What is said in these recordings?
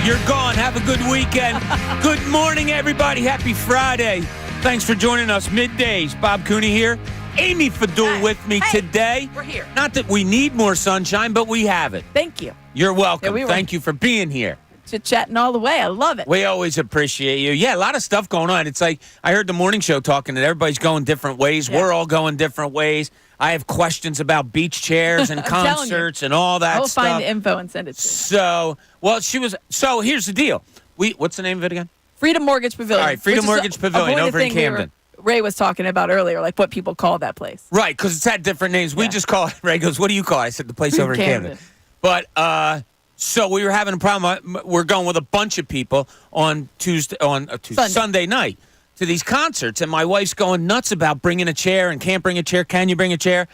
You're gone. Have a good weekend. Good morning, everybody. Happy Friday. Thanks for joining us. Middays. Bob Cooney here. Amy Fadul with me today. We're here. Not that we need more sunshine, but we have it. Thank you. You're welcome. Yeah, Thank you for being here. Chit-chatting all the way. I love it. We always appreciate you. Yeah, a lot of stuff going on. It's like I heard the morning show talking that everybody's going different ways. Yeah. We're all going different ways. I have questions about beach chairs and concerts and all that stuff. I will find the info and send it to you. So here's the deal. What's the name of it again? Freedom Mortgage Pavilion. All right, Freedom Mortgage Pavilion over in Camden. Ray was talking about earlier, like what people call that place. Right, because it's had different names. We just call it, Ray goes, what do you call it? I said, the place over in Camden. But, so we were having a problem. We're going with a bunch of people on Sunday night to these concerts. And my wife's going nuts about bringing a chair and can't bring a chair. Can you bring a chair?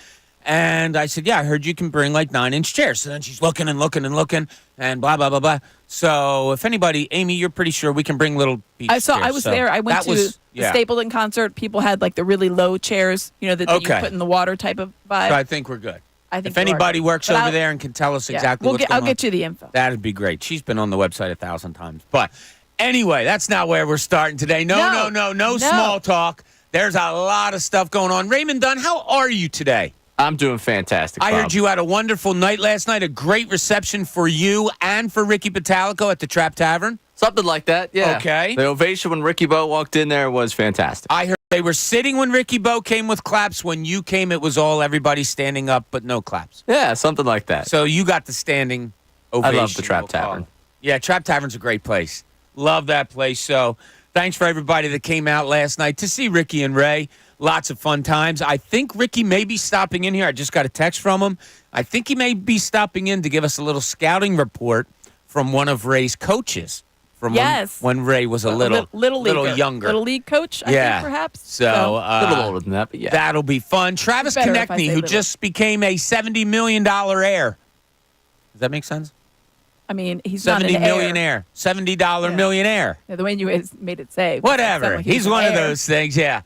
And I said, yeah, I heard you can bring like 9-inch chairs. So then she's looking and looking and looking and blah, blah, blah, blah. So if anybody, Amy, you're pretty sure we can bring little beach chairs. I was there. I went to the Stapleton concert. People had like the really low chairs, that you put in the water type of vibe. So I think we're good. I think if anybody works over there and can tell us exactly what's going on. I'll get you the info. That'd be great. She's been on the website 1,000 times. But anyway, that's not where we're starting today. No small talk. There's a lot of stuff going on. Raymond Dunn, how are you today? I'm doing fantastic, Bob. I heard you had a wonderful night last night, a great reception for you and for Ricky Patalico at the Trap Tavern. Something like that, yeah. Okay. The ovation when Ricky Bo walked in there was fantastic. I heard they were sitting when Ricky Bo came with claps. When you came, it was all everybody standing up, but no claps. Yeah, something like that. So you got the standing ovation. I love the Trap Tavern. Yeah, Trap Tavern's a great place. Love that place. So thanks for everybody that came out last night to see Ricky and Ray. Lots of fun times. I think Ricky may be stopping in here. I just got a text from him. I think he may be stopping in to give us a little scouting report from one of Ray's coaches. From when Ray was a little younger. Little league coach, I think, perhaps. So a little older than that, but yeah. That'll be fun. Travis Konecny, who just became a $70 million heir. Does that make sense? I mean, he's not an heir. millionaire. $70 millionaire. Yeah, the way you made it say. Whatever. He's one of those things, yeah.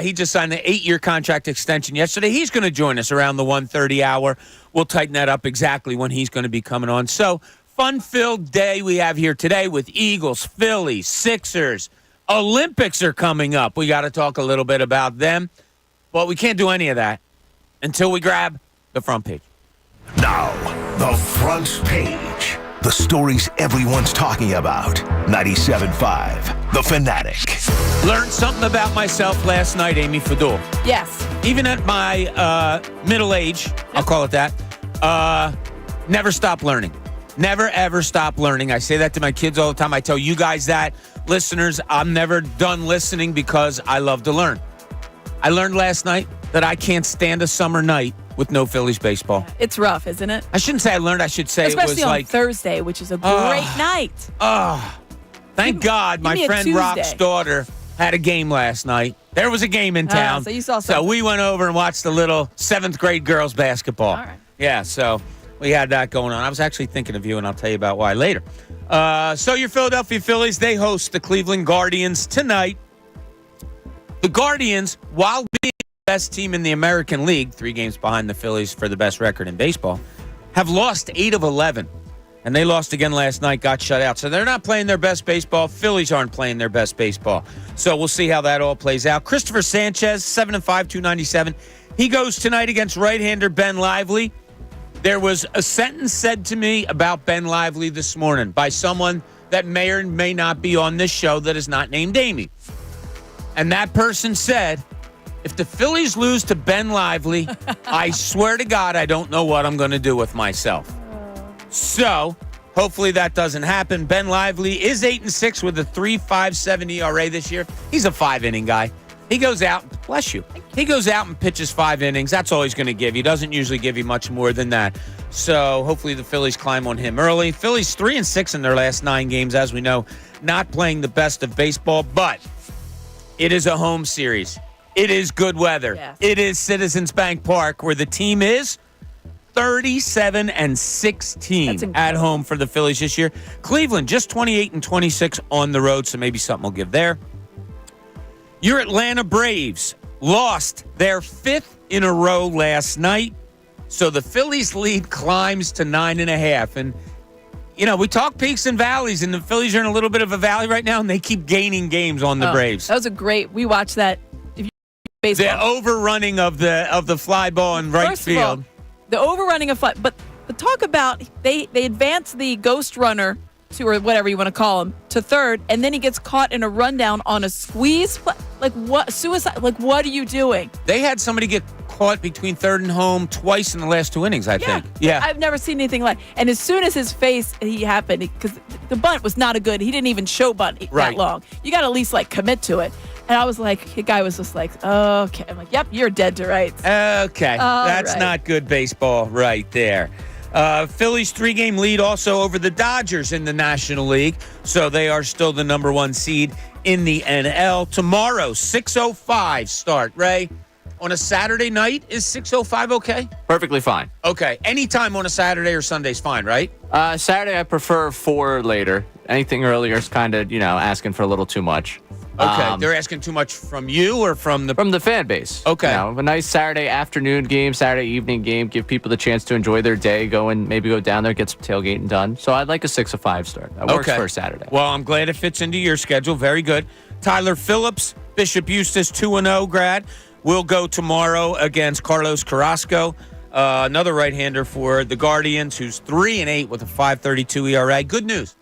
He just signed an 8-year contract extension yesterday. He's going to join us around the 1:30 hour. We'll tighten that up exactly when he's going to be coming on. So, fun-filled day we have here today with Eagles, Phillies, Sixers. Olympics are coming up. We got to talk a little bit about them. But we can't do any of that until we grab the front page. Now, the front page. The stories everyone's talking about. 97.5, The Fanatic. Learned something about myself last night, Amy Fadul. Yes. Even at my middle age, I'll call it that, never stop learning. Never, ever stop learning. I say that to my kids all the time. I tell you guys that. Listeners, I'm never done listening because I love to learn. I learned last night that I can't stand a summer night with no Phillies baseball. It's rough, isn't it? I shouldn't say I learned. I should say especially it was on like Thursday, which is a great night. Thank God my friend Rock's daughter had a game last night. There was a game in town. So you saw something. So we went over and watched the little 7th grade girls basketball. All right. Yeah, so we had that going on. I was actually thinking of you, and I'll tell you about why later. So your Philadelphia Phillies, they host the Cleveland Guardians tonight. The Guardians, while being the best team in the American League, 3 games behind the Phillies for the best record in baseball, have lost 8 of 11. And they lost again last night, got shut out. So they're not playing their best baseball. Phillies aren't playing their best baseball. So we'll see how that all plays out. Christopher Sanchez, 7-5, 297. He goes tonight against right-hander Ben Lively. There was a sentence said to me about Ben Lively this morning by someone that may or may not be on this show that is not named Amy. And that person said, if the Phillies lose to Ben Lively, I swear to God, I don't know what I'm going to do with myself. So, hopefully that doesn't happen. Ben Lively is 8-6 with a 3.57 ERA this year. He's a 5-inning guy. He goes out, bless you. He goes out and pitches 5 innings. That's all he's going to give. He doesn't usually give you much more than that. So, hopefully the Phillies climb on him early. Phillies 3-6 in their last 9 games, as we know, not playing the best of baseball, but it is a home series. It is good weather. Yes. It is Citizens Bank Park, where the team is 37-16 at home for the Phillies this year. Cleveland just 28-26 on the road, so maybe something will give there. Your Atlanta Braves lost their 5th in a row last night, so the Phillies lead climbs to 9.5. And we talk peaks and valleys, and the Phillies are in a little bit of a valley right now, and they keep gaining games on the Braves. That was we watched that. Baseball. The overrunning of the fly ball in right field. All, the overrunning of fly, but talk about they advance the ghost runner to, or whatever you want to call him, to third, and then he gets caught in a rundown on a squeeze. Like what? Suicide? Like what are you doing? They had somebody get caught between third and home twice in the last 2 innings, I think. Yeah. I've never seen anything like. And as soon as his face happened, because the bunt was not a good. He didn't even show bunt that long. You got to at least commit to it. And I was like, the guy was just like, okay. I'm like, yep, you're dead to rights. Okay. That's not good baseball right there. Phillies 3-game lead also over the Dodgers in the National League. So they are still the number 1 seed in the NL. Tomorrow, 6:05 start. Ray, on a Saturday night, is 6:05 okay? Perfectly fine. Okay. Anytime on a Saturday or Sunday's fine, right? Saturday, I prefer 4 later. Anything earlier is kind of, asking for a little too much. Okay, they're asking too much from you or from the fan base. Okay, a nice Saturday afternoon game, Saturday evening game, give people the chance to enjoy their day, maybe go down there, get some tailgating done. So I'd like a 6:05 start. That works for a Saturday. Well, I'm glad it fits into your schedule. Very good. Tyler Phillips, Bishop Eustace 2-0 grad, will go tomorrow against Carlos Carrasco, another right-hander for the Guardians, who's 3-8 with a 5.32 ERA. Good news.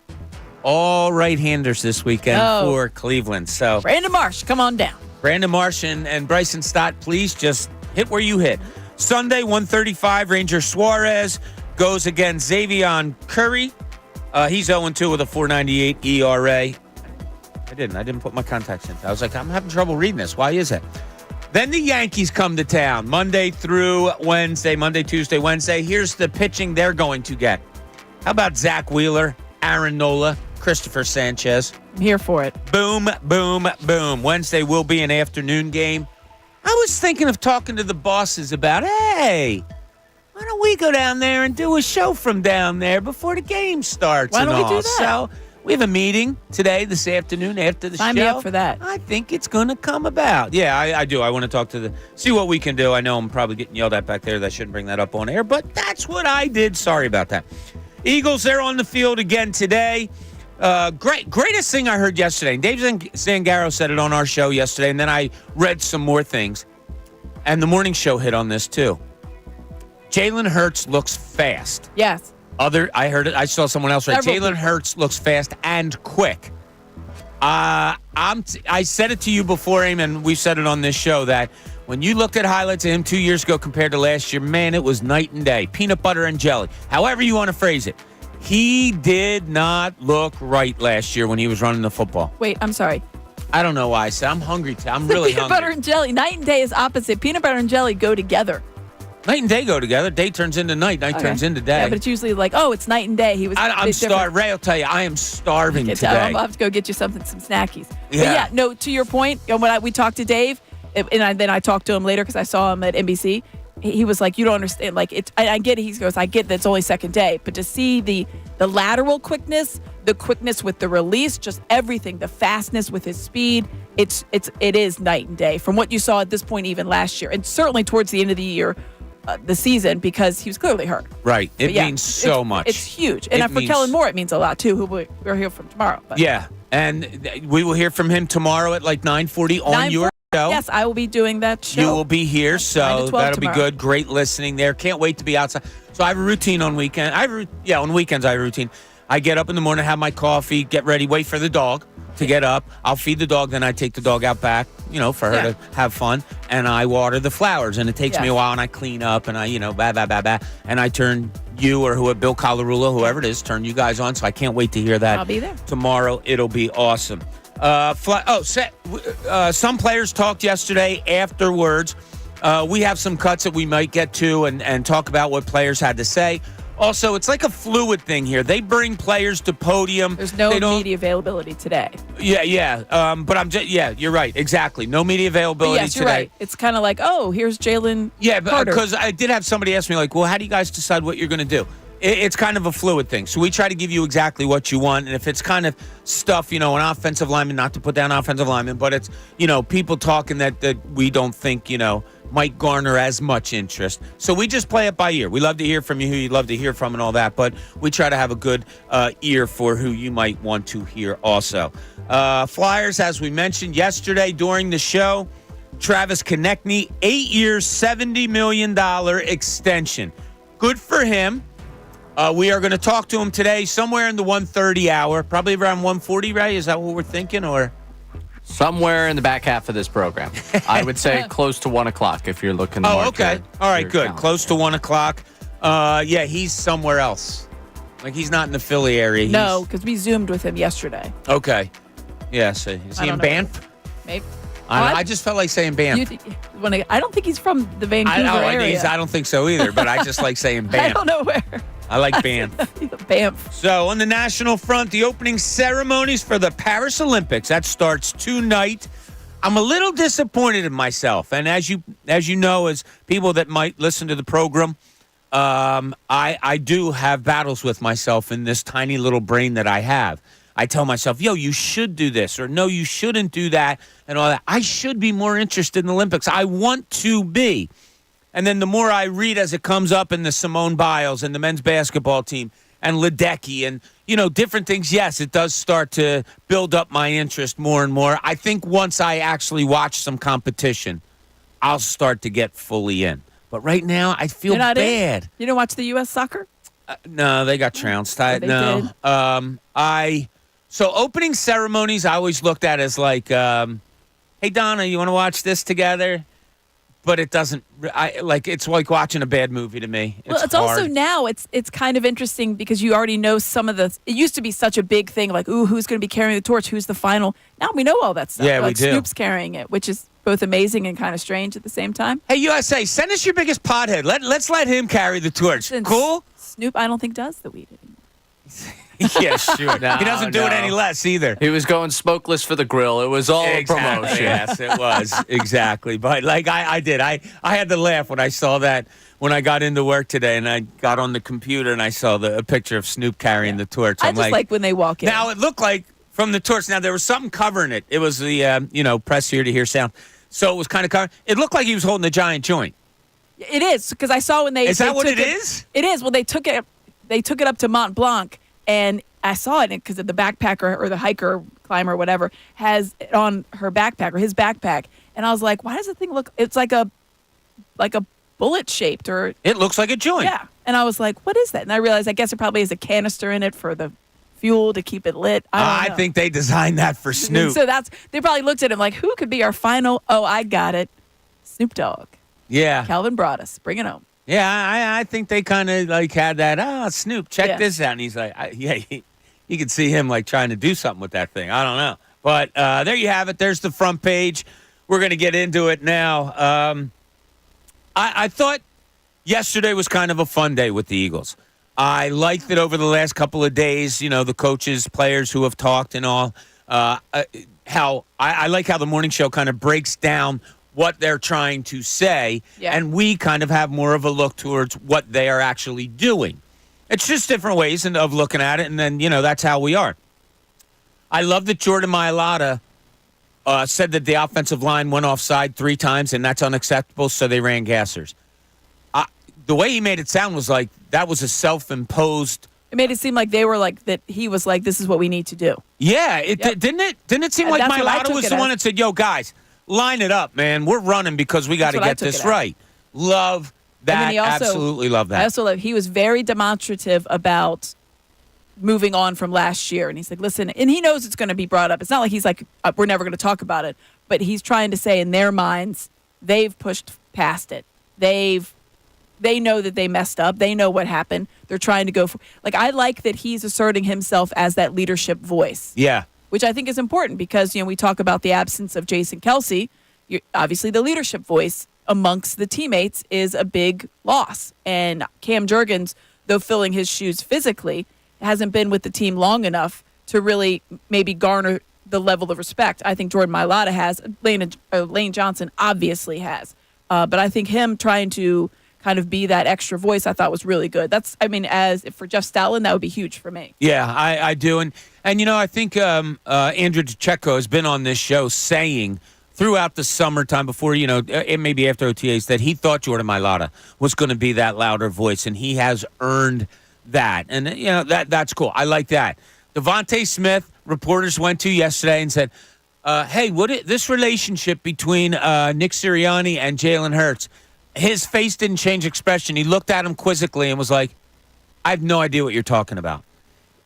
All right-handers this weekend for Cleveland. So Brandon Marsh, come on down. Brandon Marsh and Bryson Stott, please just hit where you hit. Sunday, 1:35, Ranger Suarez goes against Xavier Curry. He's 0-2 with a 4.98 ERA. I didn't put my contacts in. I was like, I'm having trouble reading this. Why is that? Then the Yankees come to town Monday through Wednesday, Monday, Tuesday, Wednesday. Here's the pitching they're going to get. How about Zach Wheeler, Aaron Nola, Christopher Sanchez? I'm here for it. Boom, boom, boom. Wednesday will be an afternoon game. I was thinking of talking to the bosses about, hey, why don't we go down there and do a show from down there before the game starts? Why don't we do that? So we have a meeting today, this afternoon, after the show. Sign me up for that. I think it's going to come about. Yeah, I do. I want to talk to see what we can do. I know I'm probably getting yelled at back there. That I shouldn't bring that up on air, but that's what I did. Sorry about that. Eagles, they're on the field again today. Greatest thing I heard yesterday. Dave Zangaro said it on our show yesterday, and then I read some more things. And the morning show hit on this too. Jalen Hurts looks fast. Yes. I heard it. I saw someone else write. Jalen Hurts looks fast and quick. I said it to you before, and we said it on this show that when you looked at highlights of him 2 years ago compared to last year, man, it was night and day. Peanut butter and jelly. However you want to phrase it. He did not look right last year when he was running the football. Wait, I'm sorry. I don't know why I said I'm hungry. I'm really hungry. Peanut butter and jelly. Night and day is opposite. Peanut butter and jelly go together. Night and day go together. Day turns into night. Night turns into day. Yeah, but it's usually like, it's night and day. I'm starving. Ray, I'll tell you, I am starving today. I'll have to go get you some snackies. Yeah. But no, to your point, when we talked to Dave, and then I talked to him later because I saw him at NBC. He was like, you don't understand. Like, I get it. He goes, I get that it's only second day. But to see the lateral quickness, the quickness with the release, just everything, the fastness with his speed, it is night and day from what you saw at this point even last year. And certainly towards the end of the year, the season, because he was clearly hurt. Right. It means so much. It's huge. And for Kellen Moore, it means a lot, too, who we're here from tomorrow. But. Yeah. And we will hear from him tomorrow at like 9:40 on your show. Yes, I will be doing that show. You will be here, so that'll be good. Great listening there. Can't wait to be outside. So I have a routine on weekend. On weekends I have a routine. I get up in the morning, have my coffee, get ready, wait for the dog to get up. I'll feed the dog, then I take the dog out back, for her to have fun, and I water the flowers. And it takes me a while, and I clean up, and I, and I turn you or Bill Colarulo, whoever it is, turn you guys on. So I can't wait to hear that. I'll be there tomorrow. It'll be awesome. Some players talked yesterday afterwards. We have some cuts that we might get to and talk about what players had to say. Also, it's like a fluid thing here. They bring players to podium. There's no media availability today. Yeah. But you're right. Exactly. No media availability today. You're right. It's kind of like, here's Jalen. Yeah, because I did have somebody ask me, like, well, how do you guys decide what you're going to do? it's kind of a fluid thing. So we try to give you exactly what you want. And if it's kind of stuff, an offensive lineman, not to put down offensive lineman, but it's, people talking that we don't think, might garner as much interest. So we just play it by ear. We love to hear from you, who you'd love to hear from and all that. But we try to have a good ear for who you might want to hear also. Flyers, as we mentioned yesterday during the show, Travis Konecny, 8 years, $70 million extension. Good for him. We are going to talk to him today somewhere in the 1:30 hour, probably around 1:40, right? Is that what we're thinking? Or somewhere in the back half of this program. I would say close to 1 o'clock if you're looking to mark okay. All right, good. calendar. Close to 1 o'clock. Yeah, he's somewhere else. Like, he's not in the Philly area. No, because we Zoomed with him yesterday. Okay. Yeah, so is he in Banff? Maybe. I just felt like saying Banff. I don't think he's from the Vancouver area. I don't think so either, but I just like saying Banff. I don't know where. I like Banff. Banff. So on the national front, the opening ceremonies for the Paris Olympics, that starts tonight. I'm a little disappointed in myself. And as you know, as people that might listen to the program, I do have battles with myself in this tiny little brain that I have. I tell myself, you should do this, or no, you shouldn't do that, and all that. I should be more interested in the Olympics. I want to be. And then the more I read as it comes up in the Simone Biles and the men's basketball team and Ledecky and, different things, yes, it does start to build up my interest more and more. I think once I actually watch some competition, I'll start to get fully in. But right now, I feel bad. You don't watch the U.S. soccer? No, they got trounced. No. Did. So opening ceremonies, I always looked at as like, hey, Donna, you want to watch this together? But it doesn't. It's like watching a bad movie to me. It's also now it's kind of interesting because you already know some of the. It used to be such a big thing, like, ooh, who's going to be carrying the torch? Who's the final? Now we know all that stuff. Yeah, we do. Snoop's carrying it, which is both amazing and kind of strange at the same time. Hey, USA, send us your biggest pothead. Let's let him carry the torch. Since cool. Snoop, I don't think does the weed anymore. Yeah, sure. No, he doesn't do it any less either. He was going smokeless for the grill. It was all a promotion. Yes, it was. Exactly. But like I did. I had to laugh when I saw that when I got into work today and I got on the computer and I saw a picture of Snoop carrying the torch. I just like when they walk in. Now, it looked like from the torch. Now, there was something covering it. It was the, press here to hear sound. So it was kind of covered. It looked like he was holding a giant joint. It is, because I saw when they. Is that what it is? It is. Well, they took it up to Mont Blanc. And I saw it because the backpacker or the hiker, climber, or whatever, has it on her backpack or his backpack. And I was like, why does the thing look? It's like a bullet shaped, or it looks like a joint. Yeah. And I was like, what is that? And I realized I guess it probably has a canister in it for the fuel to keep it lit. I think they designed that for Snoop. So they probably looked at him like, who could be our final? Oh, I got it, Snoop Dogg. Yeah. Calvin brought us. Bring it home. Yeah, I think they kind of like had that. Snoop, check this out. And he's like, you could see him like trying to do something with that thing. I don't know. But there you have it. There's the front page. We're going to get into it now. I thought yesterday was kind of a fun day with the Eagles. I liked it over the last couple of days, the coaches, players who have talked and all. How I like how the morning show kind of breaks down what they're trying to say, and we kind of have more of a look towards what they are actually doing. It's just different ways of looking at it, and then, that's how we are. I love that Jordan Mailata said that the offensive line went offside 3 times, and that's unacceptable, so they ran gassers. The way he made it sound was like that was a self-imposed... It made it seem like they were like, that he was like, this is what we need to do. Yeah, didn't it seem like Mailata was the one that said, yo, guys... Line it up, man. We're running because we got to get this right. Love that. Absolutely love that. I also love he was very demonstrative about moving on from last year. And he's like, listen, and he knows it's going to be brought up. It's not like he's like, we're never going to talk about it. But he's trying to say in their minds, they've pushed past it. They know that they messed up. They know what happened. They're trying to go for, like, I like that he's asserting himself as that leadership voice. Yeah. Which I think is important because, we talk about the absence of Jason Kelsey. Obviously, the leadership voice amongst the teammates is a big loss. And Cam Jurgens, though filling his shoes physically, hasn't been with the team long enough to really maybe garner the level of respect. I think Jordan Mailata has. Lane Johnson obviously has. But I think him trying to kind of be that extra voice, I thought was really good. As for Jeff Stoutland, that would be huge for me. Yeah, I do. And I think Andrew DeCecco has been on this show saying throughout the summertime before, it maybe after OTAs, that he thought Jordan Mailata was going to be that louder voice, and he has earned that. And, that's cool. I like that. Devontae Smith, reporters went to yesterday and said, hey, this relationship between Nick Sirianni and Jalen Hurts, his face didn't change expression. He looked at him quizzically and was like, I have no idea what you're talking about.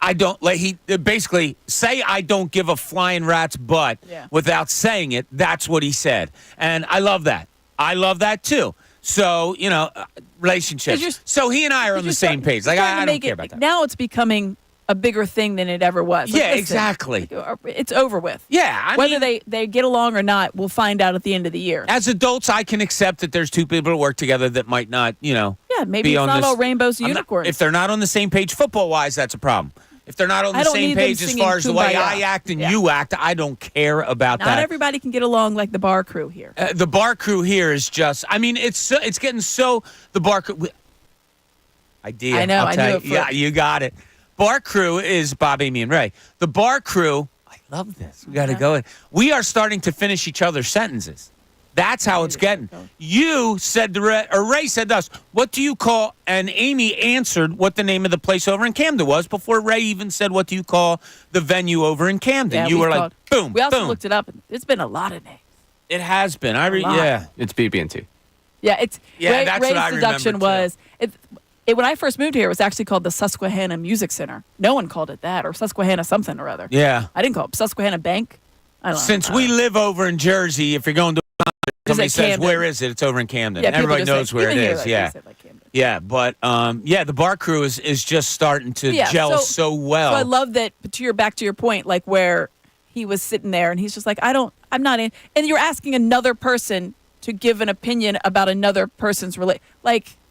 I don't like. He basically say I don't give a flying rat's butt without saying it. That's what he said, and I love that. I love that too. So relationships. So he and I are on the same page. Like I don't care about that. Now it's becoming a bigger thing than it ever was. Yeah, exactly. It's over with. Yeah, whether they get along or not, we'll find out at the end of the year. As adults, I can accept that there's two people who work together that might not, Yeah, maybe it's not all rainbows and unicorns. If they're not on the same page football-wise, that's a problem. If they're not on the same page as far as the way I act and you act, I don't care about that. Not everybody can get along like the bar crew here. The bar crew here is just, it's getting so, the bar crew. Idea. I know. I knew it. Yeah, you got it. Bar crew is Bob, Amy, and Ray. The bar crew, I love this. We got to go in. We are starting to finish each other's sentences. That's how it's getting. You said to Ray, or Ray said to us, what do you call, and Amy answered what the name of the place over in Camden was before Ray even said, what do you call the venue over in Camden? You were like, boom, We also boom. looked it up. It's been a lot of names. It has been. It's BB&T. Yeah, it's Ray's what I deduction was when I first moved here, it was actually called the Susquehanna Music Center. No one called it that, or Susquehanna something or other. Yeah. I didn't call it Susquehanna Bank. I don't know. Since we live over in Jersey, if you're going to somebody says, where is it? It's over in Camden. Yeah, everybody knows where it is. But the bar crew is just starting to gel so well. So I love that. Back to your point, like where he was sitting there and he's just like, I'm not in. And you're asking another person to give an opinion about another person's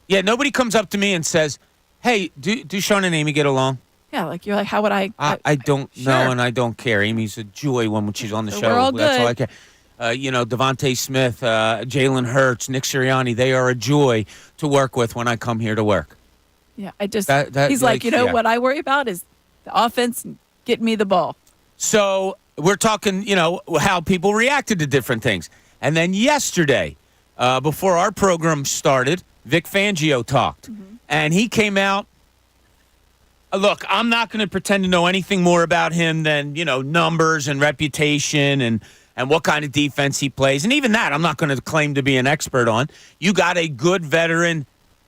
Yeah, nobody comes up to me and says, hey, do Sean and Amy get along? Yeah, like you're like, how would I? I don't know, and I don't care. Amy's a joy when she's on the show. We're all good. That's all I care. Devontae Smith, Jalen Hurts, Nick Sirianni, they are a joy to work with when I come here to work. Yeah, I just, he's like, what I worry about is the offense and getting me the ball. So we're talking, how people reacted to different things. And then yesterday, before our program started, Vic Fangio talked. Mm-hmm. And he came out. Look, I'm not going to pretend to know anything more about him than, numbers and reputation and what kind of defense he plays. And even that, I'm not going to claim to be an expert on. You got a good veteran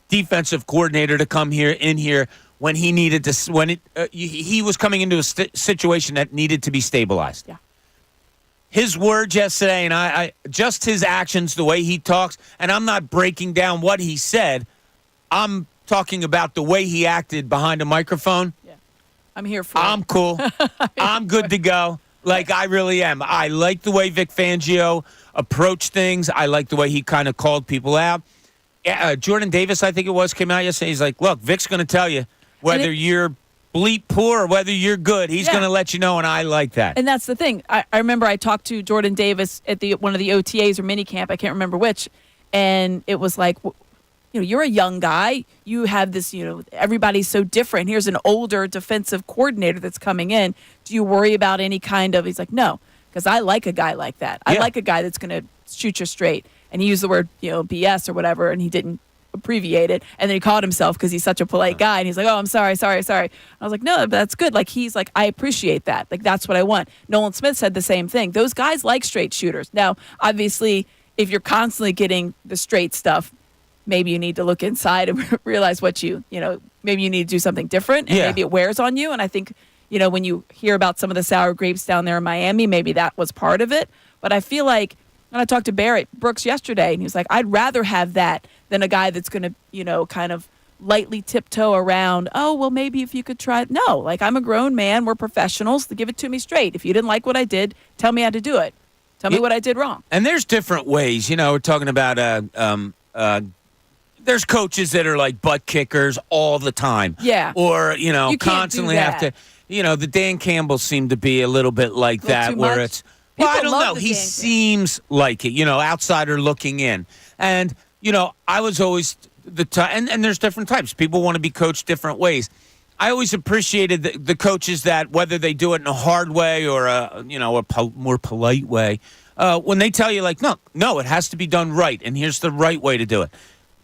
defensive coordinator to come in here when he needed to, he was coming into a situation that needed to be stabilized. Yeah. His words yesterday, and I just his actions, the way he talks, and I'm not breaking down what he said. I'm talking about the way he acted behind a microphone. Yeah, I'm here for it. I'm cool. I'm good to go. Like, I really am. I like the way Vic Fangio approached things. I like the way he kind of called people out. Jordan Davis, I think it was, came out yesterday. He's like, look, Vic's going to tell you whether you're bleep poor or whether you're good. He's going to let you know, and I like that. And that's the thing. I remember I talked to Jordan Davis at one of the OTAs or minicamp. I can't remember which. And it was like, you're a young guy. You have this, everybody's so different. Here's an older defensive coordinator that's coming in. Do you worry about any kind of, he's like, no, because I like a guy like that. I like a guy that's going to shoot you straight. And he used the word, BS or whatever, and he didn't abbreviate it. And then he called himself because he's such a polite guy. And he's like, oh, I'm sorry. I was like, no, but that's good. Like, he's like, I appreciate that. Like, that's what I want. Nolan Smith said the same thing. Those guys like straight shooters. Now, obviously, if you're constantly getting the straight stuff, maybe you need to look inside and realize what maybe you need to do something different. And maybe it wears on you. And I think, when you hear about some of the sour grapes down there in Miami, maybe that was part of it. But I feel like, when I talked to Barrett Brooks yesterday, and he was like, I'd rather have that than a guy that's going to, kind of lightly tiptoe around, oh, well, maybe if you could try. No, like, I'm a grown man. We're professionals. Give it to me straight. If you didn't like what I did, tell me how to do it. Tell me what I did wrong. And there's different ways. We're talking about there's coaches that are like butt kickers all the time. Yeah. Or, constantly have to, the Dan Campbell seemed to be a little bit like that, where it's, well, I don't know. He seems like it, outsider looking in. And, I was always and there's different types. People want to be coached different ways. I always appreciated the coaches that, whether they do it in a hard way or more polite way, when they tell you, like, no, it has to be done right, and here's the right way to do it.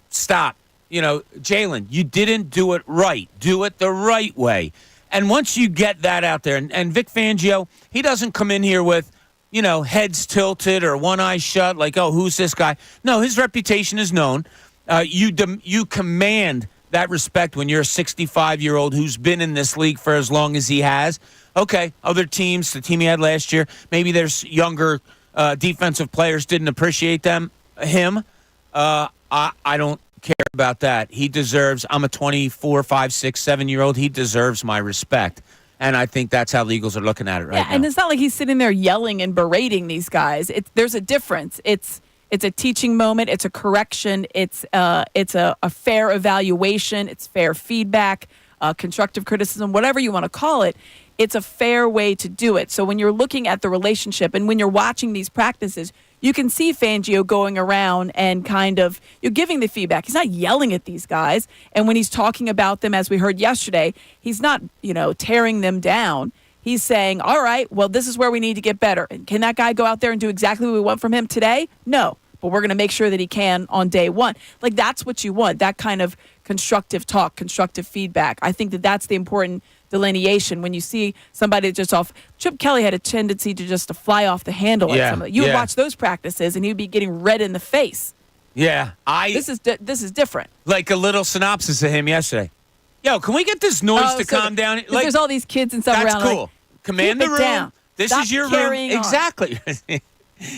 Stop. Jalen, you didn't do it right. Do it the right way. And once you get that out there, and Vic Fangio, he doesn't come in here with, heads tilted or one eye shut, like, oh, who's this guy? No, his reputation is known. You command that respect when you're a 65-year-old who's been in this league for as long as he has. Okay, other teams, the team he had last year, maybe there's younger defensive players didn't appreciate him. I don't care about that. He deserves, I'm a 24, 5, 6, 7-year-old. He deserves my respect. And I think that's how the Eagles are looking at it right now. And it's not like he's sitting there yelling and berating these guys. There's a difference. It's a teaching moment. It's a correction. It's a fair evaluation. It's fair feedback, constructive criticism, whatever you want to call it. It's a fair way to do it. So when you're looking at the relationship and when you're watching these practices, you can see Fangio going around and kind of giving the feedback. He's not yelling at these guys. And when he's talking about them, as we heard yesterday, he's not, tearing them down. He's saying, all right, well, this is where we need to get better. And can that guy go out there and do exactly what we want from him today? No. But we're going to make sure that he can on day one. Like, that's what you want, that kind of constructive talk, constructive feedback. I think that that's the important delineation. When you see somebody just off, Chip Kelly had a tendency to fly off the handle. You would watch those practices, and he'd be getting red in the face. Yeah. This is different. Like a little synopsis of him yesterday. Yo, can we get this noise to calm down? Like, there's all these kids and stuff around. That's cool. Like, Command the room. Down. This Stop is your room. carrying on. Exactly.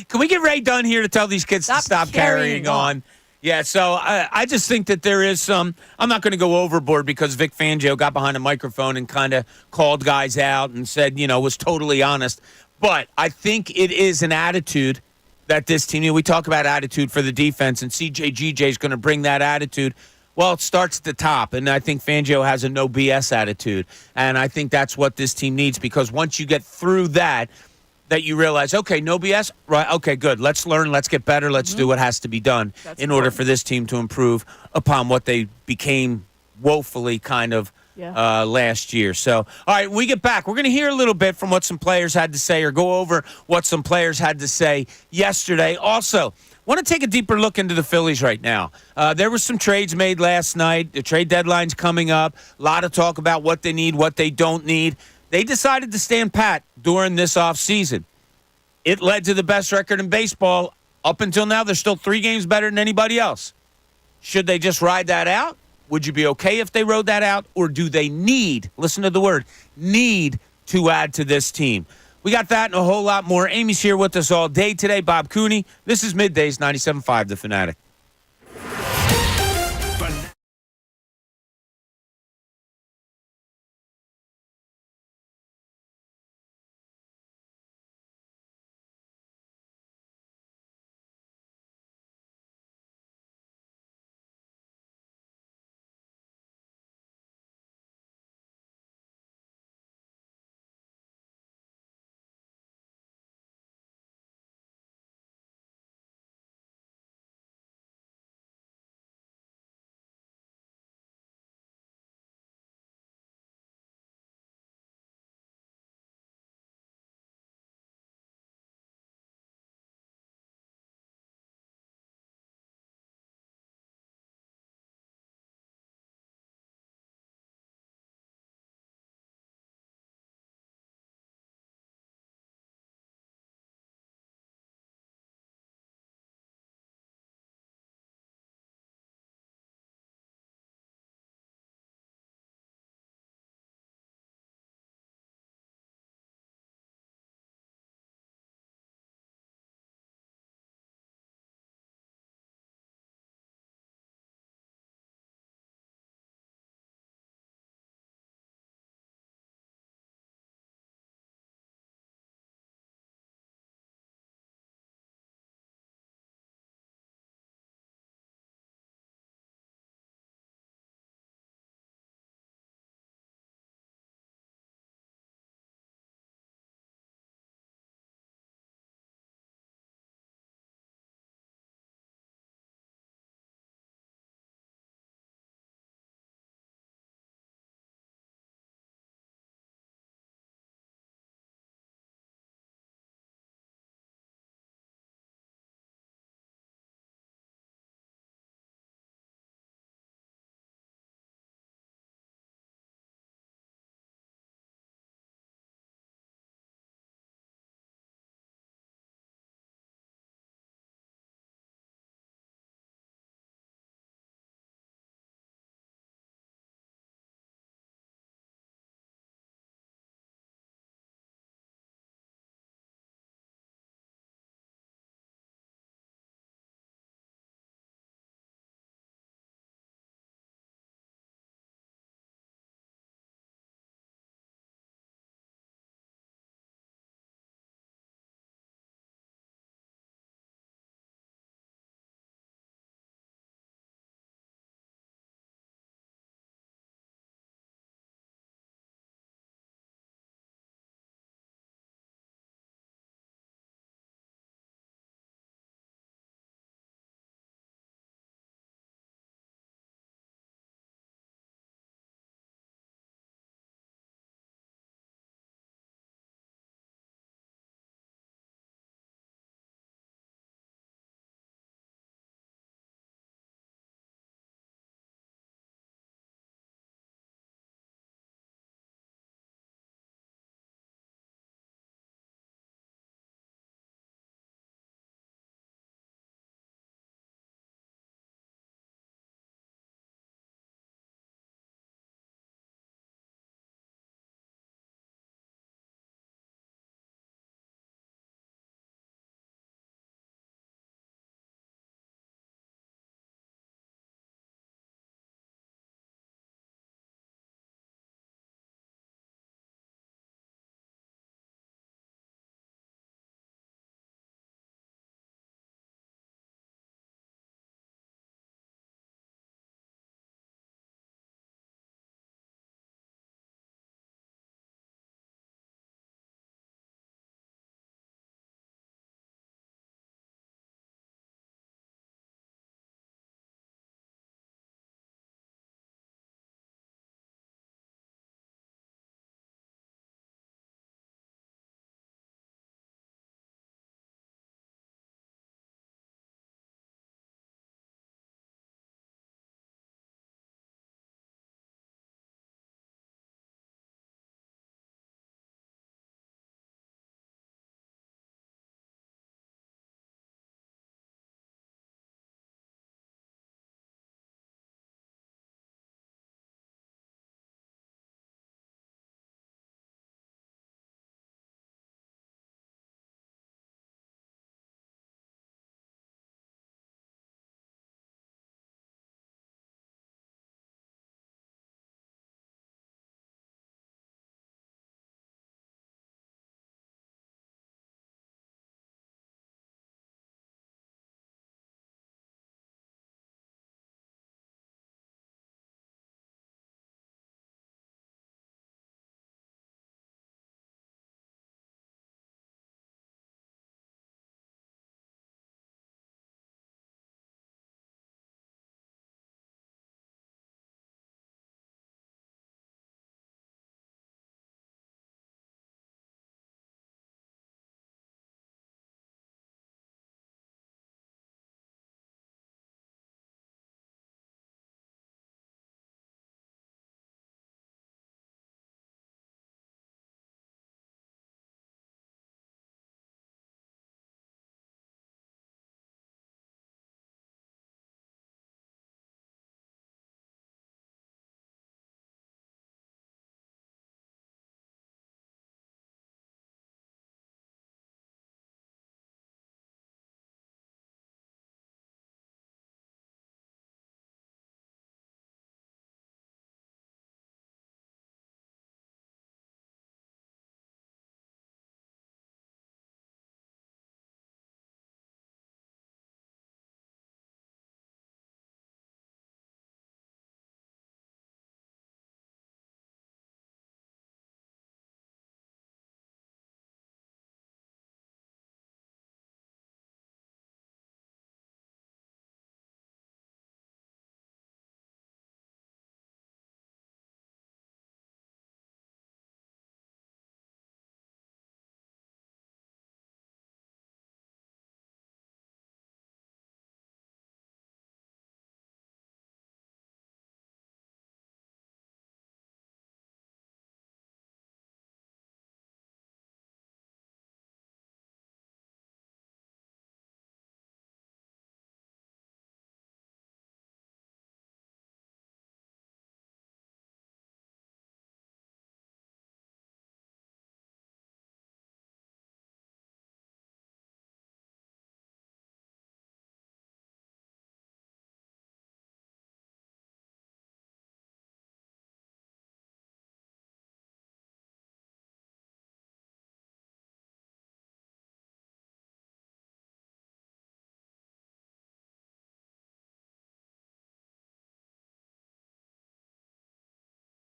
Can we get Ray Dunn here to tell these kids to stop carrying on? Yeah, so I just think that there is some – I'm not going to go overboard because Vic Fangio got behind a microphone and kind of called guys out and said, was totally honest. But I think it is an attitude that this team – we talk about attitude for the defense, and GJ is going to bring that attitude. Well, it starts at the top, and I think Fangio has a no BS attitude. And I think that's what this team needs, because once you get through that you realize, okay, no BS, right? Okay, good. Let's learn. Let's get better. Let's do what has to be done in order for this team to improve upon what they became woefully kind of last year. So, all right, when we get back, we're going to hear a little bit from what some players had to say, or go over what some players had to say yesterday. Also, want to take a deeper look into the Phillies right now. There were some trades made last night. The trade deadline's coming up. A lot of talk about what they need, what they don't need. They decided to stand pat during this offseason. It led to the best record in baseball. Up until now, they're still 3 games better than anybody else. Should they just ride that out? Would you be okay if they rode that out? Or do they need, listen to the word, need to add to this team? We got that and a whole lot more. Amy's here with us all day today. Bob Cooney. This is Middays 97.5 The Fanatic.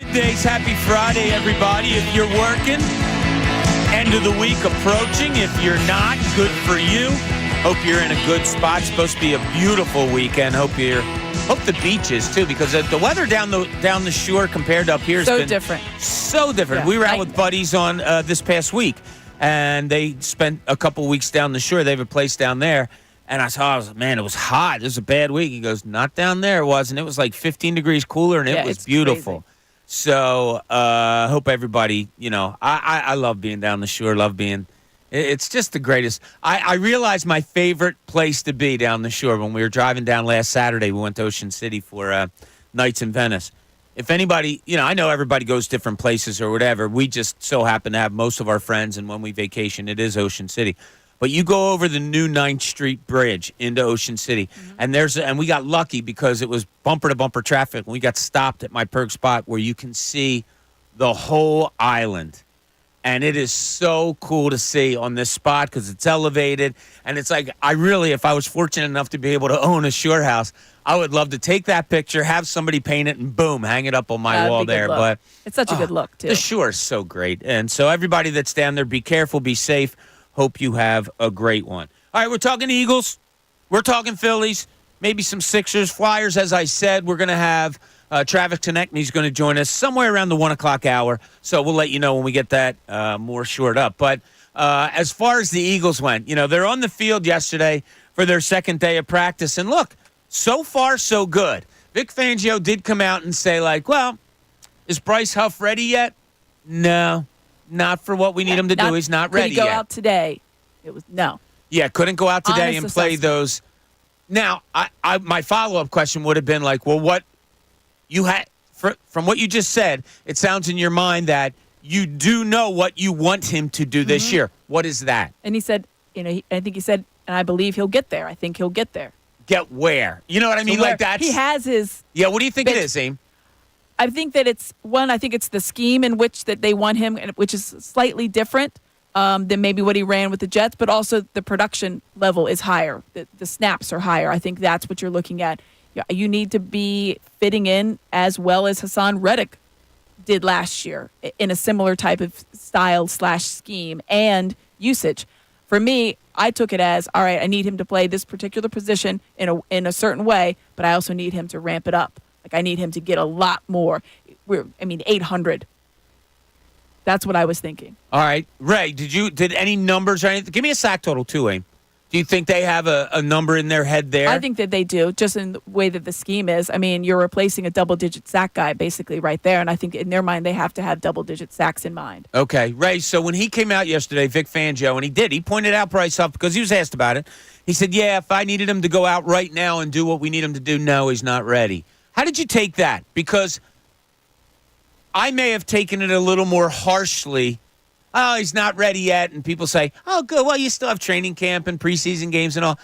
Weekdays, happy Friday, everybody. If you're working, end of the week approaching. If you're not, good for you. Hope you're in a good spot. It's supposed to be a beautiful weekend. Hope the beach is too, because the weather down the shore compared to up here has been different. So different. Yeah, we were out with buddies on this past week, and they spent a couple weeks down the shore. They have a place down there. And I was like, man, it was hot. It was a bad week. He goes, not down there, it wasn't. It was like 15 degrees cooler, and it was beautiful. Crazy. So hope everybody, I love being down the shore, it's just the greatest. I realized my favorite place to be down the shore when we were driving down last Saturday. We went to Ocean City for Nights in Venice. If anybody, I know everybody goes different places or whatever. We just so happen to have most of our friends, and when we vacation, it is Ocean City. But you go over the new 9th Street Bridge into Ocean City, and we got lucky because it was bumper-to-bumper traffic. We got stopped at my perk spot where you can see the whole island. And it is so cool to see on this spot because it's elevated. And it's like, if I was fortunate enough to be able to own a shore house, I would love to take that picture, have somebody paint it, and boom, hang it up on my wall there. But it's such a good look, too. The shore is so great. And so everybody that's down there, be careful, be safe. Hope you have a great one. All right, we're talking Eagles. We're talking Phillies. Maybe some Sixers, Flyers. As I said, we're going to have Travis Konecny is going to join us somewhere around the 1 o'clock hour. So we'll let you know when we get that more shored up. But as far as the Eagles went, they're on the field yesterday for their second day of practice. And look, so far, so good. Vic Fangio did come out and say, is Bryce Huff ready yet? No. Not for what we need him to do. He's not ready yet. Could he go out today? It was no. Yeah, couldn't go out today Honest and play assessment. those. Now, my follow-up question would have been what you had from what you just said. It sounds in your mind that you do know what you want him to do this year. What is that? And he said, I think he said, and I believe he'll get there. I think he'll get there. Get where? You know what I mean? So he has his. Yeah. What do you think it is, Aim? I think that I think it's the scheme in which that they want him, which is slightly different than maybe what he ran with the Jets, but also the production level is higher. The snaps are higher. I think that's what you're looking at. You need to be fitting in as well as Hassan Reddick did last year in a similar type of style / scheme and usage. For me, I took it as, all right, I need him to play this particular position in a certain way, but I also need him to ramp it up. I need him to get a lot more. 800. That's what I was thinking. All right. Ray, did any numbers or anything? Give me a sack total too, Aim. Do you think they have a number in their head there? I think that they do, just in the way that the scheme is. You're replacing a double-digit sack guy basically right there, and I think in their mind they have to have double-digit sacks in mind. Okay. Ray, so when he came out yesterday, Vic Fangio, and he pointed out Bryce Huff because he was asked about it. He said, yeah, if I needed him to go out right now and do what we need him to do, no, he's not ready. How did you take that? Because I may have taken it a little more harshly. Oh, he's not ready yet. And people say, oh, good. Well, you still have training camp and preseason games and all.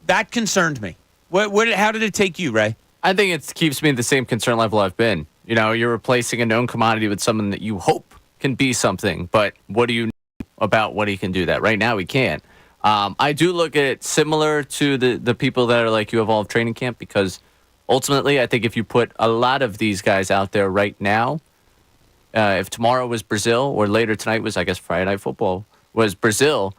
That concerned me. How did it take you, Ray? I think it keeps me at the same concern level I've been. You're replacing a known commodity with someone that you hope can be something. But what do you know about what he can do that? Right now, he can't. I do look at it similar to the people that are like you have all of training camp because ultimately, I think if you put a lot of these guys out there right now, if tomorrow was Brazil or later tonight was, I guess, Friday Night Football was Brazil,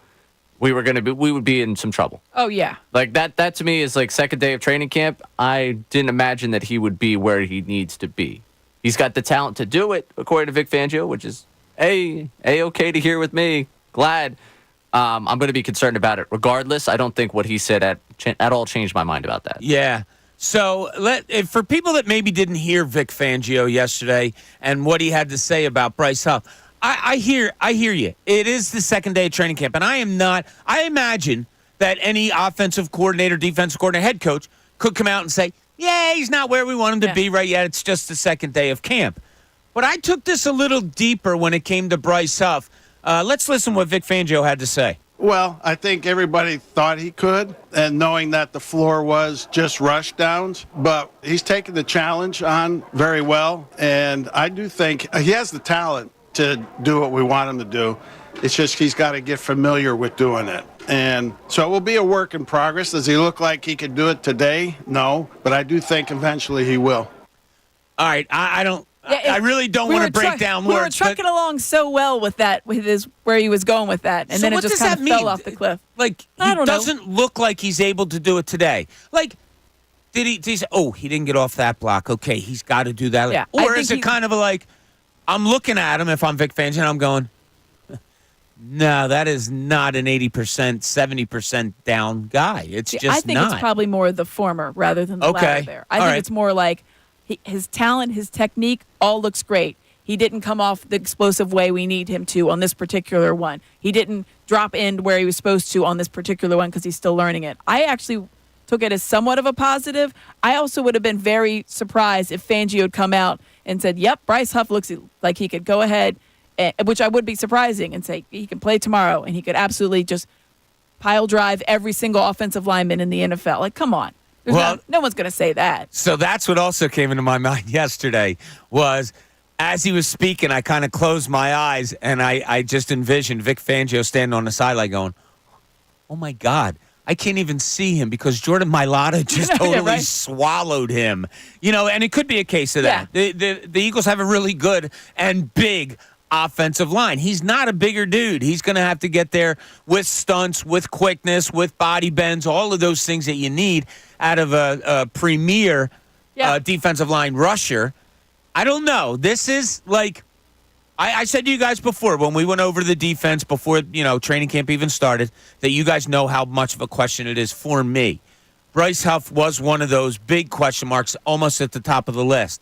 we would be in some trouble. Oh, yeah. Like that to me is like second day of training camp. I didn't imagine that he would be where he needs to be. He's got the talent to do it, according to Vic Fangio, which is okay to hear with me. Glad. I'm going to be concerned about it. Regardless, I don't think what he said at all changed my mind about that. Yeah. So for people that maybe didn't hear Vic Fangio yesterday and what he had to say about Bryce Huff, I hear you. It is the second day of training camp, and I imagine that any offensive coordinator, defensive coordinator, head coach could come out and say, yeah, he's not where we want him to be right yet. It's just the second day of camp. But I took this a little deeper when it came to Bryce Huff. Let's listen to what Vic Fangio had to say. Well, I think everybody thought he could, and knowing that the floor was just rush downs. But he's taken the challenge on very well, and I do think he has the talent to do what we want him to do. It's just he's got to get familiar with doing it. And so it will be a work in progress. Does he look like he could do it today? No, but I do think eventually he will. All right, I don't I really don't want to break down We were words. trucking along so well with that, with his where he was going with that, and So then it what just does kind that of mean? fell off the cliff. Like, I he don't know. doesn't look like he's able to do it today. Like, did he say, oh, he didn't get off that block. Okay, he's got to do that. Yeah, Or I is think it kind of a like, I'm looking at him if I'm Vic Fangio and I'm going, no, that is not an 80%, 70% down guy. It's just I think not. it's probably more the former rather than the Okay. latter there. I All think right. it's more like his talent, his technique, all looks great. He didn't come off the explosive way we need him to on this particular one. He didn't drop in where he was supposed to on this particular one because he's still learning it. I actually took it as somewhat of a positive. I also would have been very surprised if Fangio had come out and said, yep, Bryce Huff looks like he could go ahead, which I would be surprising, and say he can play tomorrow and he could absolutely just pile drive every single offensive lineman in the NFL. Like, come on. No one's going to say that. So that's what also came into my mind yesterday was as he was speaking, I kind of closed my eyes and I just envisioned Vic Fangio standing on the sideline going, oh, my God. I can't even see him because Jordan Mailata just totally right. swallowed him. You know, and it could be a case of that. Yeah. The Eagles have a really good and big offensive line. He's not a bigger dude. He's going to have to get there with stunts, with quickness, with body bends, all of those things that you need out of a premier defensive line rusher. I don't know. This is like I said to you guys before when we went over the defense before, training camp even started, that you guys know how much of a question it is for me. Bryce Huff was one of those big question marks almost at the top of the list.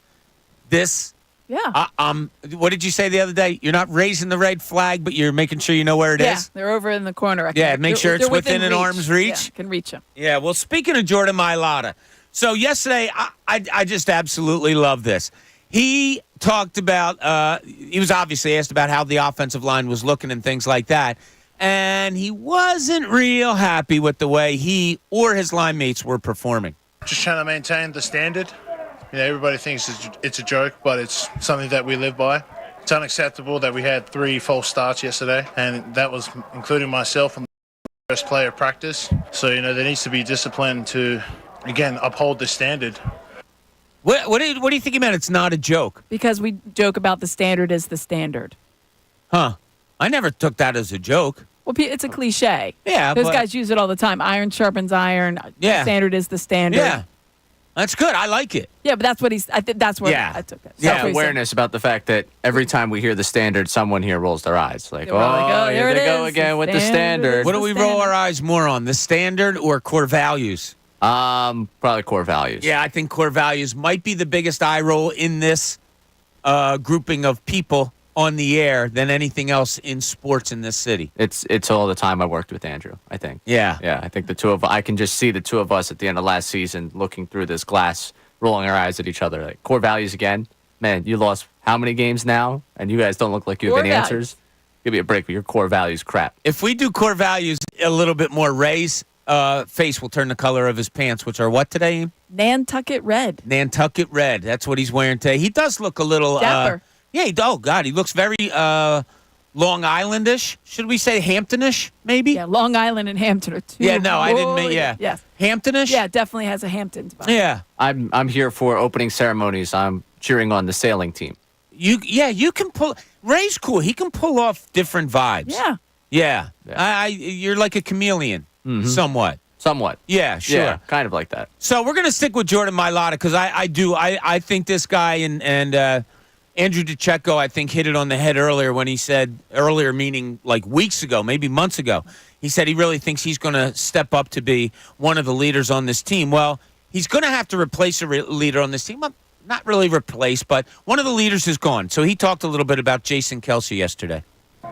What did you say the other day? You're not raising the red flag, but you're making sure you know where it is? Yeah, they're over in the corner. Make sure it's within an arm's reach. Yeah, can reach them. Yeah, well, speaking of Jordan Mailata, so yesterday I just absolutely love this. He talked about, he was obviously asked about how the offensive line was looking and things like that, and he wasn't real happy with the way he or his line mates were performing. Just trying to maintain the standard. Everybody thinks it's a joke, but it's something that we live by. It's unacceptable that we had 3 false starts yesterday, and that was including myself from the first play of practice. So, there needs to be discipline to, again, uphold the standard. What do you think about it's not a joke? Because we joke about the standard is the standard. Huh. I never took that as a joke. Well, it's a cliche. Yeah, Those guys use it all the time. Iron sharpens iron. Yeah. The standard is the standard. Yeah. That's good. I like it. Yeah, but that's what I think that's where I took it. Yeah, awareness about the fact that every time we hear the standard, someone here rolls their eyes. Like, here here they go again with the standard. What do we roll our eyes more on, the standard or core values? Probably core values. Yeah, I think core values might be the biggest eye roll in this grouping of people on the air than anything else in sports in this city. It's all the time I worked with Andrew, I think. Yeah. Yeah, I think I can just see the two of us at the end of last season looking through this glass, rolling our eyes at each other. Like, core values again? Man, you lost how many games now? And you guys don't look like you have any answers? Give me a break with your core values crap. If we do core values a little bit more, Ray's face will turn the color of his pants, which are what today? Nantucket red. Nantucket red. That's what he's wearing today. He does look a little... Dapper. Oh, God, he looks very Long Islandish. Should we say Hamptonish, maybe? Yeah, Long Island and Hampton are two. Yeah, no, I didn't mean, Yes. Hamptonish? Yeah, it definitely has a Hamptons vibe. Yeah. I'm here for opening ceremonies. I'm cheering on the sailing team. You can pull... Ray's cool. He can pull off different vibes. Yeah. Yeah. You're like a chameleon, somewhat. Somewhat. Yeah, sure. Yeah, kind of like that. So we're going to stick with Jordan Mailata because I think this guy and Andrew DeCecco, I think, hit it on the head earlier when he said, earlier meaning like weeks ago, maybe months ago, he said he really thinks he's going to step up to be one of the leaders on this team. Well, he's going to have to replace a leader on this team. Not really replace, but one of the leaders is gone. So he talked a little bit about Jason Kelce yesterday.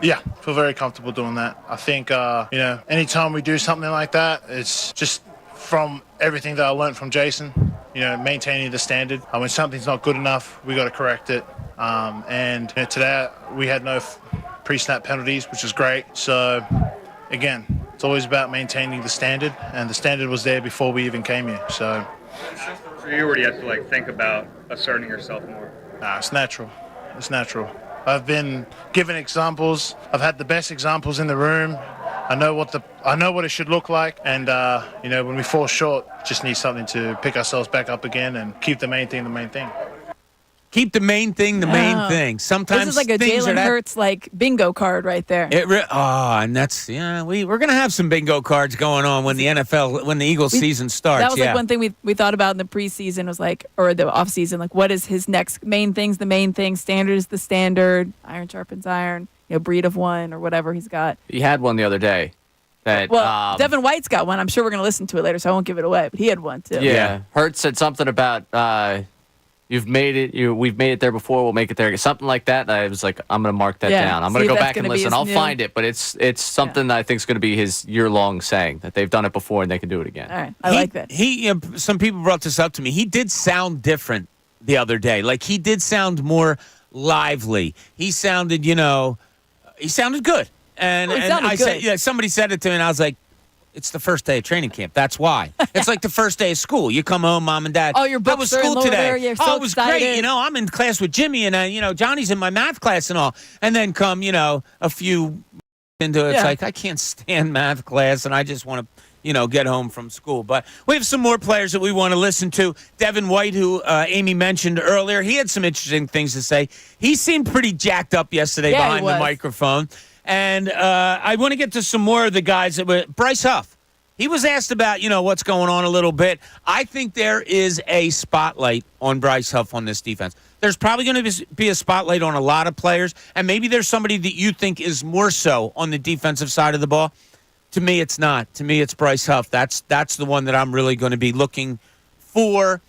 Yeah, feel very comfortable doing that. I think, anytime we do something like that, it's just from everything that I learned from Jason, maintaining the standard. When something's not good enough, we got to correct it. And today we had no pre-snap penalties, which is great. So, again, it's always about maintaining the standard, and the standard was there before we even came here. So, for you, where do you have to think about asserting yourself more? It's natural. It's natural. I've been given examples. I've had the best examples in the room. I know what it should look like, and when we fall short, just need something to pick ourselves back up again and keep the main thing the main thing. Keep the main thing the main Oh. thing. Sometimes This is like a things are Jalen that. Hurts like bingo card right there. And that's we're gonna have some bingo cards going on when the Eagles season starts. That was like one thing we thought about in the preseason was like, or the offseason, like what is his next main thing's the main thing, standard is the standard, iron sharpens iron, breed of one or whatever he's got. He had one the other day. That Devin White's got one. I'm sure we're gonna listen to it later, so I won't give it away. But he had one too. Yeah. Hurts said something about you've made it. We've made it there before. We'll make it there. Something like that. I was like, I'm gonna mark that down. I'm See gonna if go that's back and gonna be listen. his I'll new- find it, but it's something that I think is gonna be his year-long saying that they've done it before and they can do it again. All right, I like that. Some people brought this up to me. He did sound different the other day. Like he did sound more lively. He sounded, he sounded good. And He and sounded I good. said, somebody said it to me, and I was like, it's the first day of training camp. That's why. It's like the first day of school. You come home, mom and dad. Oh, your How books was are in school order. today? You're so it was excited. great. I'm in class with Jimmy, and Johnny's in my math class and all. And then come, a few into it. It's Yeah. like I can't stand math class, and I just want to, get home from school. But we have some more players that we want to listen to. Devin White, who Amy mentioned earlier, he had some interesting things to say. He seemed pretty jacked up yesterday Yeah, he behind the was. microphone. And I want to get to some more of the guys that were Bryce Huff. He was asked about, what's going on a little bit. I think there is a spotlight on Bryce Huff on this defense. There's probably going to be a spotlight on a lot of players, and maybe there's somebody that you think is more so on the defensive side of the ball. To me, it's not. To me, it's Bryce Huff. That's the one that I'm really going to be looking to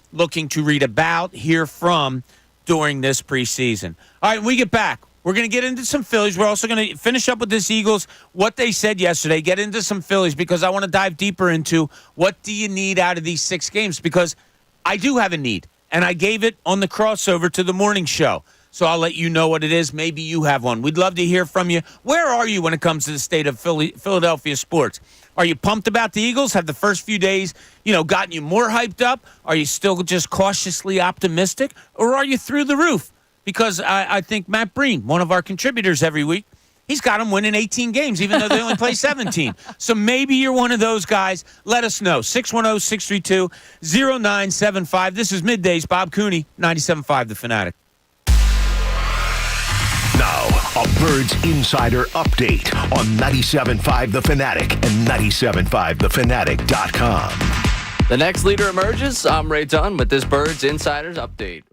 read about, hear from during this preseason. All right, when we get back, we're going to get into some Phillies. We're also going to finish up with this Eagles, what they said yesterday, get into some Phillies because I want to dive deeper into what do you need out of these 6 games because I do have a need, and I gave it on the crossover to the morning show. So I'll let you know what it is. Maybe you have one. We'd love to hear from you. Where are you when it comes to the state of Philadelphia sports? Are you pumped about the Eagles? Have the first few days, gotten you more hyped up? Are you still just cautiously optimistic? Or are you through the roof? Because I think Matt Breen, one of our contributors every week, he's got them winning 18 games, even though they only play 17. So maybe you're one of those guys. Let us know. 610-632-0975. This is Middays. Bob Cooney, 97.5 The Fanatic. Now, a Birds Insider update on 97.5 The Fanatic and 97.5thefanatic.com. The next leader emerges. I'm Ray Dunn with this Birds Insiders update.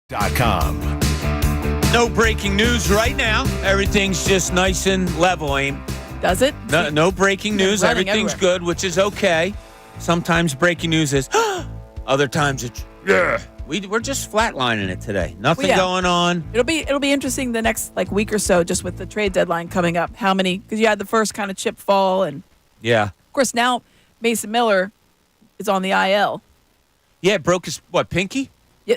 .com. No breaking news right now. Everything's just nice and level, Aim. Does it? No breaking news. running Everything's everywhere. good, which is okay. Sometimes breaking news is, other times it's, yeah. We're just flatlining it today. Nothing Well, yeah. going on. It'll be interesting the next week or so, just with the trade deadline coming up. How many? Because you had the first kind of chip fall, and Yeah. of course now Mason Miller is on the IL. Yeah, broke his, pinky?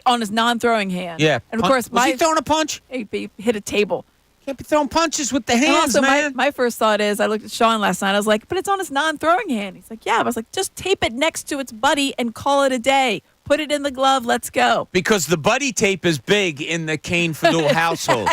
On his non-throwing hand. Yeah. And of course, was he throwing a punch? he hit a table. Can't be throwing punches with the And hands, also, man. my first thought is, I looked at Sean last night. I was like, but it's on his non-throwing hand. He's like, yeah. I was like, just tape it next to its buddy and call it a day. Put it in the glove. Let's go. Because the buddy tape is big in the Kane Fadul household.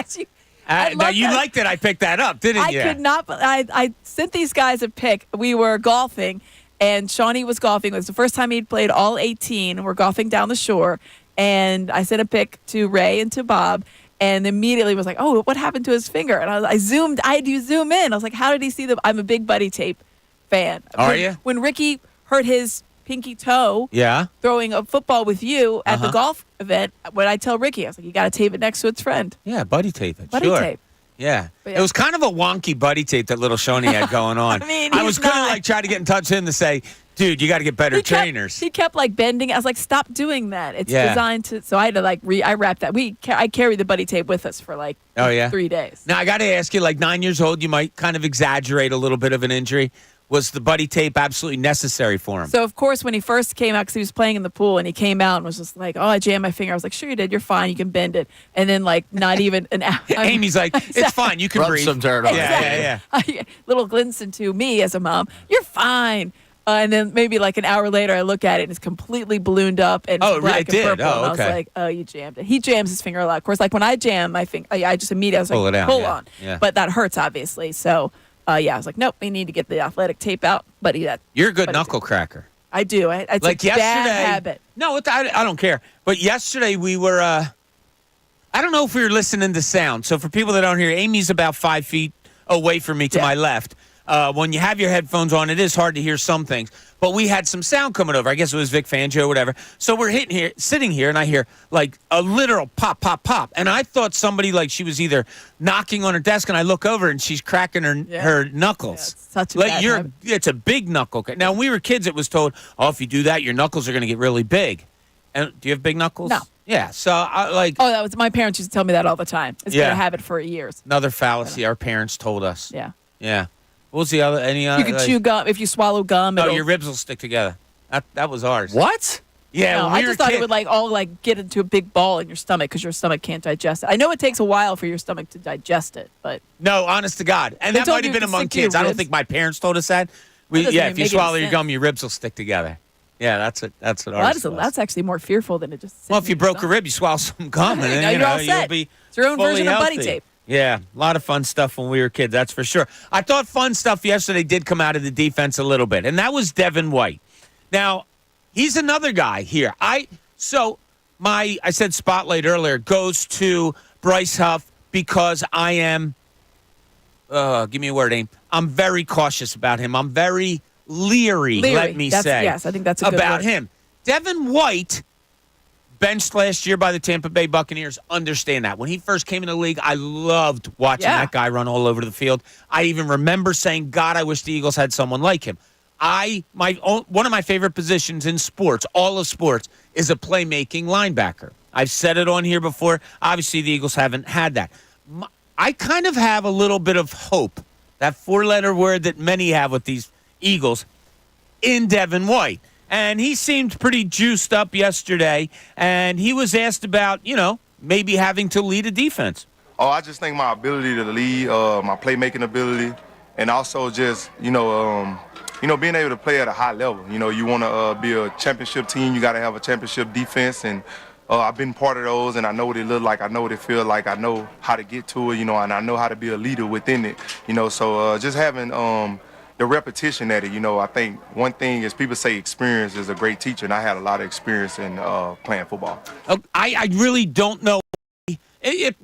I Now, love you that. liked it. I picked that up, didn't you? I could not. I sent these guys a pic. We were golfing, and Shawnee was golfing. It was the first time he'd played all 18. We're golfing down the shore, and I sent a pic to Ray and to Bob, and immediately was like, "Oh, what happened to his finger?" And I zoomed. I had to zoom in. I was like, "How did he see the?" I'm a big buddy tape fan. Are you? When Ricky hurt his pinky toe Yeah. throwing a football with you at the Uh-huh. golf event, when I tell Ricky, I was like, "You got to tape it next to its friend." Yeah, buddy tape it. Buddy sure. tape. Yeah. But yeah. It was kind of a wonky buddy tape that little Shawnee had going on. I mean, I he's was going to not. try to get in touch with him to say, dude, you got to get better trainers. He kept bending. I was like, stop doing that. It's Yeah. designed to. So I had to I wrapped that. I carried the buddy tape with us for Oh, yeah? 3 days. Now, I got to ask you, 9 years old, you might kind of exaggerate a little bit of an injury. Was the buddy tape absolutely necessary for him? So of course, when he first came out, because he was playing in the pool, and he came out and was just like, "Oh, I jammed my finger." I was like, "Sure you did. You're fine. You can bend it." And then not even an hour. Amy's like, it's fine. You can Rub breathe. some dirt on it. Yeah. Little glimpse into me as a mom. You're fine. And then maybe an hour later, I look at it and it's completely ballooned up and it's Oh, black it and did? purple. Oh, And I was okay. like, "Oh, you jammed it." He jams his finger a lot. Of course, when I jam my finger, I just immediately was like, Pull it out, pull yeah. on. Yeah. But that hurts obviously. So I was like, nope, we need to get the athletic tape out. But You're a good buddy knuckle tape. cracker. I do. It's a Yesterday. bad habit. No, I don't care. But yesterday we were, I don't know if we were listening to sound. So for people that don't hear, Amy's about 5 feet away from me to Yeah. my left. When you have your headphones on, it is hard to hear some things. But we had some sound coming over. I guess it was Vic Fangio or whatever. So we're sitting here, and I hear a literal pop, pop, pop. And I thought somebody she was either knocking on her desk, and I look over and she's cracking her knuckles. Yeah, it's such a bad habit. It's a big knuckle. Now, when we were kids, it was told, oh, if you do that, your knuckles are going to get really big. And do you have big knuckles? No. Yeah. So Oh, that was my parents used to tell me that all the time. It's been Yeah. a habit for years. another fallacy our parents told us. Yeah. Yeah. What was the other? Any other? You can chew gum. If you swallow gum, Oh, it'll, your ribs will stick together. That was ours. What? Yeah. No, when we I were just thought it kids- would all get into a big ball in your stomach because your stomach can't digest it. I know it takes a while for your stomach to digest it, but No, honest to God. And They that told might have you been to among stick to your kids. I don't ribs? think my parents told us that. That doesn't Yeah, even if you make any swallow your sense. gum, your ribs will stick together. Yeah, that's what ours was. that's actually more fearful than it just. Well, if sitting you in your broke a rib, you swallow some gum, and There you then go, you're all you'll set. be It's your own fully version of buddy healthy. tape. Yeah, a lot of fun stuff when we were kids, that's for sure. I thought fun stuff yesterday did come out of the defense a little bit, and that was Devin White. Now, he's another guy here. I said spotlight earlier goes to Bryce Huff because I am. Give me a word, Aim. I'm very cautious about him. I'm very leery. Let me say. Yes, I think that's a good about word. him. Devin White, benched last year by the Tampa Bay Buccaneers, understand that. When he first came in the league, I loved watching that guy run all over the field. I even remember saying, God, I wish the Eagles had someone like him. One of my favorite positions in sports, all of sports, is a playmaking linebacker. I've said it on here before. Obviously, the Eagles haven't had that. I kind of have a little bit of hope, that four-letter word that many have with these Eagles, in Devin White. And he seemed pretty juiced up yesterday, and he was asked about, maybe having to lead a defense. Oh, I just think my ability to lead, my playmaking ability, and also just, being able to play at a high level. You want to be a championship team, you got to have a championship defense, and I've been part of those, and I know what it look like, I know what it feel like, I know how to get to it, and I know how to be a leader within it, so just having the repetition at it, I think one thing is people say experience is a great teacher, and I had a lot of experience in playing football. I really don't know.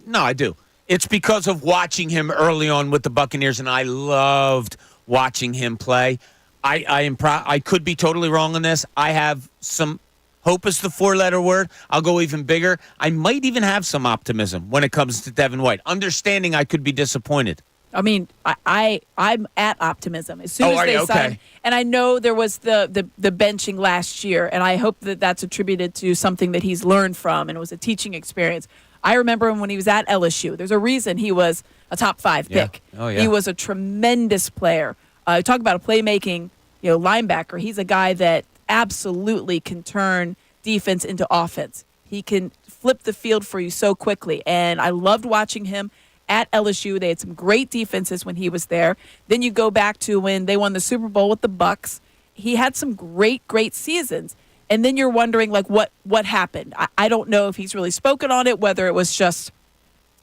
No, I do. It's because of watching him early on with the Buccaneers, and I loved watching him play. I could be totally wrong on this. I have some Hope is the 4-letter word. I'll go even bigger. I might even have some optimism when it comes to Devin White, understanding I could be disappointed. I mean, I'm at optimism as soon as are they you? Okay. sign. And I know there was the benching last year, and I hope that that's attributed to something that he's learned from, and it was a teaching experience. I remember him when he was at LSU. There's a reason he was a top 5 pick. Oh, yeah. He was a tremendous player. Talk about a playmaking, linebacker. He's a guy that absolutely can turn defense into offense. He can flip the field for you so quickly, and I loved watching him at LSU. They had some great defenses when he was there. Then you go back to when they won the Super Bowl with the Bucks. He had some great seasons. And then you're wondering, like, what happened? I don't know if he's really spoken on it, whether it was just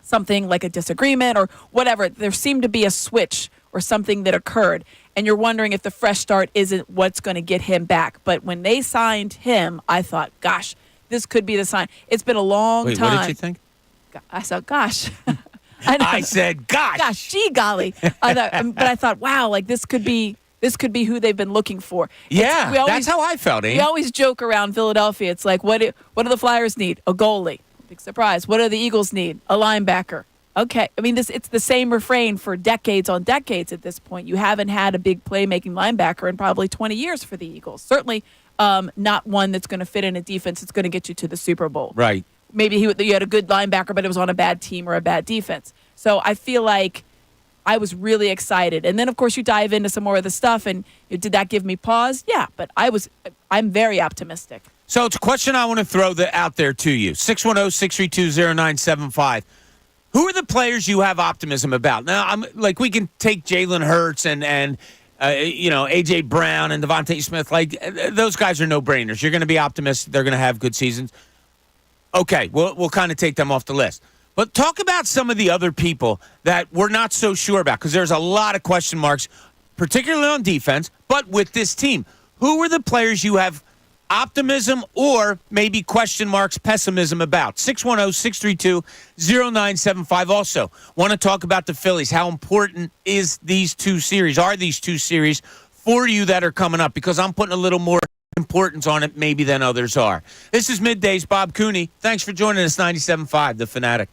something like a disagreement or whatever. There seemed to be a switch or something that occurred. And you're wondering if the fresh start isn't what's going to get him back. But when they signed him, I thought, gosh, this could be the sign. It's been a long Wait, time. what did you think? I said, gosh. I said, gosh. Gosh, gee golly. But I thought, wow, like this could be who they've been looking for. Yeah, that's how I felt, We always joke around Philadelphia. It's like, what do the Flyers need? A goalie. Big surprise. What do the Eagles need? A linebacker. Okay. I mean, it's the same refrain for decades on decades at this point. You haven't had a big playmaking linebacker in probably 20 years for the Eagles. Certainly not one that's going to fit in a defense that's going to get you to the Super Bowl. Right. Maybe you had a good linebacker, but it was on a bad team or a bad defense. So I feel like I was really excited. And then, of course, you dive into some more of the stuff, and did that give me pause? Yeah, but I'm very optimistic. So it's a question I want to throw out there to you. 610-632-0975. Who are the players you have optimism about? Now, we can take Jalen Hurts and A.J. Brown and Devontae Smith. Those guys are no-brainers. You're going to be optimistic. They're going to have good seasons. Okay, we'll kind of take them off the list. But talk about some of the other people that we're not so sure about, because there's a lot of question marks, particularly on defense, but with this team. Who are the players you have optimism or maybe question marks, pessimism about? 610-632-0975. Also, want to talk about the Phillies. How important are these two series for you that are coming up? Because I'm putting a little more importance on it maybe than others are. This is Middays. Bob Cooney. Thanks for joining us. 97.5, The Fanatic.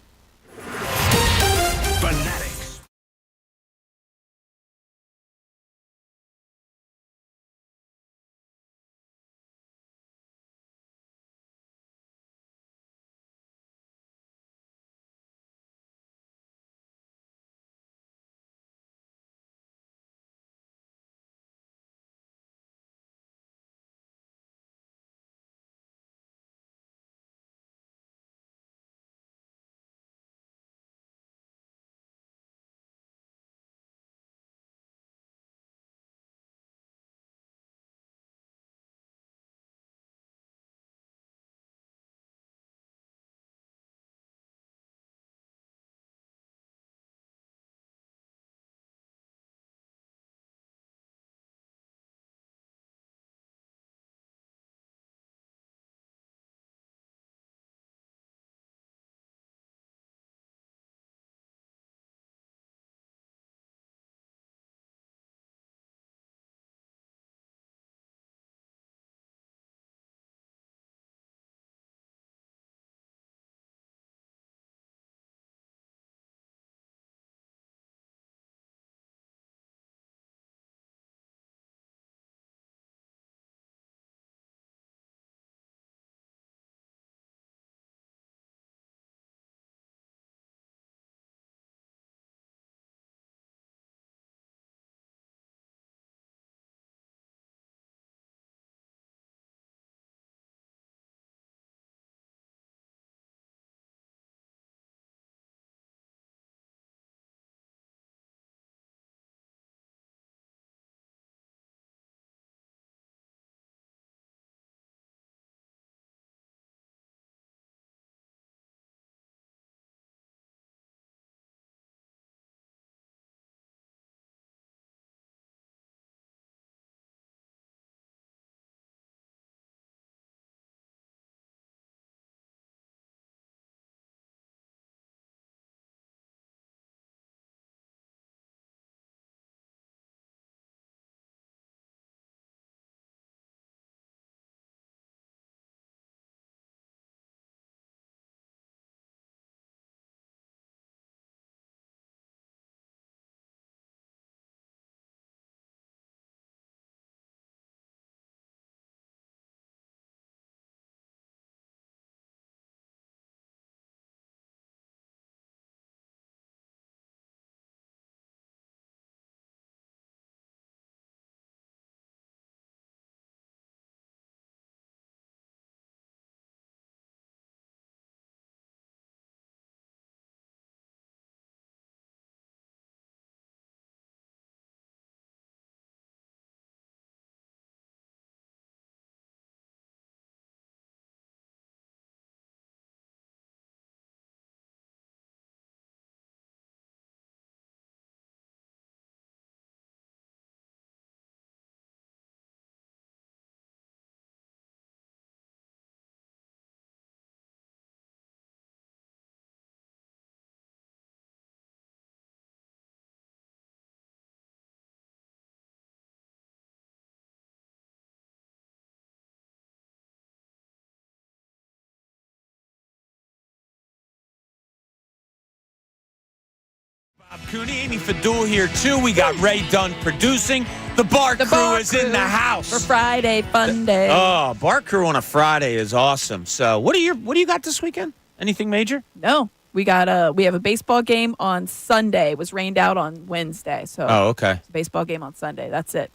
Cooney, Amy Fadul here too. We got Ray Dunn producing. The bar crew is in the house for Friday Fun Day. Oh, bar crew on a Friday is awesome. So, what do you got this weekend? Anything major? No, we have a baseball game on Sunday. It was rained out on Wednesday, so okay. It's a baseball game on Sunday. That's it.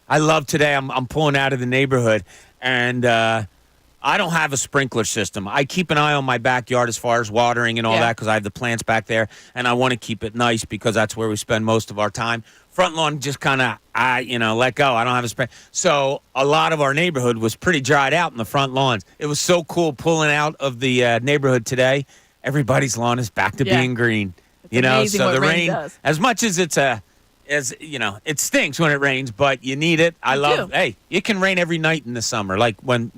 I love today. I'm pulling out of the neighborhood, and I don't have a sprinkler system. I keep an eye on my backyard as far as watering and all that because I have the plants back there, and I want to keep it nice because that's where we spend most of our time. Front lawn just kind of, let go. I don't have a sprinkler. So a lot of our neighborhood was pretty dried out in the front lawns. It was so cool pulling out of the neighborhood today. Everybody's lawn is back to being green. It's so the rain does. As much as it stinks when it rains, but you need it. Hey, it can rain every night in the summer. Like when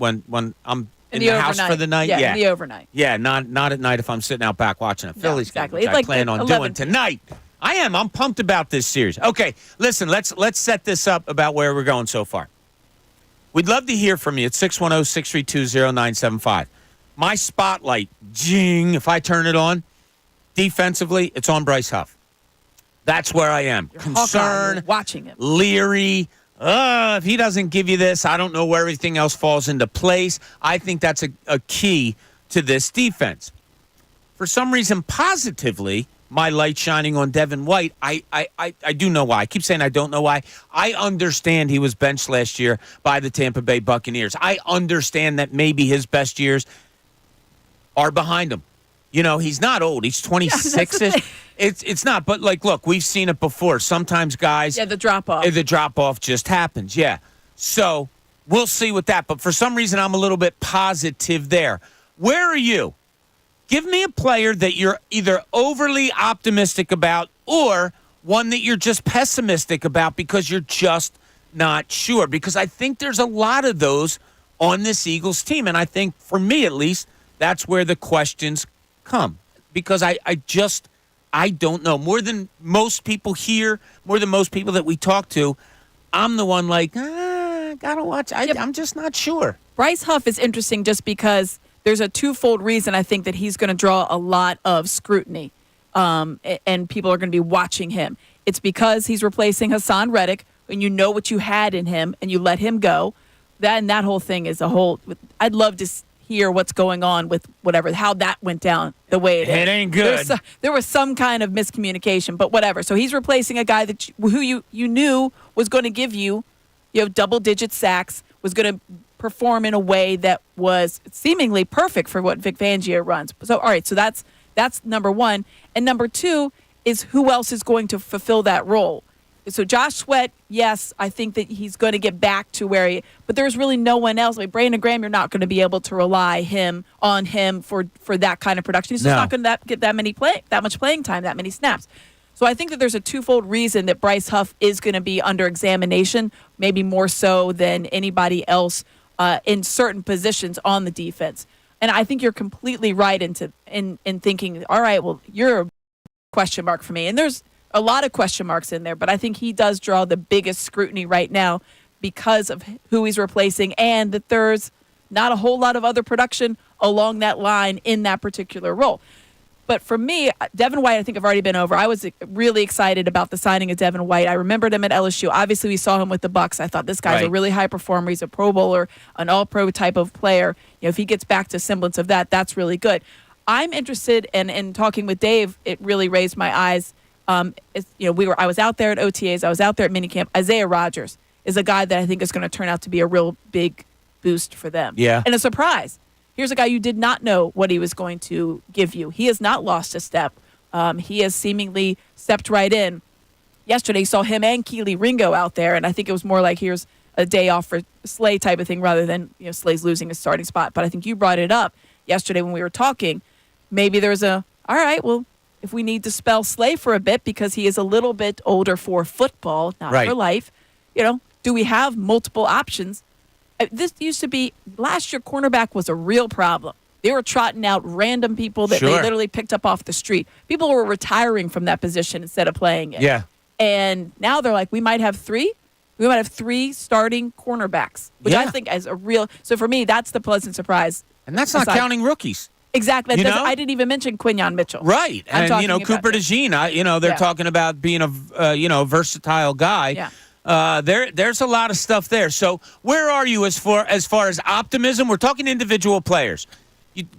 I'm in the house for the night. Yeah, in the overnight. Yeah, not at night if I'm sitting out back watching a Phillies game, which It's I plan on doing tonight. I am. I'm pumped about this series. Okay, listen, let's set this up about where we're going so far. We'd love to hear from you at 610-632-0975. My spotlight, jing, if I turn it on, defensively, it's on Bryce Huff. That's where I am. You're Concerned, watching him. leery. If he doesn't give you this, I don't know where everything else falls into place. I think that's a key to this defense. For some reason, positively, my light shining on Devin White. I do know why. I keep saying I don't know why. I understand he was benched last year by the Tampa Bay Buccaneers. I understand that maybe his best years are behind him. He's not old. He's 26-ish. It's not. But, look, we've seen it before. Sometimes guys. Yeah, the drop-off. The drop-off just happens, yeah. So we'll see with that. But for some reason, I'm a little bit positive there. Where are you? Give me a player that you're either overly optimistic about or one that you're just pessimistic about because you're just not sure. Because I think there's a lot of those on this Eagles team. And I think, for me at least, that's where the questions come. Because I don't know. More than most people here, more than most people that we talk to, I'm the one gotta watch. I'm just not sure. Bryce Huff is interesting just because there's a twofold reason I think that he's going to draw a lot of scrutiny, and people are going to be watching him. It's because he's replacing Hassan Reddick, and you know what you had in him, and you let him go. That whole thing is a whole. I'd love to hear what's going on with how that went down the way it is. It ain't good. There was some kind of miscommunication, but whatever. So he's replacing a guy who you knew was going to give you double-digit sacks, was going to perform in a way that was seemingly perfect for what Vic Fangio runs. So, all right, so that's number one. And number two is who else is going to fulfill that role. So Josh Sweat, yes, I think that he's going to get back to where but there's really no one else. Like Brandon Graham, you're not going to be able to rely on him for that kind of production. He's just not going to get that much playing time, that many snaps. So I think that there's a twofold reason that Bryce Huff is going to be under examination, maybe more so than anybody else in certain positions on the defense. And I think you're completely right in thinking, all right, well, you're a question mark for me. And there's a lot of question marks in there, but I think he does draw the biggest scrutiny right now because of who he's replacing and that there's not a whole lot of other production along that line in that particular role. But for me, Devin White, I think I've already been over. I was really excited about the signing of Devin White. I remembered him at LSU. Obviously, we saw him with the Bucs. I thought this guy's a really high performer. He's a Pro Bowler, an All-Pro type of player. If he gets back to semblance of that, that's really good. I'm interested in talking with Dave. It really raised my eyes. I was out there at OTAs. I was out there at minicamp. Isaiah Rodgers is a guy that I think is going to turn out to be a real big boost for them. Yeah. And a surprise. Here's a guy you did not know what he was going to give you. He has not lost a step. He has seemingly stepped right in. Yesterday, you saw him and Keely Ringo out there, and I think it was more like here's a day off for Slay type of thing rather than Slay's losing his starting spot. But I think you brought it up yesterday when we were talking. Maybe there's all right, well, if we need to spell Slay for a bit because he is a little bit older for football, not for life, do we have multiple options? This used to be, last year, cornerback was a real problem. They were trotting out random people that they literally picked up off the street. People were retiring from that position instead of playing it. Yeah. And now they're like, we might have three. We might have three starting cornerbacks, which I think is a real. So for me, that's the pleasant surprise. And that's not counting rookies. Exactly. You know? I didn't even mention Quinyon Mitchell. Right. I'm And, talking about Cooper him. DeJean, they're Yeah. talking about being a versatile guy. Yeah. There's a lot of stuff there. So where are you as far as optimism? We're talking individual players.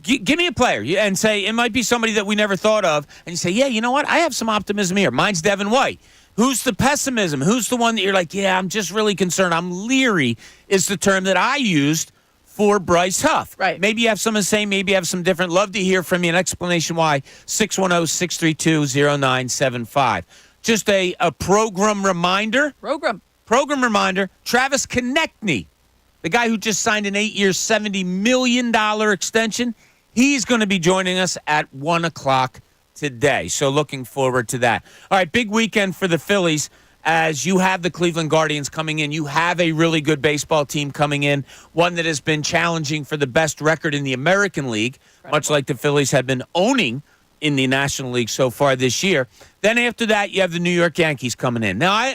Give me a player and say it might be somebody that we never thought of. And you say, yeah, you know what? I have some optimism here. Mine's Devin White. Who's the pessimism? Who's the one that you're like, yeah, I'm just really concerned. I'm leery is the term that I used for Bryce Huff. Right. Maybe you have some of the same, maybe you have some different. Love to hear from you, an explanation why. 610-632-0975. Just a program reminder. Program reminder, Travis Konecny, the guy who just signed an 8-year, $70 million extension, he's going to be joining us at 1 o'clock today. So looking forward to that. All right, big weekend for the Phillies. As you have the Cleveland Guardians coming in, you have a really good baseball team coming in, one that has been challenging for the best record in the American League, much like the Phillies have been owning in the National League so far this year. Then after that, you have the New York Yankees coming in. Now,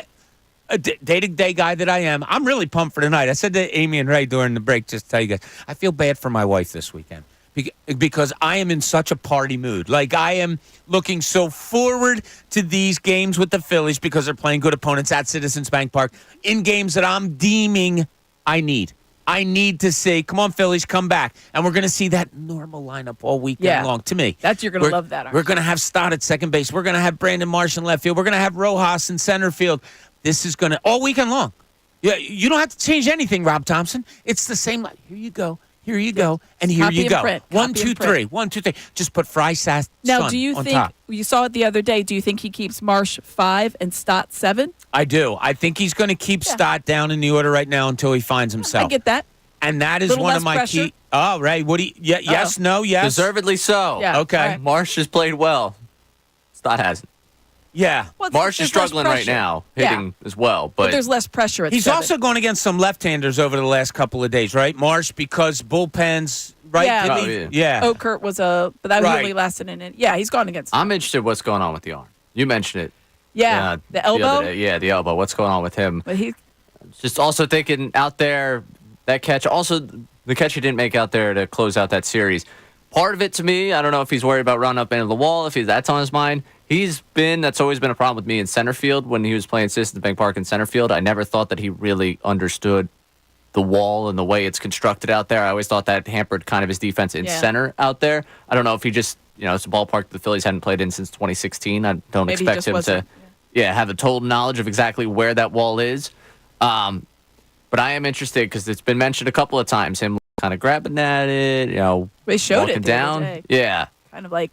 a day-to-day guy that I am, I'm really pumped for tonight. I said to Amy and Ray during the break, just to tell you guys, I feel bad for my wife this weekend because I am in such a party mood. Like, I am looking so forward to these games with the Phillies because they're playing good opponents at Citizens Bank Park in games that I'm deeming I need. I need to see, come on, Phillies, come back. And we're going to see that normal lineup all weekend long. To me, You're going to love that. We're going to have Stott at second base. We're going to have Brandon Marsh in left field. We're going to have Rojas in center field. This is going to, all weekend long. Yeah, you don't have to change anything, Rob Thompson. It's the same. Here you go. Here you go. And here Copy you and go. print. 1, Copy 2, and print. 3. 1, 2, 3. Just put Fry Sass Now, do you on think, top. you saw it the other day, do you think he keeps Marsh 5 and Stott 7? I do. I think he's going to keep Stott down in the order right now until he finds himself. I get that. And that is Little one less of my pressure. key. Oh, right. What do you, yes, no, yes. Deservedly so. Yeah. Okay. All right. Marsh has played well. Stott hasn't. Yeah. Well, Marsh is there's less struggling right pressure. now, hitting as well. But But there's less pressure at He's 7. also going against some left-handers over the last couple of days, right? Marsh, because bullpens, right? Yeah. Didn't Oh, he? yeah. Yeah. Okert was but that Right. really lasted in it. Yeah, he's gone against. I'm interested what's going on with the arm. You mentioned it. Yeah, the other elbow. day. Yeah, the elbow. What's going on with him? But he, Just also thinking out there, that catch. Also, the catch he didn't make out there to close out that series. Part of it to me, I don't know if he's worried about running up into the wall, if that's on his mind. That's always been a problem with me in center field when he was playing Citizens Bank Park in center field. I never thought that he really understood the wall and the way it's constructed out there. I always thought that hampered kind of his defense in center out there. I don't know if he just, it's a ballpark the Phillies hadn't played in since 2016. I don't Maybe he expect just him wasn't, to have a total knowledge of exactly where that wall is. But I am interested because it's been mentioned a couple of times, him kind of grabbing at it, they showed walking it the down. other day. Yeah. Kind of like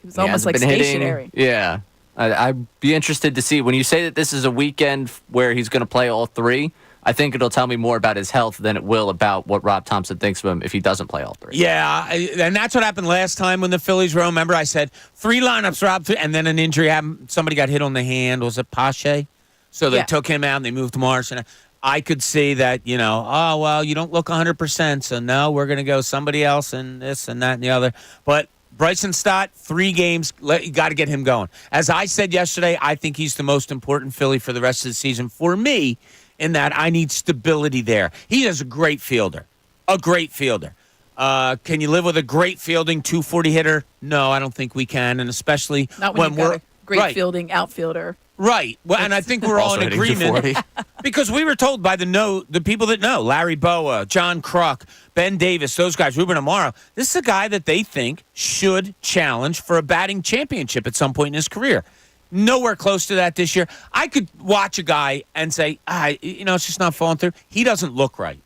it was He almost hasn't like been hitting. stationary. Yeah. I'd be interested to see when you say that this is a weekend where he's going to play all three. I think it'll tell me more about his health than it will about what Rob Thompson thinks of him if he doesn't play all three. Yeah, and that's what happened last time when the Phillies were. Remember, I said 3 lineups, Rob, and then an injury happened. Somebody got hit on the hand. Was it Pache? So they took him out and they moved Marsh. And I could see that, you don't look 100%, so no, we're going to go somebody else and this and that and the other. But Bryson Stott, 3 games, you got to get him going. As I said yesterday, I think he's the most important Philly for the rest of the season for me, in that I need stability there. He is a great fielder. Can you live with a great fielding 240 hitter? No, I don't think we can, and especially Not when you've we're got a great fielding outfielder. Right. Well, and I think we're all Also in hitting agreement 240. because we were told by the people that know, Larry Boa, John Kruk, Ben Davis, those guys, Ruben Amaro, this is a guy that they think should challenge for a batting championship at some point in his career. Nowhere close to that this year. I could watch a guy and say, it's just not falling through. He doesn't look right.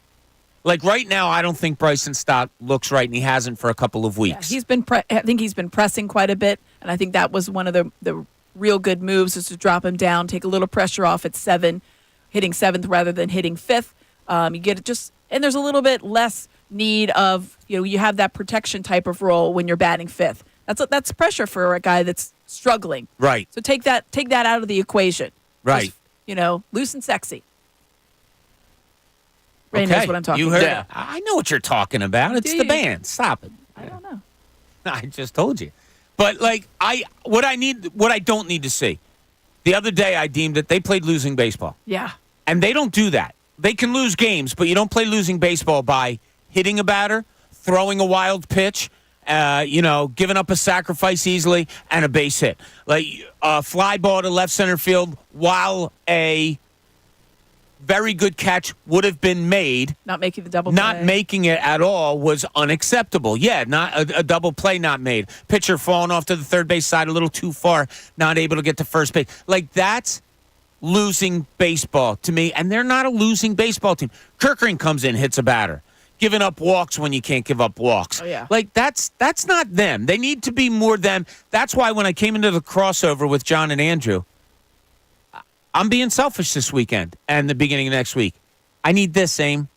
Like right now, I don't think Bryson Stott looks right, and he hasn't for a couple of weeks. Yeah, I think he's been pressing quite a bit, and I think that was one of the real good moves is to drop him down, take a little pressure off at 7, hitting 7th rather than hitting 5th. You get it and there's a little bit less need of, you have that protection type of role when you're batting 5th. That's pressure for a guy that's struggling. Right. So take that out of the equation. Right. Just, loose and sexy. Ray knows what I'm talking You heard about. it. I know what you're talking about. It's Do the you? band. Stop it. I don't know. I just told you. But what I don't need to see. The other day I deemed that they played losing baseball. Yeah. And they don't do that. They can lose games, but you don't play losing baseball by hitting a batter, throwing a wild pitch, Giving up a sacrifice easily and a base hit. Like a fly ball to left center field while a very good catch would have been made. Not making the double Not play. making it at all was unacceptable. Yeah, not a double play not made. Pitcher falling off to the third base side a little too far, not able to get to first base. Like, that's losing baseball to me, and they're not a losing baseball team. Kirkering comes in, hits a batter. Giving up walks when you can't give up walks. Oh, yeah. Like, that's not them. They need to be more them. That's why when I came into the crossover with John and Andrew, I'm being selfish this weekend and the beginning of next week. I need this, Aim.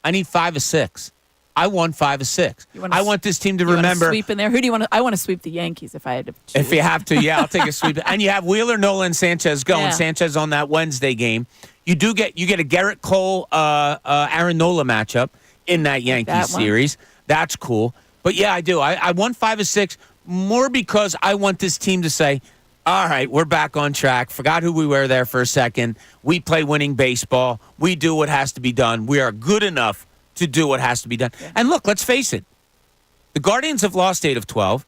I need 5 of 6. I won 5 of 6. I want this team to remember. Sweep in there. Who do you want to? I want to sweep the Yankees if I had to choose. If you have to, yeah, I'll take a sweep. And you have Wheeler, Nola, and Sanchez going. Yeah. Sanchez on that Wednesday game. You get a Garrett Cole, Aaron Nola matchup in that Yankees series. That's cool. But yeah, I do. I won 5 of 6 more because I want this team to say, all right, we're back on track. Forgot who we were there for a second. We play winning baseball. We do what has to be done. We are good enough to do what has to be done. Yeah. And look, let's face it. The Guardians have lost 8 of 12.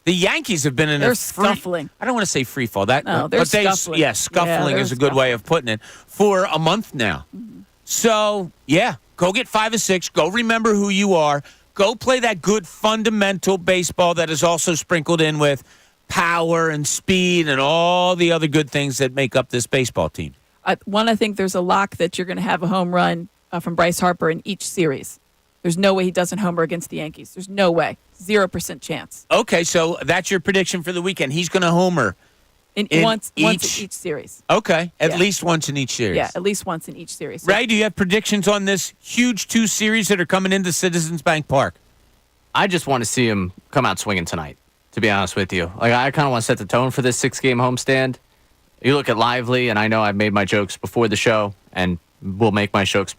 The Yankees have been in they're scuffling. I don't want to say free fall. They're scuffling. Yeah, scuffling is a good way of putting it for a month now. Mm-hmm. So, yeah, go get 5 of 6. Go remember who you are. Go play that good fundamental baseball that is also sprinkled in with power and speed and all the other good things that make up this baseball team. I think there's a lock that you're going to have a home run from Bryce Harper in each series. There's no way he doesn't homer against the Yankees. There's no way. 0% chance. Okay, so that's your prediction for the weekend. He's going to homer once in each series. Okay, at least once in each series. Yeah, at least once in each series. Ray, do you have predictions on this huge 2 series that are coming into Citizens Bank Park? I just want to see him come out swinging tonight, to be honest with you. Like, I kind of want to set the tone for this 6-game homestand. You look at Lively, and I know I've made my jokes before the show, and we'll make my jokes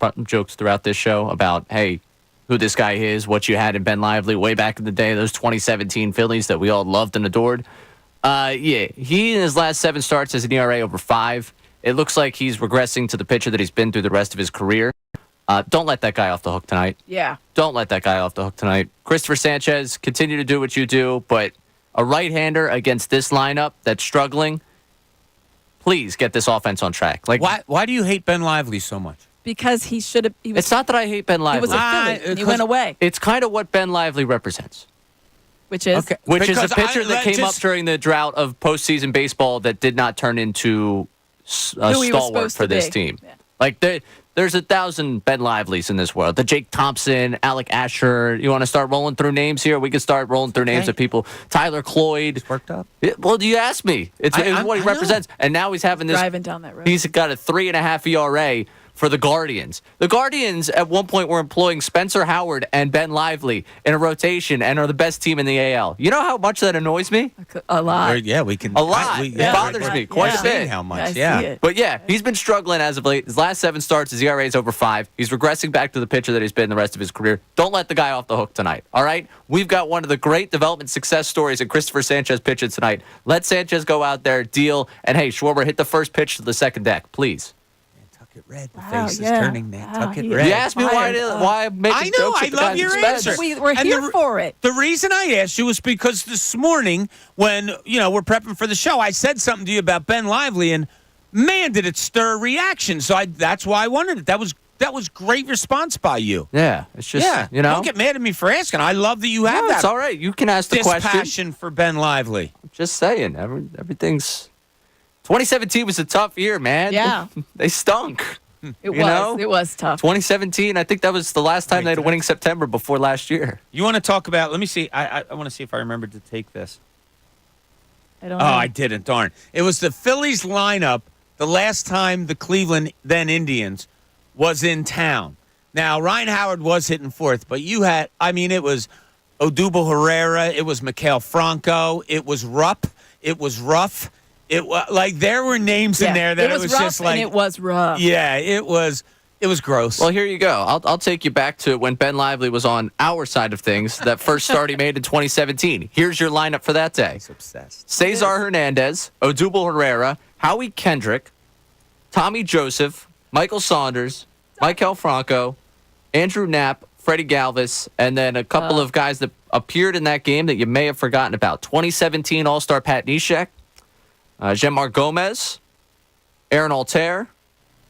throughout this show about, hey, who this guy is, what you had in Ben Lively way back in the day, those 2017 Phillies that we all loved and adored. He in his last 7 starts has an ERA over 5. It looks like he's regressing to the pitcher that he's been through the rest of his career. Don't let that guy off the hook tonight. Yeah. Don't let that guy off the hook tonight. Christopher Sanchez, continue to do what you do, but a right-hander against this lineup that's struggling, please get this offense on track. Like, why do you hate Ben Lively so much? Because he should have. It's not that I hate Ben Lively. He was a Philly. He went away. It's kind of what Ben Lively represents. Which is? Okay. Which is a pitcher that came up during the drought of postseason baseball that did not turn into a stalwart for this team. Yeah. Like, there's 1,000 Ben Lively's in this world. The Jake Thompson, Alec Asher. You want to start rolling through names here? We can start rolling through names of people. Tyler Cloyd. It's worked up. Well, you asked me. It's what he represents. And now he's having this. Driving down that road. He's got a 3.5 ERA for the Guardians. The Guardians at one point were employing Spencer Howard and Ben Lively in a rotation and are the best team in the AL. You know how much that annoys me? A lot. Yeah, we can. A lot. It bothers me quite a bit. How much? Yeah. But yeah, he's been struggling as of late. His last 7 starts, his ERA is over 5. He's regressing back to the pitcher that he's been the rest of his career. Don't let the guy off the hook tonight, all right? We've got one of the great development success stories in Christopher Sanchez pitching tonight. Let Sanchez go out there, deal, and hey, Schwarber, hit the first pitch to the second deck, please. Tuck it red. The face is turning, man. Tuck it red. You asked me why I'm making jokes at the love guy's your expense. answer. We're here for it. The reason I asked you was because this morning when, we're prepping for the show, I said something to you about Ben Lively, and man, did it stir a reaction. So that's why I wanted it. That was great response by you. Yeah, it's just, Don't get mad at me for asking. I love that you have that. It's all right. You can ask the question. Passion for Ben Lively. I'm just saying, everything's... 2017 was a tough year, man. Yeah. They stunk. It was tough. 2017, I think that was the last time they had a winning September before last year. You want to talk about, let me see, I want to see if I remembered to take this. I don't know. Oh, I didn't, darn. It was the Phillies lineup the last time the Cleveland, then Indians, was in town. Now, Ryan Howard was hitting fourth, but you had, it was Odubel Herrera, it was Maikel Franco, it was Rupp, it was Ruff. It was like there were names in there that it was rough, just like and it was rough. Yeah, it was gross. Well, here you go. I'll take you back to when Ben Lively was on our side of things. That first start he made in 2017. Here's your lineup for that day: He's obsessed. Cesar Hernandez, Odubel Herrera, Howie Kendrick, Tommy Joseph, Michael Saunders, Maikel Franco, Andrew Knapp, Freddie Galvis, and then a couple of guys that appeared in that game that you may have forgotten about. 2017 All-Star Pat Neshek, Jean-Marc Gomez, Aaron Altair.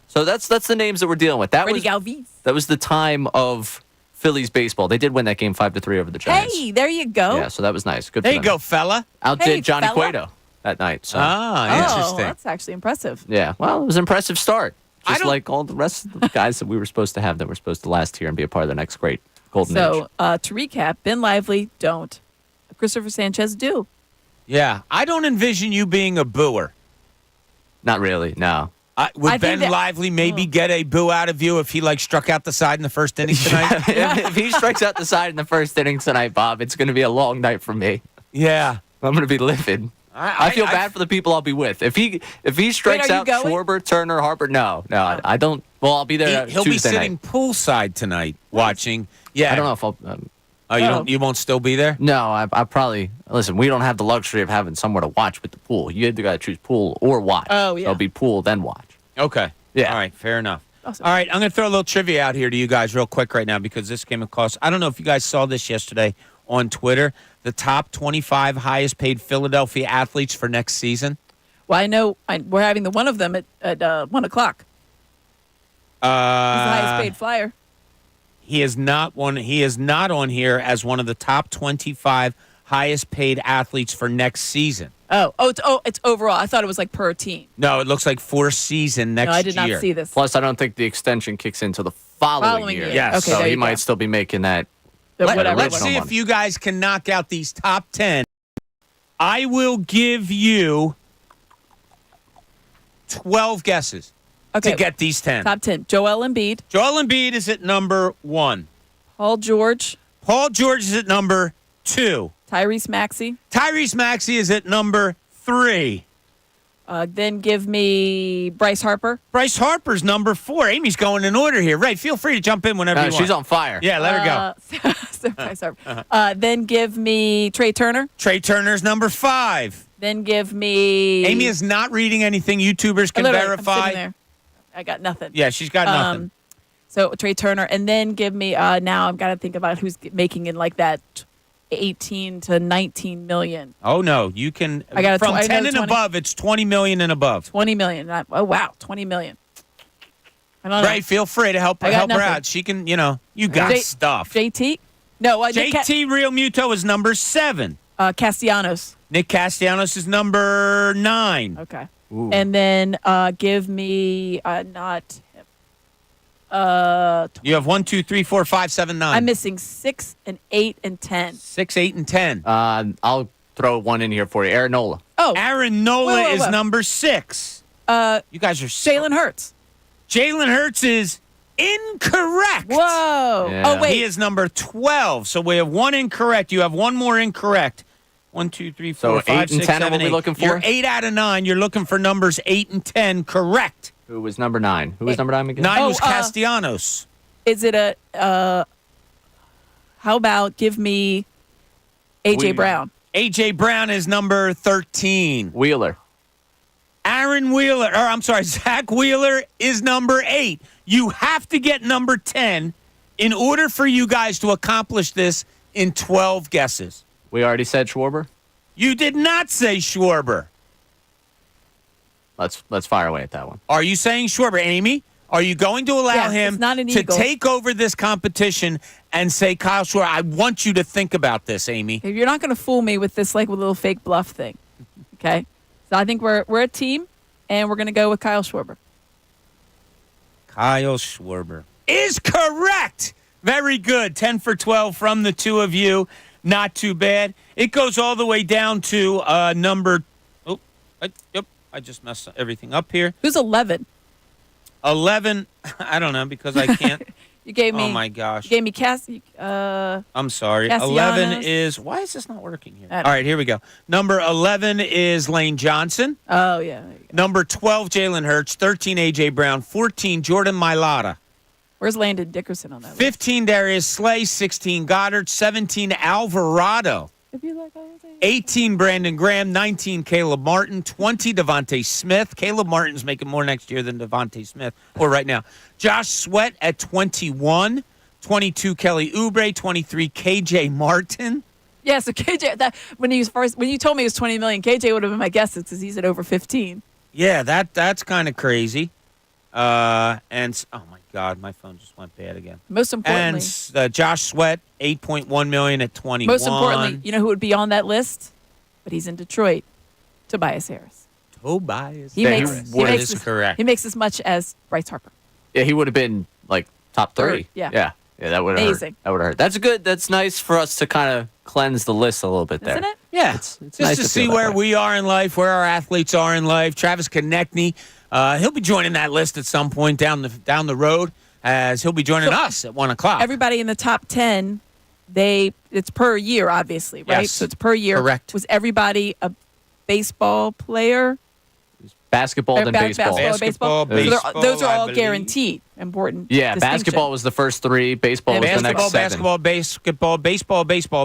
So that's the names that we're dealing with. Freddie Galvis. That was the time of Phillies baseball. They did win that game 5-3 over the Giants. Hey, there you go. Yeah, so that was nice. Good. There for you them. go, fella. Outdid Hey, Johnny fella. Cueto that night. So. Interesting. That's actually impressive. Yeah, well, it was an impressive start. I Just don't- like all the rest of the guys that we were supposed to have that were supposed to last here and be a part of the next great golden age. So to recap, Ben Lively, don't. Christopher Sanchez, do. Yeah, I don't envision you being a booer. Not really, no. Would I Ben think that- Lively maybe get a boo out of you if he struck out the side in the first inning tonight? if he strikes out the side in the first inning tonight, Bob, it's going to be a long night for me. Yeah. I'm going to be livid. I feel bad for the people I'll be with. If he strikes are you out going? Schwarber, Turner, Harper, no, I don't. Well, I'll be there He'll Tuesday be sitting night. poolside tonight watching. Yeah. I don't know if I'll. You won't still be there? No, I probably listen. We don't have the luxury of having somewhere to watch with the pool. You either got to choose pool or watch. Oh, yeah. So it'll be pool then watch. Okay. Yeah. All right. Fair enough. Awesome. All right. I'm going to throw a little trivia out here to you guys real quick right now because this came across. I don't know if you guys saw this yesterday on Twitter. The top 25 highest paid Philadelphia athletes for next season. Well, I know we're having one of them at 1 o'clock. He's the highest paid flyer. He is not one. He is not on here as one of the top 25 highest paid athletes for next season. It's overall. I thought it was like per team. No, it looks like for season next No, year. I did not see this. Plus, I don't think the extension kicks into the following year. Yes. Okay, So there he you go. might still be making that. Whatever. Let's see Original if you guys can knock out these top 10. I will give you 12 guesses Okay. to get these 10. Top 10. Joel Embiid, Joel Embiid is at number 1. Paul George, Paul George is at number 2. Tyrese Maxey. Tyrese Maxey is at number 3. Then give me Bryce Harper. Bryce Harper's number 4. Amy's going in order here. Ray, feel free to jump in whenever you want. She's on fire. Yeah, let her go. So Bryce Harper. Then give me Trey Turner. Trey Turner's number 5. Then give me. Amy is not reading anything YouTubers can Literally, I'm verify. sitting there. I got nothing. Yeah, she's got nothing. So Trey Turner, and then give me. Now I've got to think about who's making in like that 18 to 19 million. Oh no, you can. I got from I know 10 and 20. above. It's 20 million and above. 20 million. Oh wow, 20 million. I don't know. Right, feel free to help I got her nothing. out. She can, you got stuff. JT. No, JT Real Muto is number 7. Castellanos. Nick Castellanos is number 9. Okay. And then give me not him. You have 1, 2, 3, 4, 5, 7, 9. I'm missing 6 and 8 and 10. 6, 8, and 10. I'll throw one in here for you. Aaron Nola. Oh, Aaron Nola whoa. is number 6. You guys are Jalen Hurts. Jalen Hurts is incorrect. Whoa. Yeah. Oh wait. He is number 12. So we have one incorrect. You have one more incorrect. 1, 2, 3, 4, So 5, 8 and 6, 10 are 7, what we're 8. looking for? You're 8 out of 9. You're looking for numbers 8 and 10 correct. Who was number 9? Who was number 9 again? 9 was Oh, Castellanos. Is it a? How about give me AJ Brown? A.J. Brown is number 13. Wheeler. Zach Wheeler is number 8. You have to get number 10 in order for you guys to accomplish this in 12 guesses. We already said Schwarber. You did not say Schwarber. Let's fire away at that one. Are you saying Schwarber? Amy, are you going to allow Yes, him it's not an to Eagle. take over this competition and say Kyle Schwarber? I want you to think about this, Amy. You're not going to fool me with this like little fake bluff thing. Okay. So I think we're a team, and we're going to go with Kyle Schwarber. Kyle Schwarber is correct. Very good. 10 for 12 from the two of you. Not too bad. It goes all the way down to number. I just messed everything up here. Who's 11? 11. I don't know because I can't. You gave me. Oh my gosh. You gave me I'm sorry. Castellanos. 11 is. Why is this not working here? I All don't right, here we go. Number 11 is Lane Johnson. Oh yeah. There you go. Number 12, Jalen Hurts. 13, A.J. Brown. 14, Jordan Mailata. Where's Landon Dickerson on that? 15, Darius Slay. 16, Goddard. 17, Alvarado. If you like, 18, Brandon Graham. 19, Caleb Martin. 20, Devontae Smith. Caleb Martin's making more next year than Devontae Smith, or right now. Josh Sweat at 21. 22 Kelly Oubre, 23 KJ Martin. Yeah, so KJ, when you told me it was 20 million, KJ would have been my guess because he's at over 15. Yeah, that's kind of crazy. And oh my God, my phone just went bad again. Most importantly, And Josh Sweat, 8.1 million at 21. most importantly, you know who would be on that list? But he's in Detroit. Tobias Harris. Tobias. He makes correct. He makes as much as Bryce Harper. Yeah, he would have been like top 30. Yeah. Yeah, that would have hurt. Amazing. That would have hurt. That's good. That's nice for us to kind of cleanse the list a little bit there. Isn't it? Yeah, It's just nice to to see feel that where way. we are in life, where our athletes are in life. Travis Konecny, he'll be joining that list at some point down the road, as he'll be joining us at 1 o'clock. Everybody in the top 10, it's per year, obviously, right? Yes. So it's per year. Correct. Was everybody a baseball player? Basketball then baseball. Basketball, So those are I all believe. guaranteed. Important. Yeah, distinction. basketball was the first 3. Baseball was the next 7. Basketball, baseball, baseball,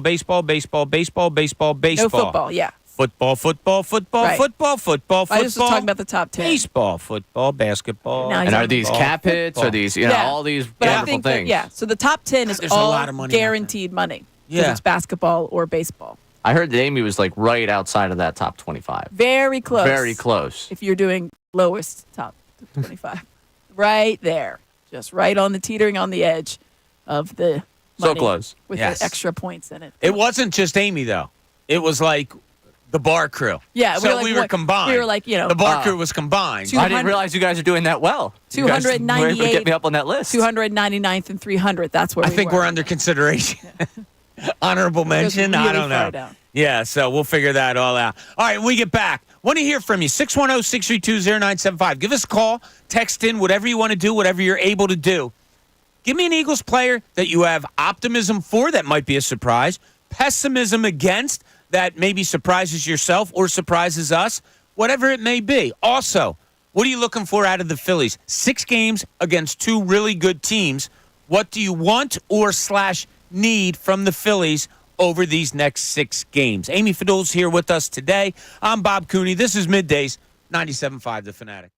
No football. Yeah. Football, Right. football. I just was talking about the top 10. Baseball, football, basketball. Now he's And on are these football, cap hits? football. Are these, Yeah. all these But I wonderful think things? so the top 10 is There's a all lot of money out there. guaranteed money. Yeah. Because it's basketball or baseball. I heard that Amy was like right outside of that top 25. Very close. Very close. If you're doing lowest top 25. Right there. Just right on the teetering on the edge of the So money close. with Yes. the extra points in it. It wasn't just Amy, though. It was like the bar crew. Yeah, So we we were were like- combined. we were like, the bar crew was combined. Two- I didn't 200 realize you guys are doing that well. You guys were able to 298 get me up on that list. 299th and 300. That's where I we think were. we're under consideration. Honorable mention. I really don't far know. down. Yeah, so we'll figure that all out. All right, when we get back, want to hear from you. 610-632-0975. Give us a call, text in, whatever you want to do, whatever you're able to do. Give me an Eagles player that you have optimism for that might be a surprise, pessimism against that maybe surprises yourself or surprises us, whatever it may be. Also, what are you looking for out of the Phillies? 6 games against 2 really good teams. What do you want or / need from the Phillies over these next 6 games? Amy Fadul's here with us today. I'm Bob Cooney. This is Middays, 97.5 The Fanatic.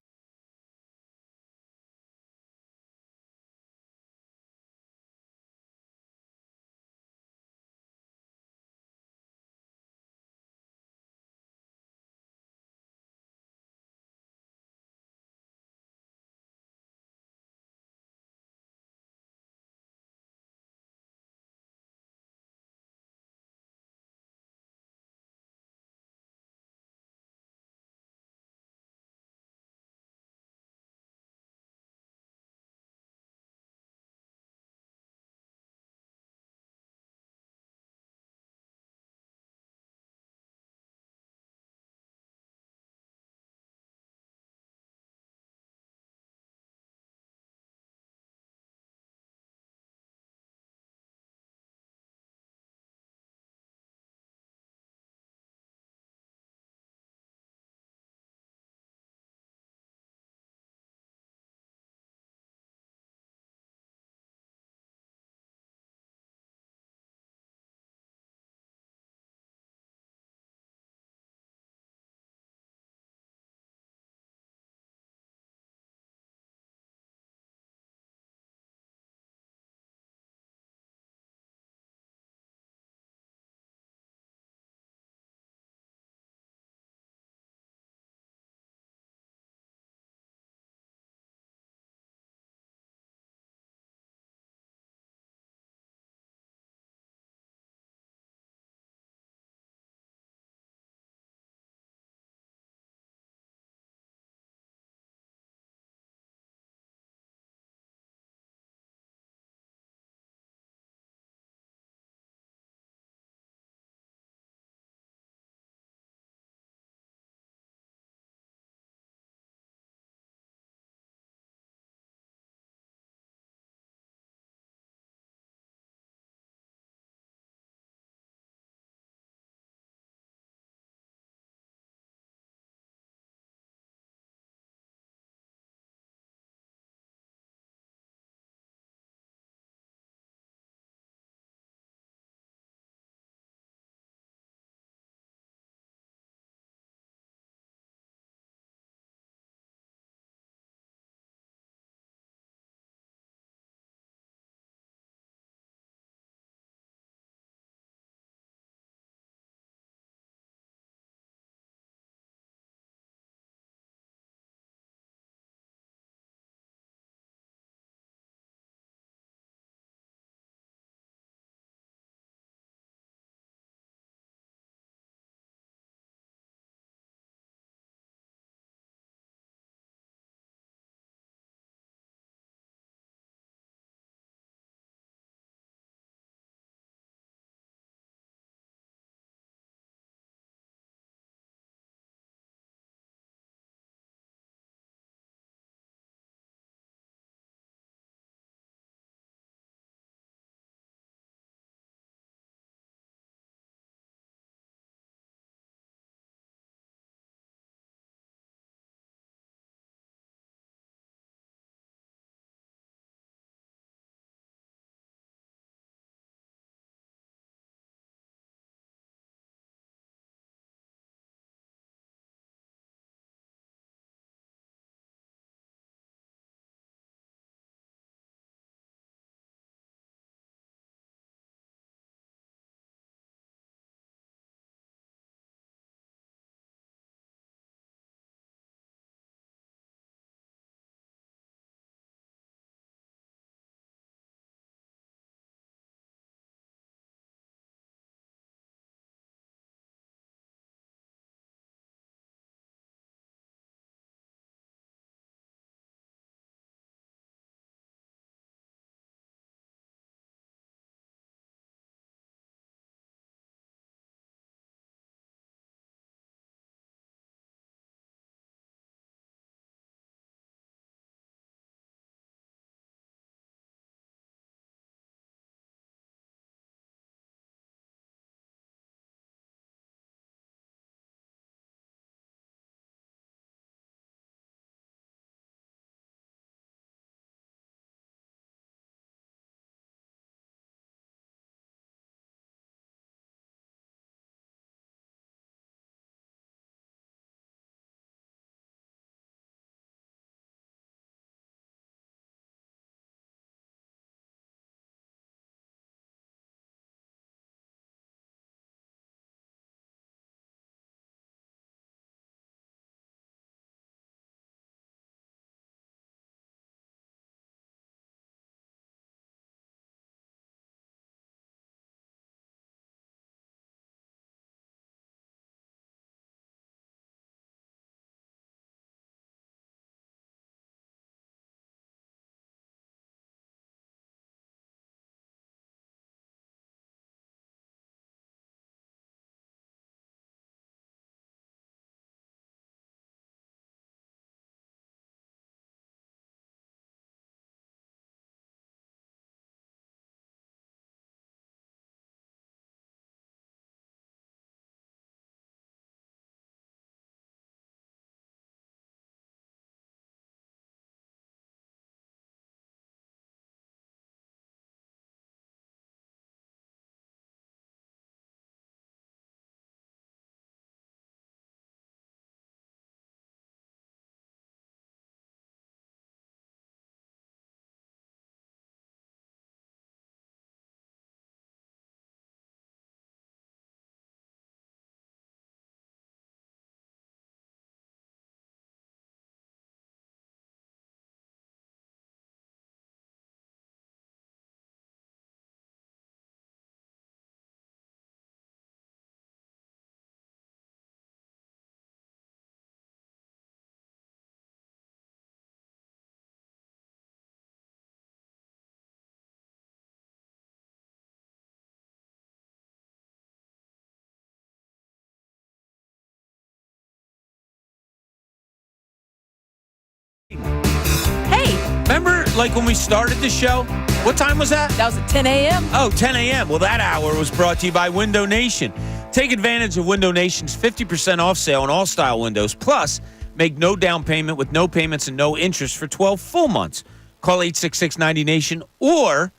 like when we started the show? What time was that? That was at 10 a.m. Oh, 10 a.m. Well, that hour was brought to you by Window Nation. Take advantage of Window Nation's 50% off sale on all style windows. Plus, make no down payment with no payments and no interest for 12 full months. Call 866-90-NATION or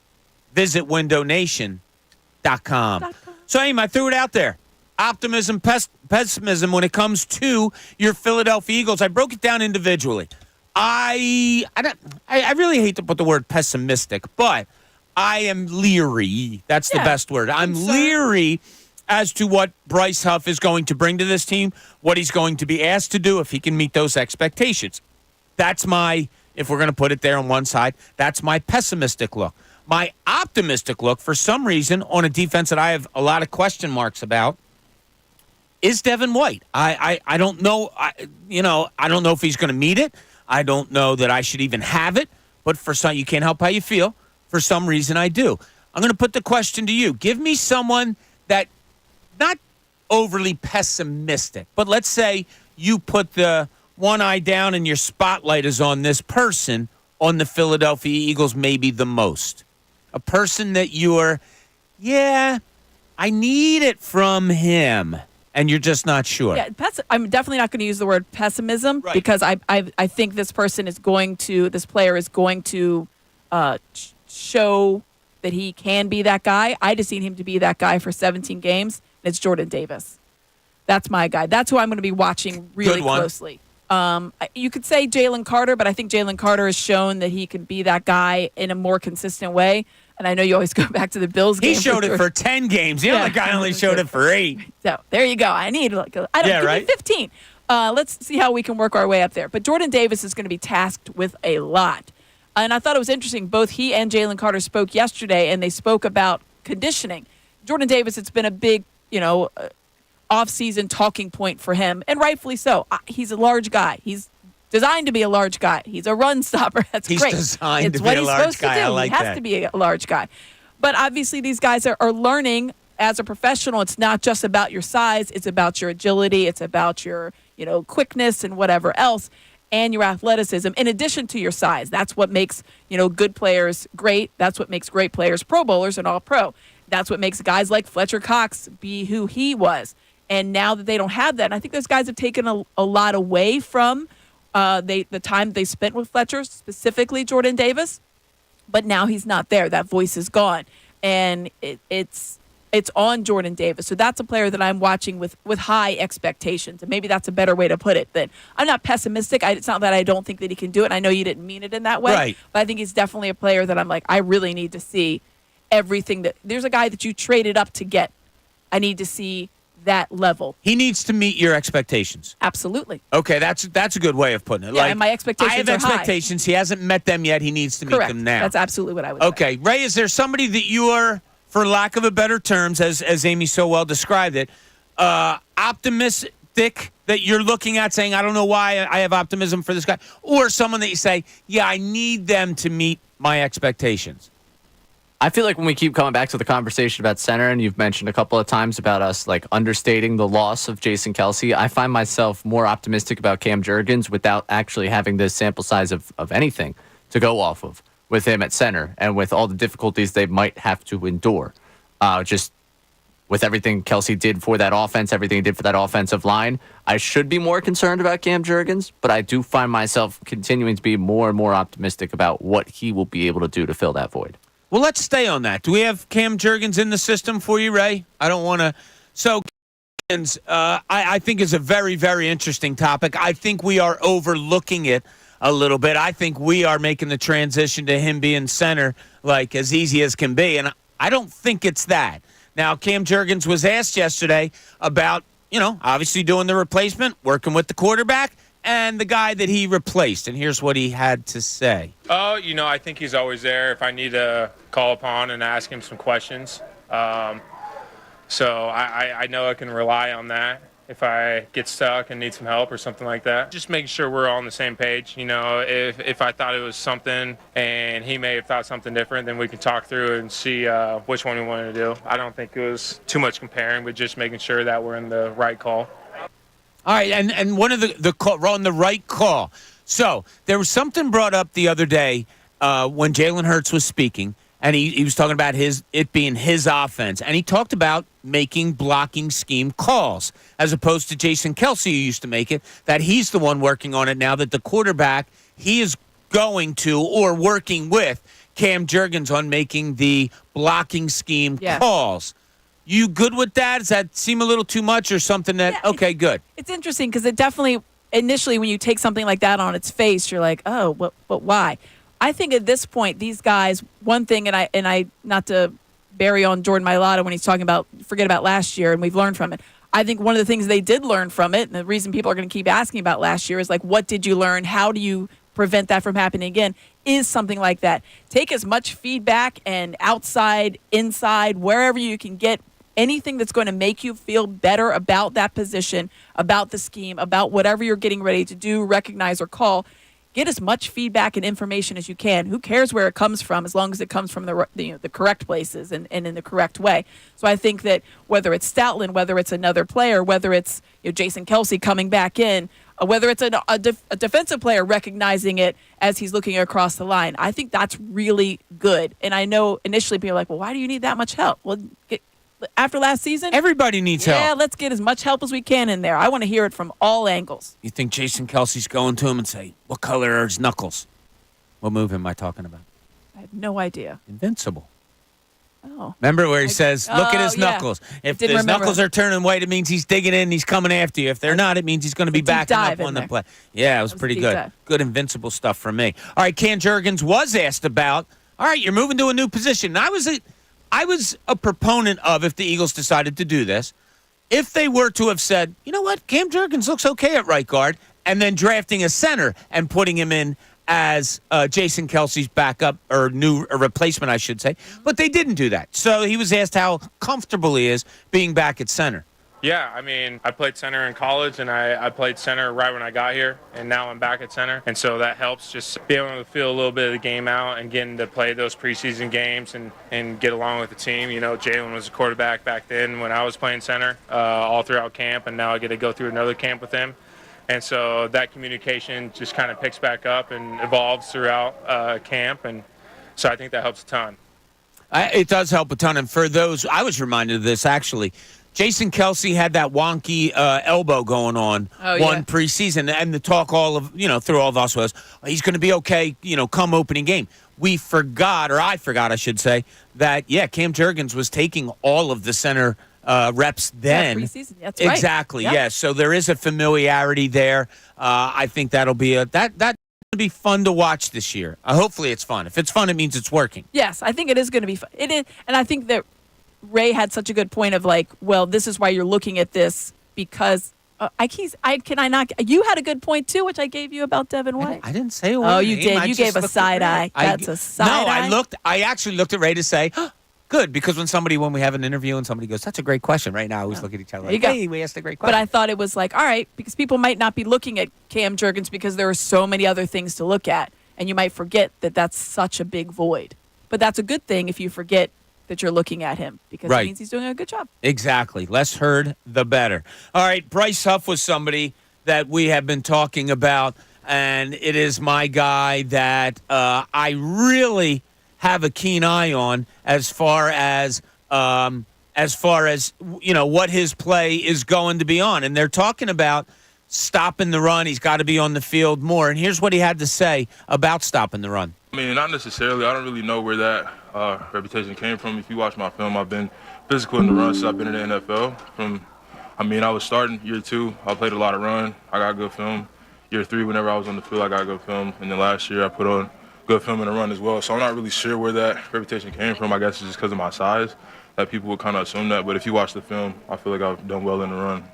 visit windownation.com. So, Aim, I threw it out there. Optimism, pessimism when it comes to your Philadelphia Eagles. I broke it down individually. I really hate to put the word pessimistic, but I am leery. That's the best word. I'm leery as to what Bryce Huff is going to bring to this team, what he's going to be asked to do if he can meet those expectations. That's my, if we're going to put it there on one side, that's my pessimistic look. My optimistic look, for some reason, on a defense that I have a lot of question marks about, is Devin White. I don't know. I don't know if he's going to meet it. I don't know that I should even have it. But for some, you can't help how you feel. For some reason, I do. I'm going to put the question to you. Give me someone that, not overly pessimistic, but let's say you put the one eye down and your spotlight is on this person on the Philadelphia Eagles maybe the most. A person that you're, I need it from him. And you're just not sure. Yeah, I'm definitely not going to use the word pessimism because I think this player is going to show that he can be that guy. I just need him to be that guy for 17 games. And it's Jordan Davis. That's my guy. That's who I'm going to be watching really closely. You could say Jalen Carter, but I think Jalen Carter has shown that he can be that guy in a more consistent way. And I know you always go back to the Bills game. He showed it for 10 games. The other guy only showed it for 8. So there you go. I need give me 15. Let's see how we can work our way up there. But Jordan Davis is going to be tasked with a lot. And I thought it was interesting. Both he and Jalen Carter spoke yesterday, and they spoke about conditioning. Jordan Davis, it's been a big, off-season talking point for him, and rightfully so. He's a large guy. He's designed to be a large guy. He's a run stopper. That's great. He's designed to be a large guy. I like that. He has to be a large guy. But obviously these guys are learning as a professional. It's not just about your size. It's about your agility. It's about your, quickness and whatever else, and your athleticism in addition to your size. That's what makes, good players great. That's what makes great players Pro Bowlers and All-Pro. That's what makes guys like Fletcher Cox be who he was. And now that they don't have that, and I think those guys have taken a lot away from the time they spent with Fletcher, specifically Jordan Davis, but now he's not there. That voice is gone, and it's on Jordan Davis. So that's a player that I'm watching with high expectations, and maybe that's a better way to put it. That I'm not pessimistic. It's not that I don't think that he can do it. And I know you didn't mean it in that way, right? But I think he's definitely a player that I'm like, I really need to see everything that. There's a guy that you traded up to get. I need to see that level. He needs to meet your expectations. Absolutely. Okay, that's a good way of putting it. Yeah, and my expectations I have are expectations. high. He hasn't met them yet. He needs to meet them now. That's absolutely what I would say. Okay, Ray, is there somebody that you are, for lack of a better terms, as Amy so well described it, optimistic that you're looking at saying, I don't know why I have optimism for this guy, or someone that you say, I need them to meet my expectations? I feel like when we keep coming back to the conversation about center, and you've mentioned a couple of times about us understating the loss of Jason Kelce, I find myself more optimistic about Cam Jurgens without actually having this sample size of anything to go off of with him at center and with all the difficulties they might have to endure. Just with everything Kelce did for that offense, everything he did for that offensive line, I should be more concerned about Cam Jurgens, but I do find myself continuing to be more and more optimistic about what he will be able to do to fill that void. Well, let's stay on that. Do we have Cam Jurgens in the system for you, Ray? I don't want to. So, I think is a very, very interesting topic. I think we are overlooking it a little bit. I think we are making the transition to him being center as easy as can be, and I don't think it's that. Now, Cam Jurgens was asked yesterday about, obviously doing the replacement, working with the quarterback, and the guy that he replaced. And here's what he had to say. I think he's always there if I need to call upon and ask him some questions. So I know I can rely on that if I get stuck and need some help or something like that. Just making sure we're all on the same page. If I thought it was something and he may have thought something different, then we can talk through it and see which one we wanted to do. I don't think it was too much comparing, but just making sure that we're in the right call. All right, and one of the call, we're on the right call. So there was something brought up the other day when Jalen Hurts was speaking, and he was talking about it being his offense, and he talked about making blocking scheme calls as opposed to Jason Kelce, who used to make it, that he's the one working on it now, that the quarterback, he is going to or working with Cam Jurgens on making the blocking scheme calls. You good with that? Does that seem a little too much or something that, okay, good? It's interesting because it definitely, initially when you take something like that on its face, you're like, oh, but why? I think at this point, these guys, one thing, and I not to bury on Jordan Mailata when he's talking about, forget about last year, and we've learned from it. I think one of the things they did learn from it, and the reason people are going to keep asking about last year is like, what did you learn? How do you prevent that from happening again? Is something like that. Take as much feedback and outside, inside, wherever you can get anything that's going to make you feel better about that position, about the scheme, about whatever you're getting ready to do, recognize, or call. Get as much feedback and information as you can. Who cares where it comes from, as long as it comes from the correct places and in the correct way. So I think that whether it's Stoutland, whether it's another player, whether it's Jason Kelce coming back in, whether it's a defensive player recognizing it as he's looking across the line, I think that's really good. And I know initially people are like, well, why do you need that much help? Well, after last season, everybody needs help. Yeah, let's get as much help as we can in there. I want to hear it from all angles. You think Jason Kelce's going to him and say, what color are his knuckles? What move am I talking about? I have no idea. Invincible. Oh. Remember where he says, look at his knuckles. If his knuckles are turning white, it means he's digging in, he's coming after you. If they're not, it means he's going to be backing up on the play. Yeah, it was pretty good. Dive. Good invincible stuff from me. All right, Cam Jurgens was asked about, all right, you're moving to a new position. And I was a proponent of, if the Eagles decided to do this, if they were to have said, you know what, Cam Jurgens looks okay at right guard, and then drafting a center and putting him in as Jason Kelce's backup or replacement, I should say. But they didn't do that. So he was asked how comfortable he is being back at center. Yeah, I mean, I played center in college, and I played center right when I got here, and now I'm back at center. And so that helps just being able to feel a little bit of the game out and getting to play those preseason games and get along with the team. Jalen was a quarterback back then when I was playing center all throughout camp, and now I get to go through another camp with him. And so that communication just kind of picks back up and evolves throughout camp, and so I think that helps a ton. It does help a ton, and for those, I was reminded of this actually. Jason Kelce had that wonky elbow going on one preseason, and the talk through all of us was he's going to be okay, come opening game. I forgot, I should say, that Cam Jurgens was taking all of the center reps then. Preseason. That's right. Exactly. Yep. Yeah. So there is a familiarity there. I think that'll be that going to be fun to watch this year. Hopefully, it's fun. If it's fun, it means it's working. Yes, I think it is going to be fun. It is, and I think that Ray had such a good point of like, well, this is why you're looking at this because you had a good point too, which I gave you about Devin White. I didn't say a word. Oh, you did. You gave a side eye. That's a side eye. No, I actually looked at Ray to say, good, because when we have an interview and somebody goes, that's a great question. Right now, I always look at each other like, hey, we asked a great question. But I thought it was like, all right, because people might not be looking at Cam Jurgens because there are so many other things to look at, and you might forget that that's such a big void. But that's a good thing if you forget that you're looking at him because it means he's doing a good job. Exactly. Less heard, the better. All right, Bryce Huff was somebody that we have been talking about, and it is my guy that I really have a keen eye on as far as what his play is going to be on. And they're talking about stopping the run. He's got to be on the field more. And here's what he had to say about stopping the run. I mean, not necessarily. I don't really know where that reputation came from. If you watch my film, I've been physical in the run since I've been in the NFL. I was starting year 2. I played a lot of run. I got good film. Year 3, whenever I was on the field, I got good film. And then last year, I put on good film in the run as well. So I'm not really sure where that reputation came from. I guess it's just because of my size that people would kind of assume that. But if you watch the film, I feel like I've done well in the run.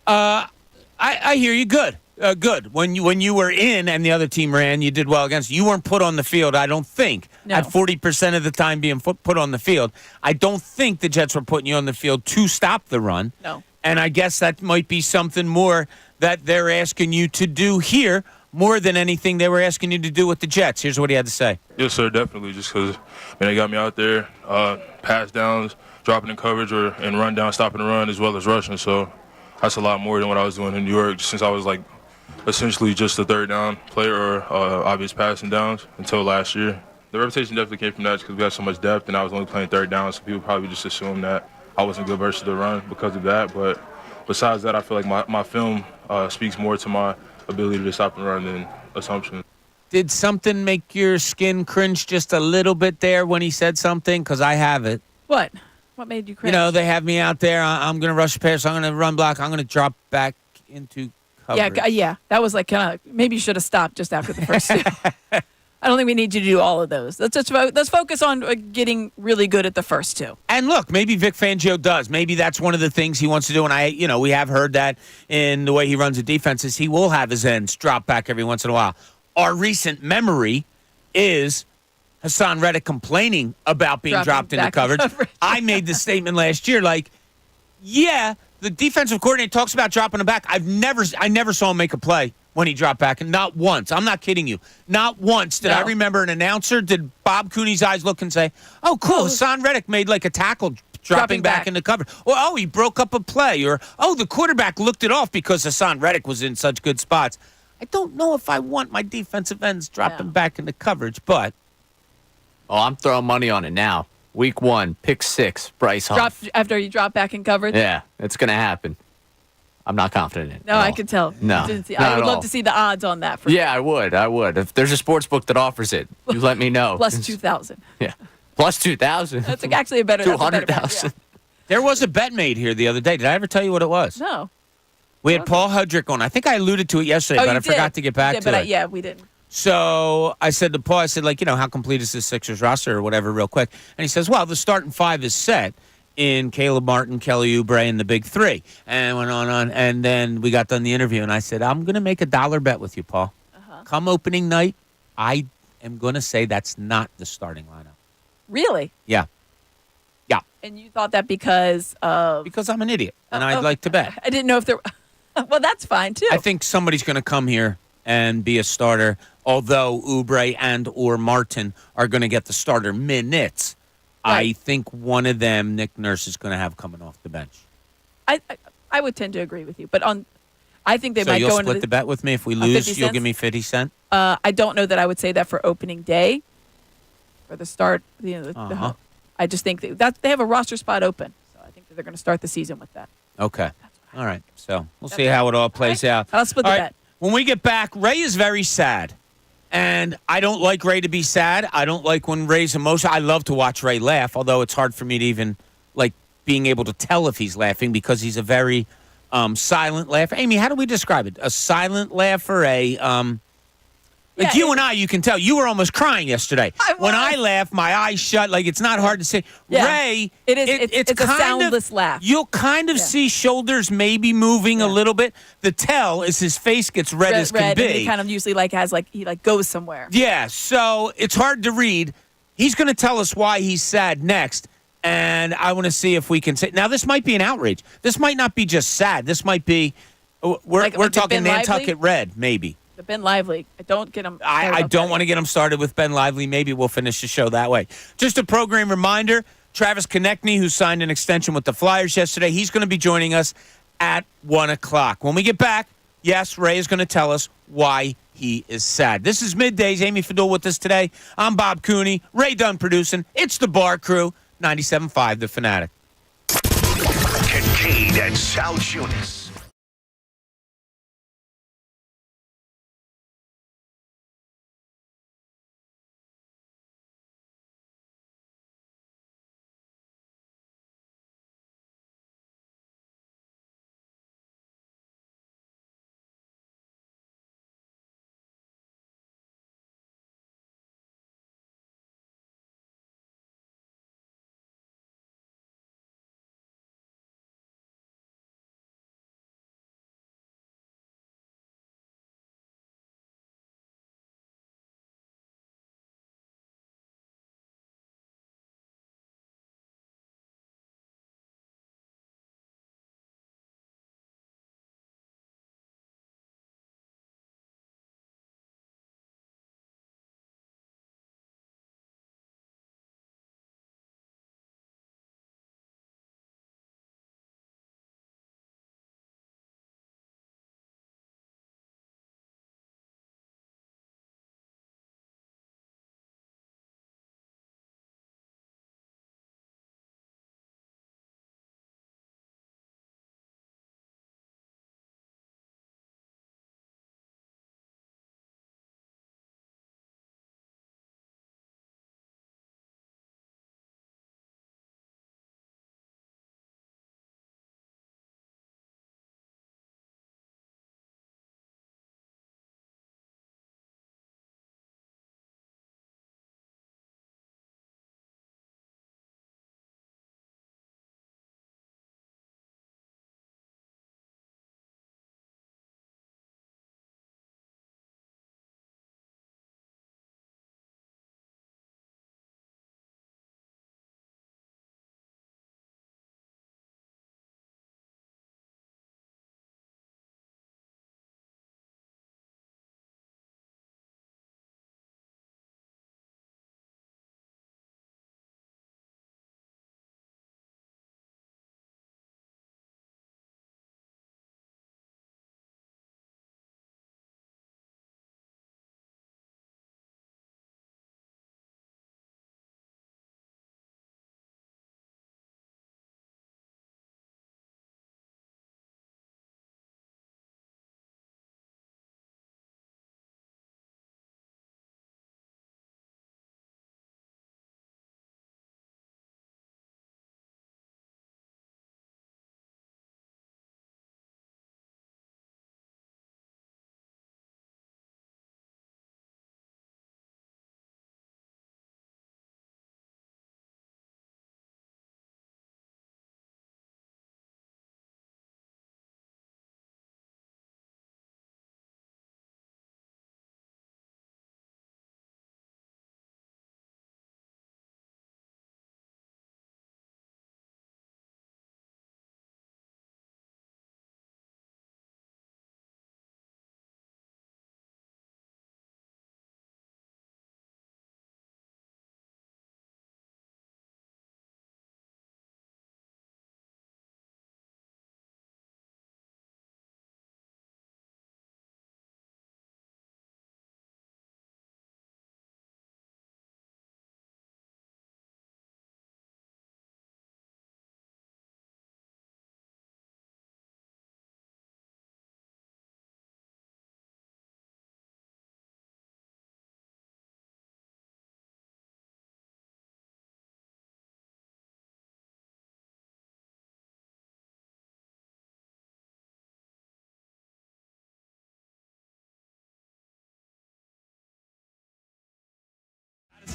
I hear you. Good. Good. When you were in and the other team ran, you did well against. You weren't put on the field, I don't think. No. At 40% of the time being put on the field. I don't think the Jets were putting you on the field to stop the run. No. And I guess that might be something more that they're asking you to do here more than anything they were asking you to do with the Jets. Here's what he had to say. Yes, sir, definitely. Just because they got me out there, pass downs, dropping in coverage and run down, stopping the run, as well as rushing. So that's a lot more than what I was doing in New York since I was like essentially just a third down player or obvious passing downs until last year. The reputation definitely came from that because we had so much depth and I was only playing third down, so people probably just assumed that I wasn't good versus the run because of that. But besides that, I feel like my film speaks more to my ability to stop and run than assumption. Did something make your skin cringe just a little bit there when he said something? Because I have it. What? What made you cringe? You know, they have me out there. I'm going to rush the pass. I'm going to run block. I'm going to drop back into coverage. Yeah. That was like kind of, maybe you should have stopped just after the first two. I don't think we need you to do all of those. Let's focus on getting really good at the first two. And look, maybe Vic Fangio does. Maybe that's one of the things he wants to do. And we have heard that in the way he runs the defenses. He will have his ends drop back every once in a while. Our recent memory is Hassan Reddick complaining about being dropped into coverage. I made the statement last year, the defensive coordinator talks about dropping him back. I never saw him make a play when he dropped back, and not once. I'm not kidding you. Not once did I remember an announcer, did Bob Cooney's eyes look and say, oh, cool, Hassan Reddick made like a tackle dropping back into coverage. Or, oh, he broke up a play. Or, oh, the quarterback looked it off because Hassan Reddick was in such good spots. I don't know if I want my defensive ends dropping back into coverage, but. Oh, I'm throwing money on it now. Week 1, pick 6, Bryce Huff. After you drop back in coverage? Yeah, it's going to happen. I'm not confident in it. No, I can tell. No, I would love to see the odds on that. I would. If there's a sports book that offers it, you let me know. Plus 2,000. Yeah. Plus 2,000. That's actually a better 200,000. There was a bet made here the other day. Did I ever tell you what it was? No. We had Paul Hudrick on. I think I alluded to it yesterday, but I forgot to get back to it. We didn't. So I said to Paul, how complete is this Sixers roster or whatever real quick? And he says, well, the starting 5 is set in Caleb Martin, Kelly Oubre, and the big 3. And went on. And then we got done the interview, and I said, I'm going to make a $1 bet with you, Paul. Come opening night, I am going to say that's not the starting lineup. Really? Yeah. Yeah. And you thought that because of... Because I'm an idiot, and I'd like to bet. I didn't know if there... Well, that's fine, too. I think somebody's going to come here and be a starter, although Oubre and or Martin are going to get the starter minutes. Right. I think one of them, Nick Nurse, is going to have coming off the bench. I would tend to agree with you, but I think they might go into... So you'll split the bet with me? If we lose, you'll give me 50 cents? I don't know that I would say that for opening day, for the start. I just think that they have a roster spot open, so I think that they're going to start the season with that. Okay. All right. So we'll see how it all plays out. I'll split the bet. When we get back, Ray is very sad. And I don't like Ray to be sad. I don't like when Ray's emotional. I love to watch Ray laugh, although it's hard for me to even being able to tell if he's laughing because he's a very silent laugher. Amy, how do we describe it? A silent laugher, you and I, you can tell. You were almost crying yesterday. When I laugh, my eyes shut. It's not hard to say. Yeah. Ray, it's a soundless laugh. You'll kind of see shoulders maybe moving a little bit. The tell is his face gets red as can be. And he kind of usually he goes somewhere. Yeah, so it's hard to read. He's going to tell us why he's sad next. And I want to see if we can say. Now, this might be an outrage. This might not be just sad. This might be. We're talking Nantucket Red, maybe. The Ben Lively. Don't get him. I don't want to get him started with Ben Lively. Maybe we'll finish the show that way. Just a program reminder, Travis Konecny, who signed an extension with the Flyers yesterday, he's going to be joining us at 1 o'clock. When we get back, yes, Ray is going to tell us why he is sad. This is Middays. Amy Fadul with us today. I'm Bob Cooney. Ray Dunn producing. It's the Bar Crew, 97.5 The Fanatic. Kincade Salciunas.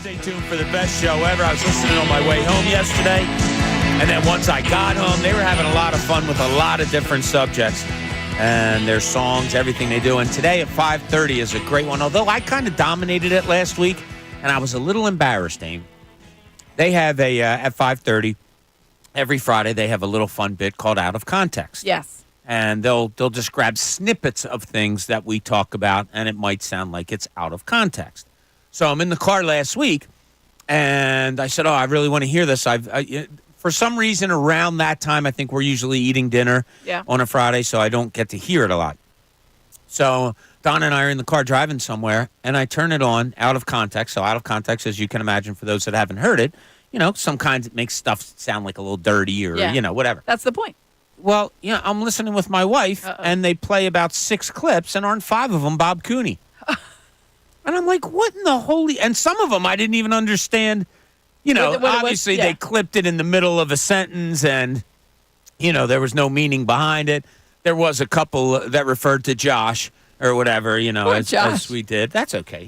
Stay tuned for the best show ever. I was listening on my way home yesterday, and then once I got home, they were having a lot of fun with a lot of different subjects and their songs, everything they do. And today at 5:30 is a great one, although I kind of dominated it last week, and I was a little embarrassed, Aim. They have at 5:30, every Friday, they have a little fun bit called Out of Context. Yes. And they'll just grab snippets of things that we talk about, and it might sound like it's out of context. So I'm in the car last week, and I said, I really want to hear this. For some reason, around that time, I think we're usually eating dinner on a Friday, so I don't get to hear it a lot. So Don and I are in the car driving somewhere, and I turn it on out of context. So out of context, as you can imagine, for those that haven't heard it, sometimes it makes stuff sound like a little dirty or, whatever. That's the point. Well, I'm listening with my wife, and they play about 6 clips, and aren't 5 of them Bob Cooney. And I'm like, what in the holy... And some of them I didn't even understand. Obviously they clipped it in the middle of a sentence, and, there was no meaning behind it. There was a couple that referred to Josh or whatever, as we did. That's okay.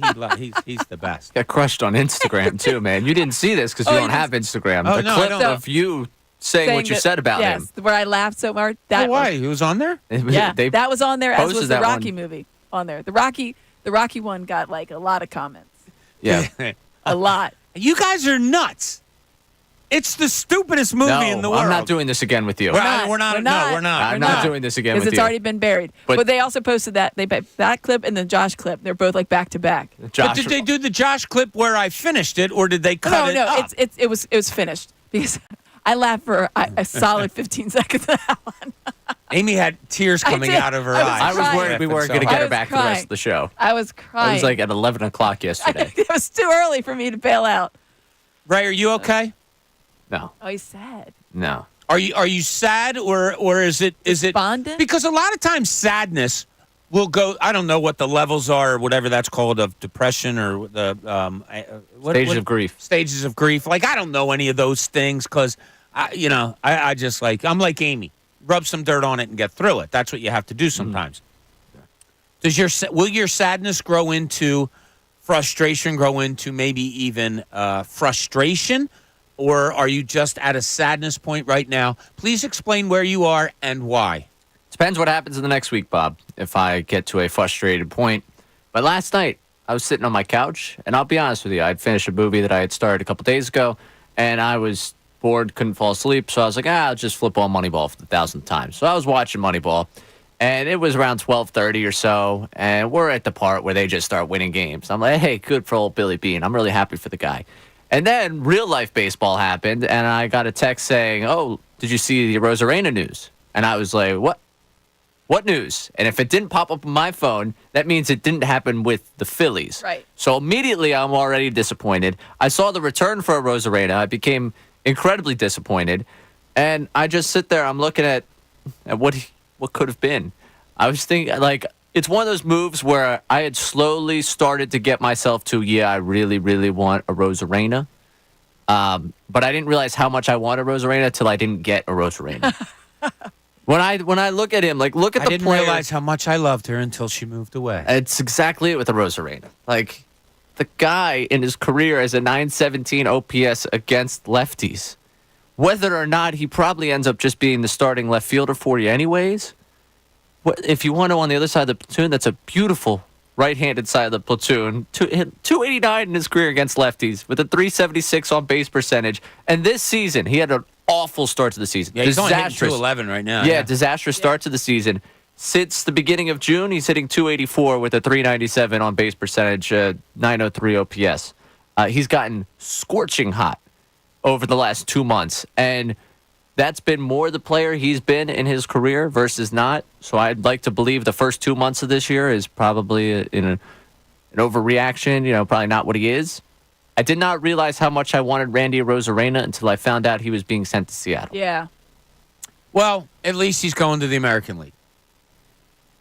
He's the best. Got crushed on Instagram, too, man. You didn't see this because you don't have Instagram. Oh, the no, clip I don't. of you saying what you said about him. Where I laughed so hard. Why? He was on there? That was on there, as was the Rocky one. movie on there. The Rocky one got like a lot of comments. Yeah. A lot. You guys are nuts. It's the stupidest movie in the world. I'm not doing this again with you. We're not. I'm not doing this again with you. Because it's already been buried. But they also posted that clip and the Josh clip. They're both like back to back. But did they do the Josh clip where I finished it, or did they cut it up? No, it was finished because I laughed for a solid 15 seconds of that one. Amy had tears coming out of her eyes. I was worried we weren't going to get her back for the rest of the show. I was crying. It was like at 11 o'clock yesterday. It was too early for me to bail out. Ray, are you okay? No. Oh, he's sad. No. Are you sad or is it despondent? Because a lot of times sadness will go. I don't know what the levels are or whatever that's called of depression or the stages of grief. Stages of grief. Like I don't know any of those things because I just I'm like Amy. Rub some dirt on it and get through it. That's what you have to do sometimes. Will your sadness grow into frustration? Grow into maybe even frustration? Or are you just at a sadness point right now? Please explain where you are and why. Depends what happens in the next week, Bob, if I get to a frustrated point. But last night, I was sitting on my couch, and I'll be honest with you, I'd finished a movie that I had started a couple days ago, and I was bored, couldn't fall asleep, so I was like, I'll just flip on Moneyball for the 1,000th time. So I was watching Moneyball, and it was around 12:30 or so, and we're at the part where they just start winning games. I'm like, hey, good for old Billy Bean. I'm really happy for the guy. And then real-life baseball happened, and I got a text saying, did you see the Rosarena news? And I was like, what? What news? And if it didn't pop up on my phone, that means it didn't happen with the Phillies. Right. So immediately I'm already disappointed. I saw the return for Rosarena. I became incredibly disappointed. And I just sit there. I'm looking at what could have been. I was thinking, it's one of those moves where I had slowly started to get myself to, I really, really want a Rosarena. But I didn't realize how much I wanted Rosarena until I didn't get a Rosarena. When I look at him, look at the player. I didn't realize how much I loved her until she moved away. It's exactly it with the Rosarena. The guy in his career as a .917 OPS against lefties. Whether or not he probably ends up just being the starting left fielder for you anyways. If you want to on the other side of the platoon, that's a beautiful right-handed side of the platoon. 289 in his career against lefties with a 376 on base percentage. And this season, he had an awful start to the season. Yeah, he's only hitting 211 right now. Yeah, disastrous start to the season. Since the beginning of June, he's hitting 284 with a 397 on base percentage, 903 OPS. He's gotten scorching hot over the last 2 months. And that's been more the player he's been in his career versus not. So I'd like to believe the first 2 months of this year is probably an overreaction, probably not what he is. I did not realize how much I wanted Randy Rosarena until I found out he was being sent to Seattle. Yeah. Well, at least he's going to the American League.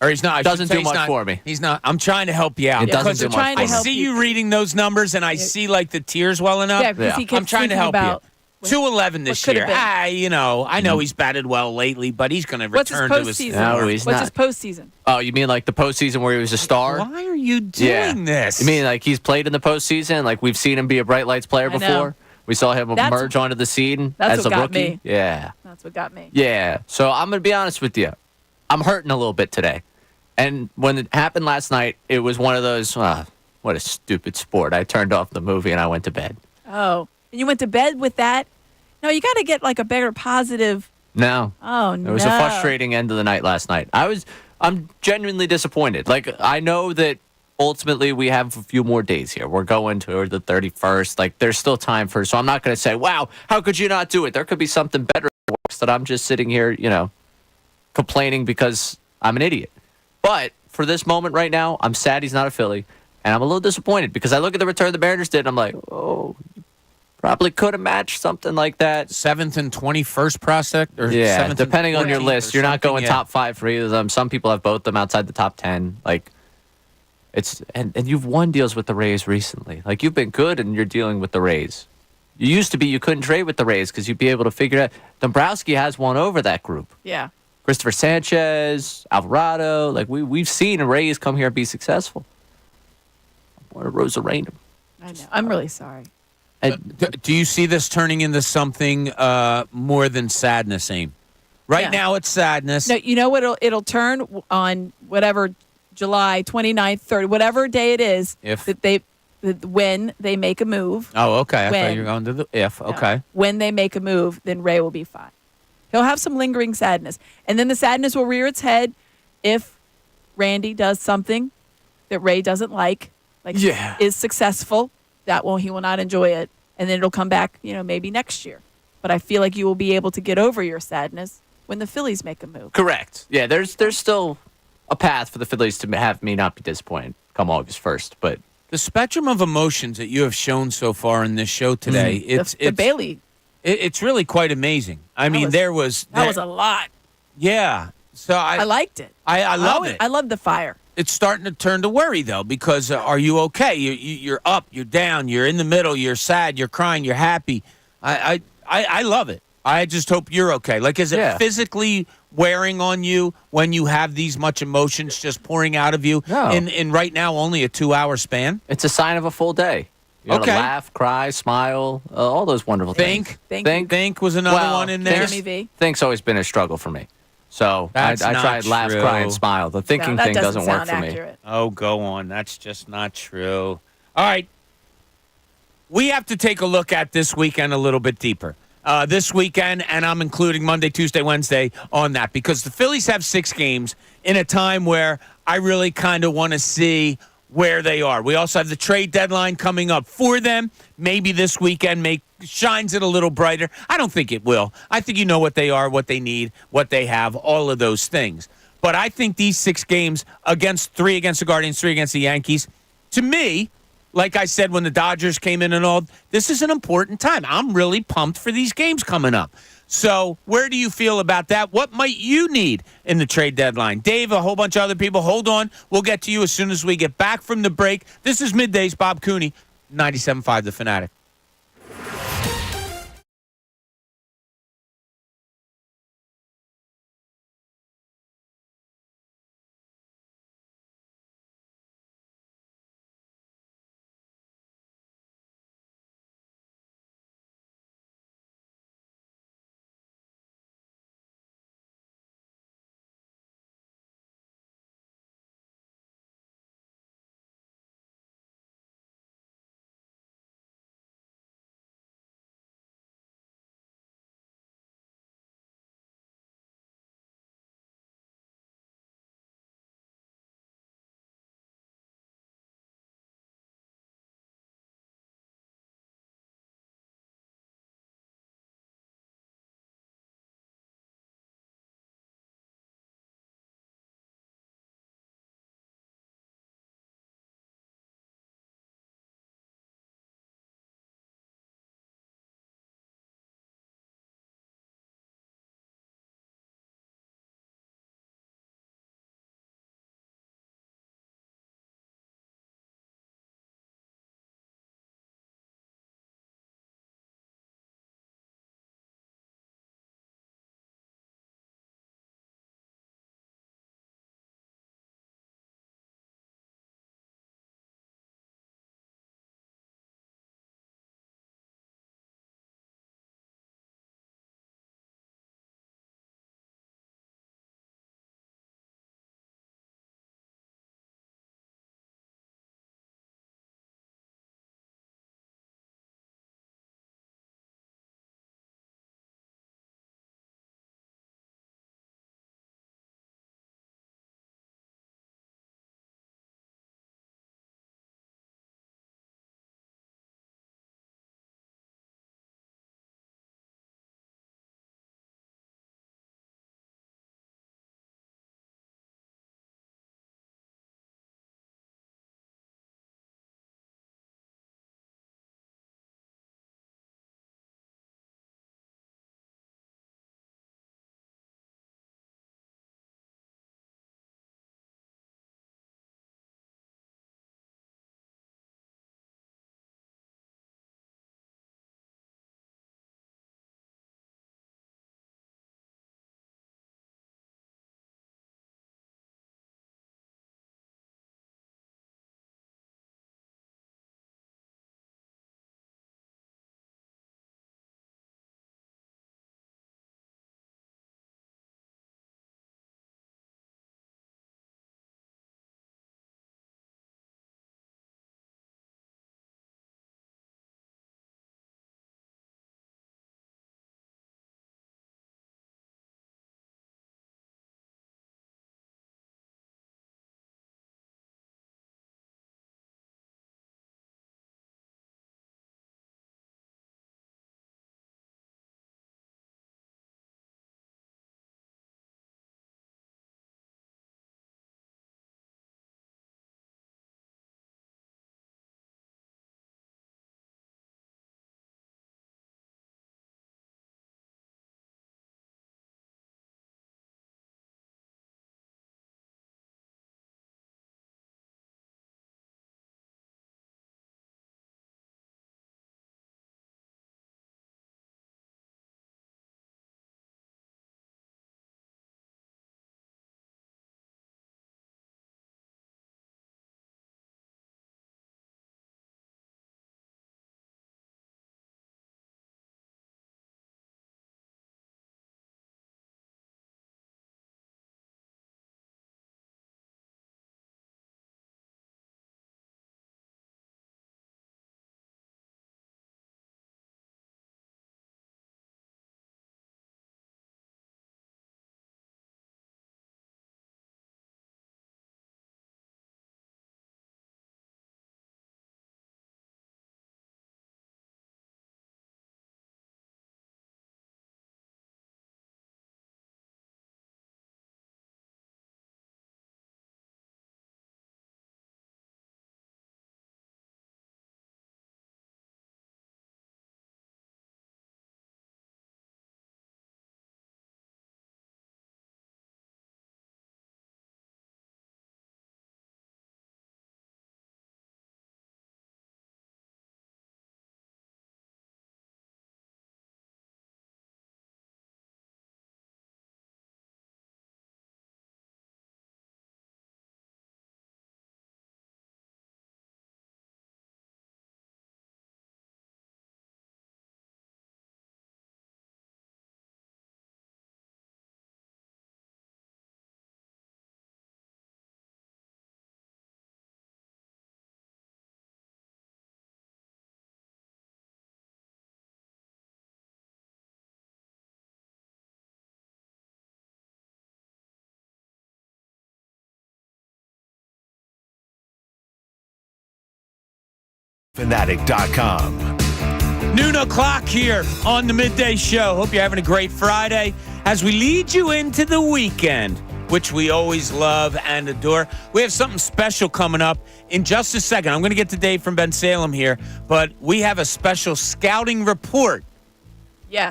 Or he's not. Doesn't do much for me. He's not. I'm trying to help you out. It doesn't do much for me. I see you reading those numbers, and I see the tears welling up. Yeah, because he kept I'm trying to help you. 211 this could year. have been. I know he's batted well lately, but he's going to What's his return to his postseason? No, form. he's What's not. his postseason? Oh, you mean like the postseason where he was a star? Why are you doing this? You mean like he's played in the postseason? Like we've seen him be a bright lights player I know. before? We saw him emerge onto the scene that's as what a got rookie? me. Yeah. That's what got me. Yeah. So I'm going to be honest with you. I'm hurting a little bit today. And when it happened last night, it was one of those, what a stupid sport. I turned off the movie and I went to bed. Oh, and you went to bed with that? No, you got to get like a better positive. No. Oh, no. It was a frustrating end of the night last night. I'm genuinely disappointed. Like, I know that ultimately we have a few more days here. We're going to the 31st. Like, there's still time so I'm not going to say, wow, how could you not do it? There could be something better that I'm just sitting here, complaining because I'm an idiot. But for this moment right now, I'm sad he's not a Philly, and I'm a little disappointed because I look at the return the Mariners did, and I'm like, oh, probably could have matched something like that. 7th and 21st prospect? Or yeah, 7th depending on your 14th list. or You're not going something, top 5 for either of them. Some people have both of them outside the top 10. Like, and you've won deals with the Rays recently. Like, you've been good, and you're dealing with the Rays. You used to be you couldn't trade with the Rays because you'd be able to figure it out. Dombrowski has won over that group. Yeah. Christopher Sanchez, Alvarado. Like, we've seen Rays come here and be successful. Or Rosarena. I know. I'm really sorry. Do you see this turning into something more than sadness, Aim? Right now it's sadness. No, you know what? It'll turn on whatever July 29th, 30th, whatever day it is when they make a move. Oh, okay. I thought When? you were going to the if. Okay. When they make a move, then Ray will be fine. He'll have some lingering sadness. And then the sadness will rear its head if Randy does something that Ray doesn't like is successful. He will not enjoy it. And then it'll come back, maybe next year. But I feel like you will be able to get over your sadness when the Phillies make a move. Correct. Yeah, there's still a path for the Phillies to have me not be disappointed come August 1st. But the spectrum of emotions that you have shown so far in this show today, it's Bailey. It's really quite amazing. I mean, that was a lot. Yeah. So I liked it. I love it. I love the fire. It's starting to turn to worry, though, because are you okay? You're up, you're down, you're in the middle, you're sad, you're crying, you're happy. I love it. I just hope you're okay. Like, is it physically wearing on you when you have these much emotions just pouring out of you in right now only a 2-hour span? It's a sign of a full day. You gotta laugh, cry, smile, all those wonderful things. Think was another one in there. Think's always been a struggle for me. So I tried laugh, cry, and smile. The thinking thing doesn't work for me. Oh, go on. That's just not true. All right. We have to take a look at this weekend a little bit deeper. This weekend, and I'm including Monday, Tuesday, Wednesday on that, because the Phillies have 6 games in a time where I really kind of want to see where they are. We also have the trade deadline coming up for them. Maybe this weekend shines it a little brighter. I don't think it will. I think you know what they are, what they need, what they have, all of those things. But I think these 6 games, 3 against the Guardians, 3 against the Yankees, to me, like I said when the Dodgers came in and all, this is an important time. I'm really pumped for these games coming up. So where do you feel about that? What might you need in the trade deadline? Dave, a whole bunch of other people. Hold on. We'll get to you as soon as we get back from the break. This is Middays, Bob Cooney, 97.5 The Fanatic. Fanatic.com. Noon o'clock here on the Midday Show. Hope you're having a great Friday as we lead you into the weekend, which we always love and adore. We have something special coming up in just a second. I'm going to get to Dave from Bensalem here, but we have a special scouting report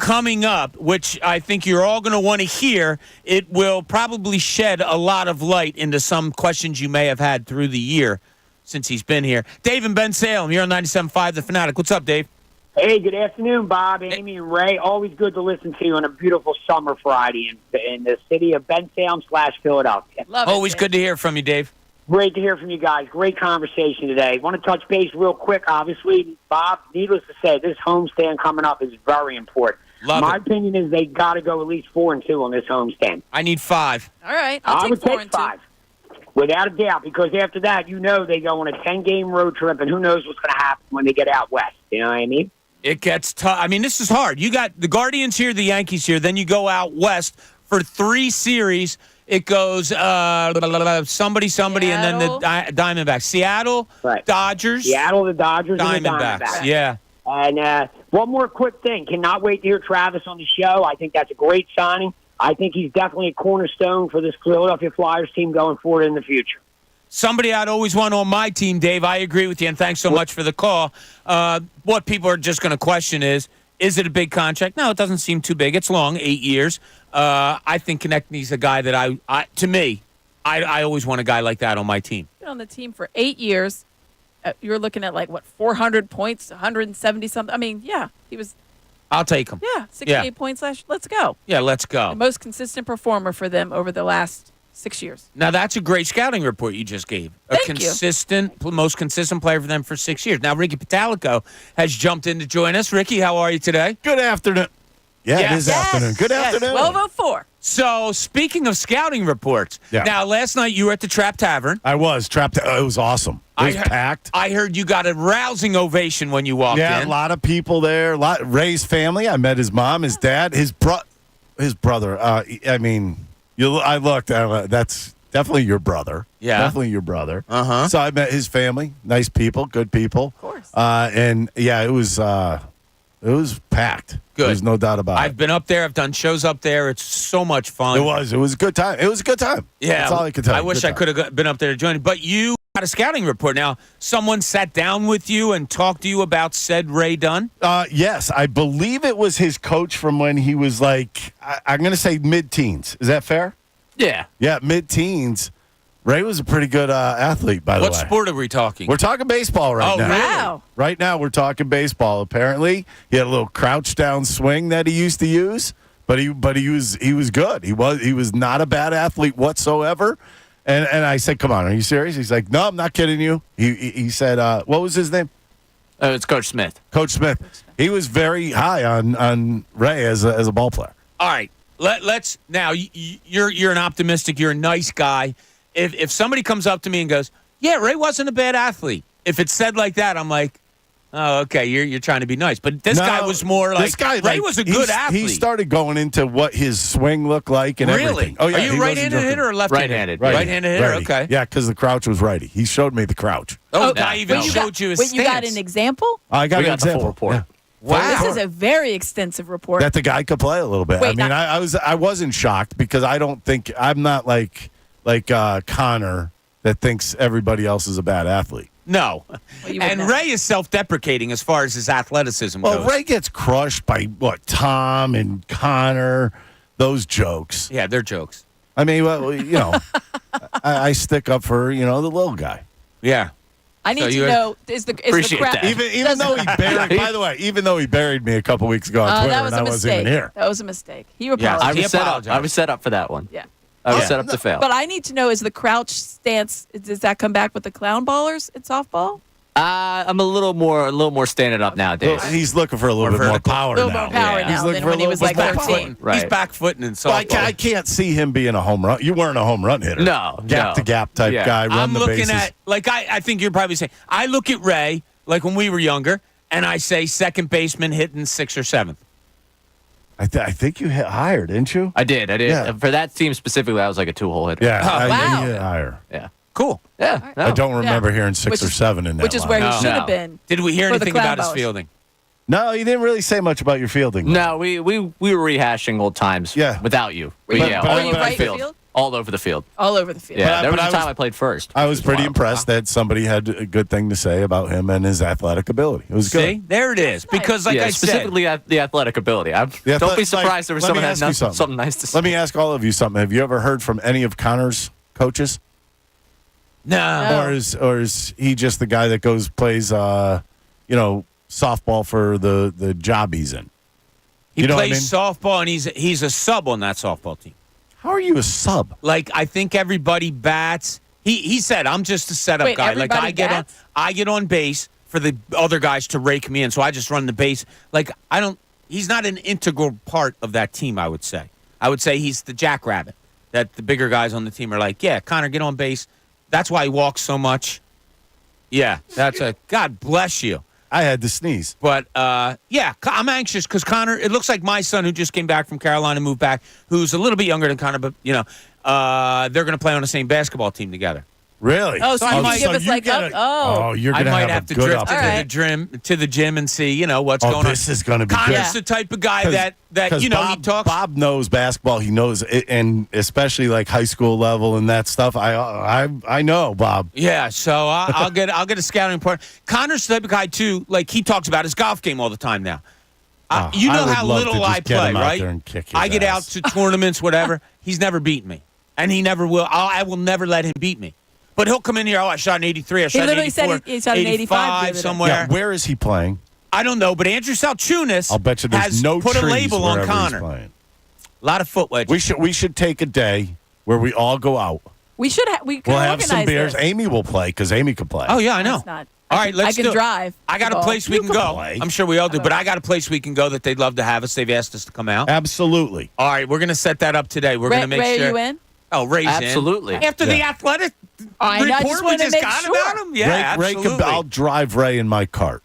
coming up, which I think you're all going to want to hear. It will probably shed a lot of light into some questions you may have had through the year since he's been here. Dave and Bensalem, you're on 97.5 The Fanatic. What's up, Dave? Hey, good afternoon, Bob, Amy, and Ray. Always good to listen to you on a beautiful summer Friday in the city of Bensalem/Philadelphia. Always good to hear from you, Dave. Great to hear from you guys. Great conversation today. Want to touch base real quick, obviously. Bob, needless to say, this homestand coming up is very important. My opinion is they got to go at least 4-2 on this homestand. I need 5. All right, I would take 4-2. 5. Without a doubt, because after that, they go on a 10-game road trip, and who knows what's going to happen when they get out west. You know what I mean? It gets tough. I mean, this is hard. You got the Guardians here, the Yankees here. Then you go out west for 3 series. It goes somebody, Seattle. and then the Diamondbacks. Seattle, right. Dodgers. Seattle, the Dodgers, and the Diamondbacks. Yeah. And one more quick thing. Cannot wait to hear Travis on the show. I think that's a great signing. I think he's definitely a cornerstone for this Philadelphia Flyers team going forward in the future. Somebody I'd always want on my team, Dave. I agree with you, and thanks so much for the call. What people are just going to question is it a big contract? No, it doesn't seem too big. It's long, 8 years. I think Konecny's a guy that I always want a guy like that on my team. Been on the team for 8 years. You're looking at 400 points, 170 something. I mean, yeah, he was. I'll take him. Yeah, 68 points last. Let's go. Yeah, let's go. The most consistent performer for them over the last 6 years. Now, that's a great scouting report you just gave. Most consistent player for them for 6 years. Now, Ricky Patalico has jumped in to join us. Ricky, how are you today? Good afternoon. Yeah, Yes. it is afternoon. Good afternoon. 12:04. So, speaking of scouting reports, now, last night you were at the Trap Tavern. I was. It was awesome. It was packed. I heard you got a rousing ovation when you walked in. Yeah, a lot of people there. Ray's family. I met his mom, his dad, his brother. I looked. That's definitely your brother. Yeah. Definitely your brother. Uh-huh. So I met his family. Nice people. Good people. Of course. It was packed. Good. There's no doubt about it. I've been up there. I've done shows up there. It's so much fun. It was a good time. Yeah. That's all I could tell you. I wish I could have been up there to join you. But you got a scouting report. Now, someone sat down with you and talked to you about said Ray Dunn? Yes. I believe it was his coach from when he was I'm going to say mid-teens. Is that fair? Yeah. Yeah, mid-teens. Ray was a pretty good athlete, by the way. What sport are we talking? We're talking baseball right now. Oh, really? Wow. Right now, we're talking baseball. Apparently, he had a little crouch down swing that he used to use, but he was good. He was not a bad athlete whatsoever. And I said, "Come on, are you serious?" He's like, "No, I'm not kidding you." He said, "What was his name?" It's Coach Smith. Coach Smith. He was very high on Ray as a ball player. All right. Let's now. You're an optimistic. You're a nice guy. If somebody comes up to me and goes, "Yeah, Ray wasn't a bad athlete," if it's said like that, I'm like, "Oh, okay, you're trying to be nice." But this guy was more like Ray was a good athlete. He started going into what his swing looked like and everything. Oh, yeah, Are you right-handed hitter or left-handed? Right-handed. Right-handed hitter. Okay. Yeah, because the crouch was righty. He showed me the crouch. I even showed you his stance. You got an example? I got We an got the full example. report. Yeah. Wow. This is a very extensive report. That the guy could play a little bit. Wait, I wasn't shocked because I'm not like Connor that thinks everybody else is a bad athlete. No. you And wouldn't. Ray is self-deprecating as far as his athleticism goes. Well, Ray gets crushed by Tom and Connor, those jokes. Yeah, they're jokes. I mean, I stick up for the little guy. Yeah. I need to know is the crap. Even though he buried. By the way, even though he buried me a couple weeks ago on Twitter, that was and a I wasn't mistake. even here. That was a mistake. He Yeah, apologized. I was set up for that one. Yeah. I was set up to fail. But I need to know, is the crouch stance, does that come back with the clown ballers in softball? I'm a little more standing up nowadays. He's looking for a little bit more power A little now. more power Yeah. now He's looking than for a when he little was bit like more 13. Right. He's back footing in Well, softball. I can't see him being a home run. You weren't a home run hitter. No. Gap to gap type guy. Run I'm the looking bases. at, I think you're probably saying, I look at Ray, like when we were younger, and I say second baseman hitting 6th or 7th. I think you hit higher, didn't you? I did. Yeah. For that team specifically, I was like a 2-hole hitter. Yeah. wow. You hit higher. Yeah. cool. Yeah. I don't remember Yeah. hearing 6 or 7 in that Which is where he line. should have been. Did we hear For the anything about his Clown fielding? No, you didn't really say much about your fielding. No, we were rehashing old times without you. Were you- yeah, were all you over right the field? field. All over the field. All over the field. Yeah, there was but a time I played first. I was pretty Wow. impressed that somebody had a good thing to say about him and his athletic ability. It was good. See, there it is. Because, like yeah, I specifically the athletic ability. Don't be surprised there was someone that had something nice to say. Let me ask all of you something. Have you ever heard from any of Connor's coaches? No. Or is he just the guy that plays softball for the job he's in? He You know what I plays softball, and he's a sub on that softball team. How are you a sub? Like, I think everybody bats. He said, I'm just a setup Wait, guy. Like, everybody bats? I get on base for the other guys to rake me in, so I just run the base. Like, he's not an integral part of that team, I would say. I would say he's the jackrabbit that the bigger guys on the team are like, yeah, Connor, get on base. That's why he walks so much. Yeah, God bless you. I had to sneeze. But, yeah, I'm anxious because Connor, it looks like my son who just came back from Carolina, moved back, who's a little bit younger than Connor, but, they're going to play on the same basketball team together. Really? Oh, so you can give us you like gotta- oh. you're I going might have have a to good drift update. to the gym and see, what's going on. This is going to be Connor's good. the type of guy that Because he talks. Bob knows basketball. He knows it, and especially like high school level and that stuff. I know Bob. Yeah, so I'll get a scouting report. Connor's the type of guy too. Like he talks about his golf game all the time now. You I know would how love little to just I get play, him out right? there and kick his I get out ass. to tournaments, whatever. He's never beaten me, and he never will. I will never let him beat me. But he'll come in here. Oh, I shot an 83. I shot an 84. literally said he shot an 85 the other day. somewhere. Yeah, where is he playing? I don't know, but Andrew Salciunas I'll bet you there's has no put a trees label on wherever he's Connor. playing. A lot of foot wedges. We should take a day where we all go out. We should we could We'll have organize some beers. this. Amy will play because Amy can play. Oh yeah, I know. That's not- All right, let's I can do it. drive. I got a Ball. place we You can can go. play. I'm sure we all do, but I got a place we can go that they'd love to have us. They've asked us to come out. Absolutely. All right, we're going to set that up today. We're going to make Ray, sure. are you in? Oh, Ray's Absolutely. in. After the athletic I know, I just report we wanted to just make got sure. about him? Yeah, Ray absolutely. I'll drive Ray in my cart.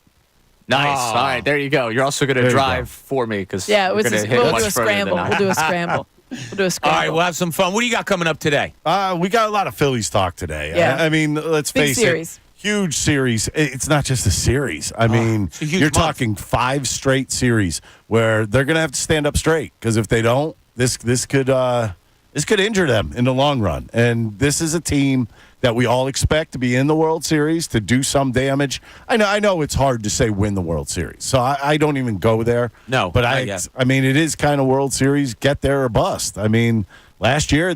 Nice. Oh. All right, there you go. You're also going There to you drive for me because Yeah, it was we'll we'll do a scramble. We'll do a scramble. We'll do a All scramble. right, we'll have some fun. What do you got coming up today? We got a lot of Phillies talk today. Yeah. I mean, let's Big face series. it. Huge series. It's not just a series. I mean, it's a huge you're month. talking 5 straight series where they're going to have to stand up straight because if they don't, this could injure them in the long run. And this is a team that we all expect to be in the World Series to do some damage. I know it's hard to say win the World Series, so I don't even go there. No, but not yet. I mean, it is kind of World Series get there or bust. I mean, last year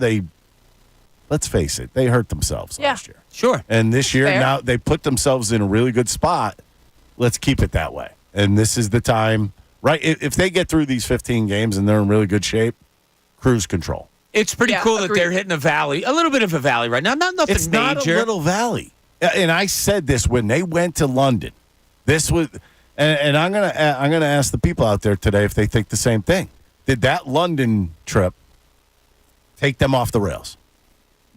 let's face it, they hurt themselves last year. Sure. And this year, Fair. now they put themselves in a really good spot. Let's keep it that way. And this is the time, right? If they get through these 15 games and they're in really good shape, cruise control. It's pretty Yeah, cool that agreed. they're hitting a little bit of a valley right now. Not nothing It's major. not a little valley. And I said this when they went to London. This was, and I'm gonna ask the people out there today if they think the same thing. Did that London trip take them off the rails?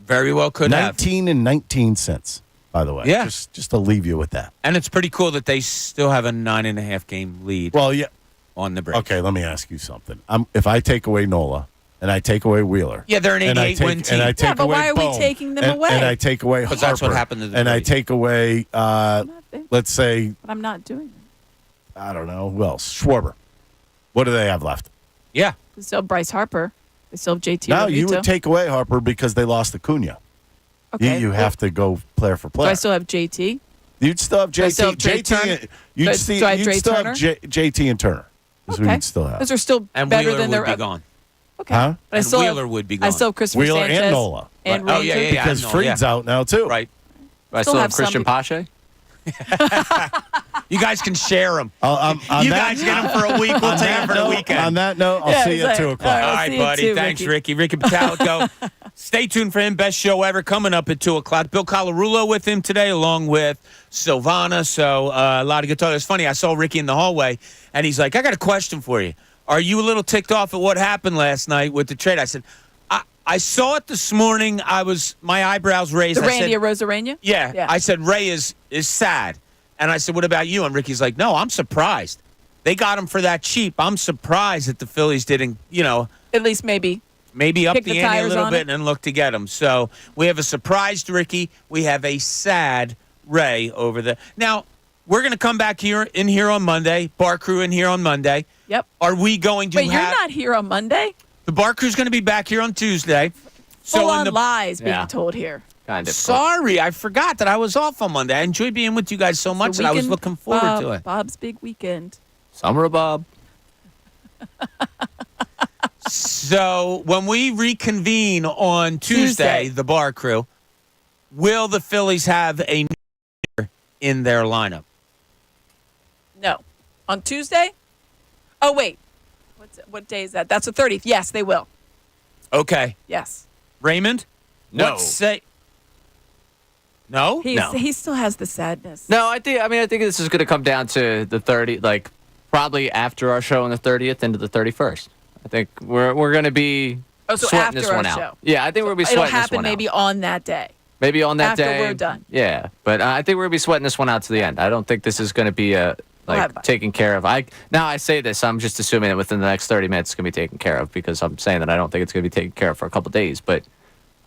Very well could have. 19 and 19 cents, by the way. Yeah. Just to leave you with that. And it's pretty cool that they still have a 9.5 game lead Well, yeah. on the break. Okay, let me ask you something. If I take away Nola and I take away Wheeler, Yeah, they're an and I 88 win take team. and I take Yeah, but away why are we Bohm, taking them and, away? And I take away Because Harper, that's what happened to the and I Phillies. take away, let's say, But I'm not doing it. I don't know, who else? Schwarber. What do they have left? Yeah. They still have Bryce Harper. They still have JT. No, you Realmuto. would take away Harper because they lost Acuna. Okay. You have to go player for Do player. I still have JT? You'd still have Do I JT. still have Trey Turner? You'd Do I still have Trey have Turner? JT and Turner. Is who Okay. you'd still have. Those are still And better Wheeler than would their be gone. Okay. Huh? But I And still Wheeler have, would be I gone. still have Christopher Wheeler Sanchez and Nola. and Oh, yeah, Ranger. yeah. Because Nola, Fried's out now, too. Right. Do I Still still have have Christian Pache? You guys can share them. On You that- guys get them for a week. We'll on take that them for the note- weekend. On that note, I'll Yeah, see you at exactly. 2 o'clock. All All right, right, see you buddy. too, Thanks, Ricky. Ricky Patalico. Stay tuned for him. Best show ever coming up at 2 o'clock. Bill Colarulo with him today, along with Silvana. So a lot of good talk. It's funny. I saw Ricky in the hallway, and he's like, I got a question for you. Are you a little ticked off at what happened last night with the trade? I said, I saw it this morning. My eyebrows raised. The I Randy said, Arozarena? yeah. I said, Ray is sad. And I said, what about you? And Ricky's like, no, I'm surprised. They got him for that cheap. I'm surprised that the Phillies didn't, At least maybe maybe up Kick the the ante a tires little on bit it. and look to get him. So we have a surprised Ricky. We have a sad Ray over there. Now, we're going to come back here on Monday. Bar crew in here on Monday. Yep. Are we going to Wait, you're not here on Monday? The bar crew's going to be back here on Tuesday. Full on lies being Yeah. told here. Kind of. Sorry, I forgot that I was off on Monday. I enjoyed being with you guys so much that I was looking forward to it. Bob's big weekend. Summer of Bob. So when we reconvene on Tuesday, the bar crew, will the Phillies have a new in their lineup? No. On Tuesday? Oh, wait. What day is that? That's the 30th. Yes, they will. Okay. Yes. Raymond? No. What say? No? He still has the sadness. No, I think this is going to come down to the 30, like probably after our show on the 30th into the 31st. I think we're going to be so sweating after this our one out. show. Yeah, I think we're going to be It'll sweating this happen one maybe out. on that day. Maybe on that after day. we're done. Yeah, but I think we're going to be sweating this one out to the end. I don't think this is going to be taken care of. Now I say this, I'm just assuming that within the next 30 minutes it's going to be taken care of because I'm saying that I don't think it's going to be taken care of for a couple days. But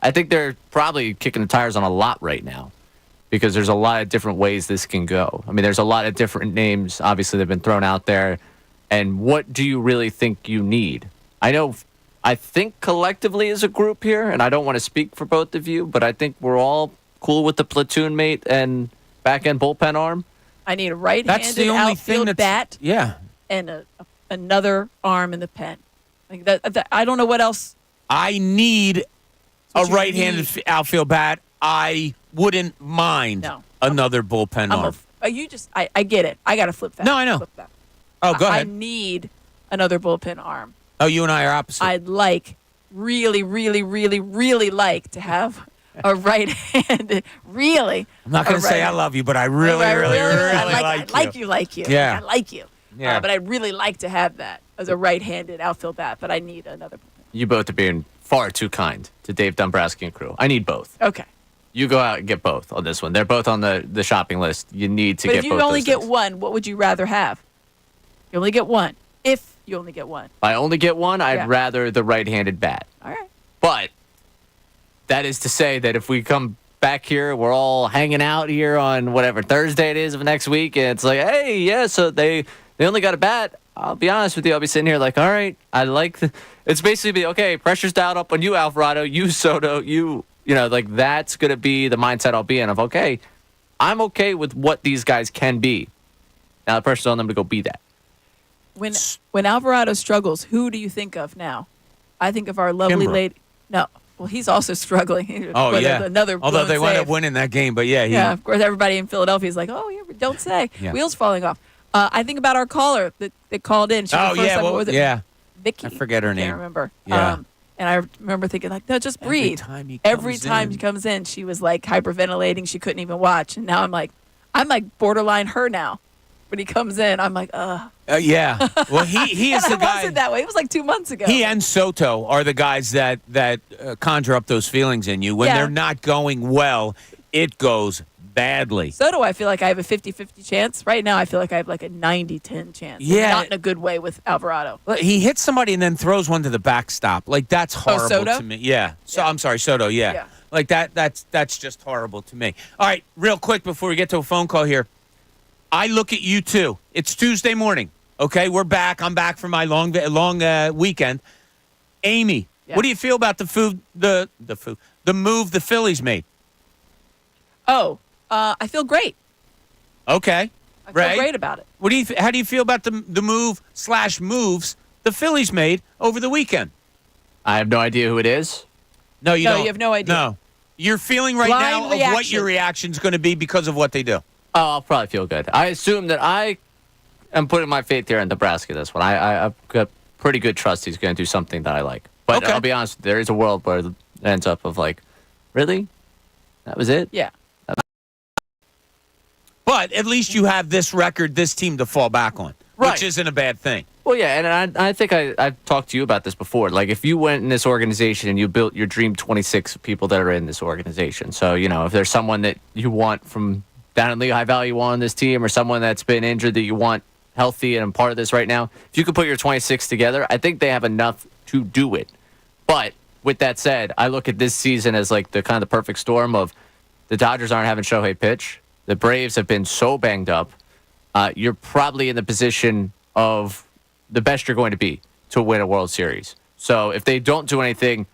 I think they're probably kicking the tires on a lot right now because there's a lot of different ways this can go. I mean, there's a lot of different names, obviously, that have been thrown out there. And what do you really think you need? I think collectively as a group here, and I don't want to speak for both of you, but I think we're all cool with the platoon mate and back-end bullpen arm. I need a right-handed outfield bat. Yeah. And another arm in the pen. Like that, I don't know what else. I need a right-handed outfield bat. I wouldn't mind another bullpen arm. I get it. I got to flip that. No, I know. Flip that. Oh, go ahead. I need another bullpen arm. Oh, you and I are opposite. I'd really like to have a right-handed. Really. I'm not going to say I love you, but I really like you. Yeah. I like you. Yeah. But I'd really like to have that as a right-handed outfield bat, but I need another. You both are being far too kind to Dave Dombrowski and crew. I need both. Okay. You go out and get both on this one. They're both on the shopping list. You need to get both. But if you only get one, what would you rather have? You only get one. If you only get one. If I only get one, I'd rather the right-handed bat. All right. But that is to say that if we come back here, we're all hanging out here on whatever Thursday it is of next week, and it's like, hey, yeah, so they only got a bat. I'll be honest with you. I'll be sitting here like, all right, I like it's basically okay, pressure's dialed up on you, Alvarado, you, Soto, you know, like that's going to be the mindset I'll be in of, okay, I'm okay with what these guys can be. Now the pressure's on them to go be that. When Alvarado struggles, who do you think of now? I think of our lovely lady. No. Well, he's also struggling. Oh, yeah. Another although they wound save. up winning that game, but yeah. Yeah, of course, everybody in Philadelphia is like, oh, yeah, don't say. Yeah. Wheels falling off. I think about our caller that called in. She was the first time, what was it? Yeah. Vicky. I forget her I name. can't remember. Yeah. And I remember thinking, like, no, just breathe. Every time he comes in, she was like hyperventilating. She couldn't even watch. And now I'm like borderline her now. When he comes in, I'm like, yeah. Well, he is the guy. It wasn't that way. It was like 2 months ago. He and Soto are the guys that conjure up those feelings in you. When they're not going well, it goes badly. Soto, I feel like I have a 50-50 chance. Right now, I feel like I have like a 90-10 chance. Yeah. Not in a good way with Alvarado. He hits somebody and then throws one to the backstop. Like, that's horrible Soto? to me. Yeah. So I'm sorry, Soto, yeah. Like, that's just horrible to me. All right, real quick before we get to a phone call here. I look at you, too. It's Tuesday morning, okay? We're back. I'm back from my long weekend. Amy, what do you feel about the move the Phillies made? Oh, I feel great. Okay. I feel great about it. How do you feel about the moves the Phillies made over the weekend? I have no idea who it is. No, you don't. You have no idea. No. You're feeling right now of what your reaction's going to be because of what they do. Oh, I'll probably feel good. I assume that I am putting my faith here in Nebraska this one. I've got pretty good trust he's going to do something that I like. But I'll be honest, there is a world where it ends up of like, really? That was it? Yeah. But at least you have this record, this team to fall back on, which isn't a bad thing. Well, yeah, and I think I've talked to you about this before. Like, if you went in this organization and you built your dream 26 people that are in this organization. So, you know, if there's someone that you want from down in Lehigh Valley you want on this team or someone that's been injured that you want healthy and part of this right now, if you could put your 26 together, I think they have enough to do it. But with that said, I look at this season as like the kind of the perfect storm of the Dodgers aren't having Shohei pitch. The Braves have been so banged up. You're probably in the position of the best you're going to be to win a World Series. So if they don't do anything,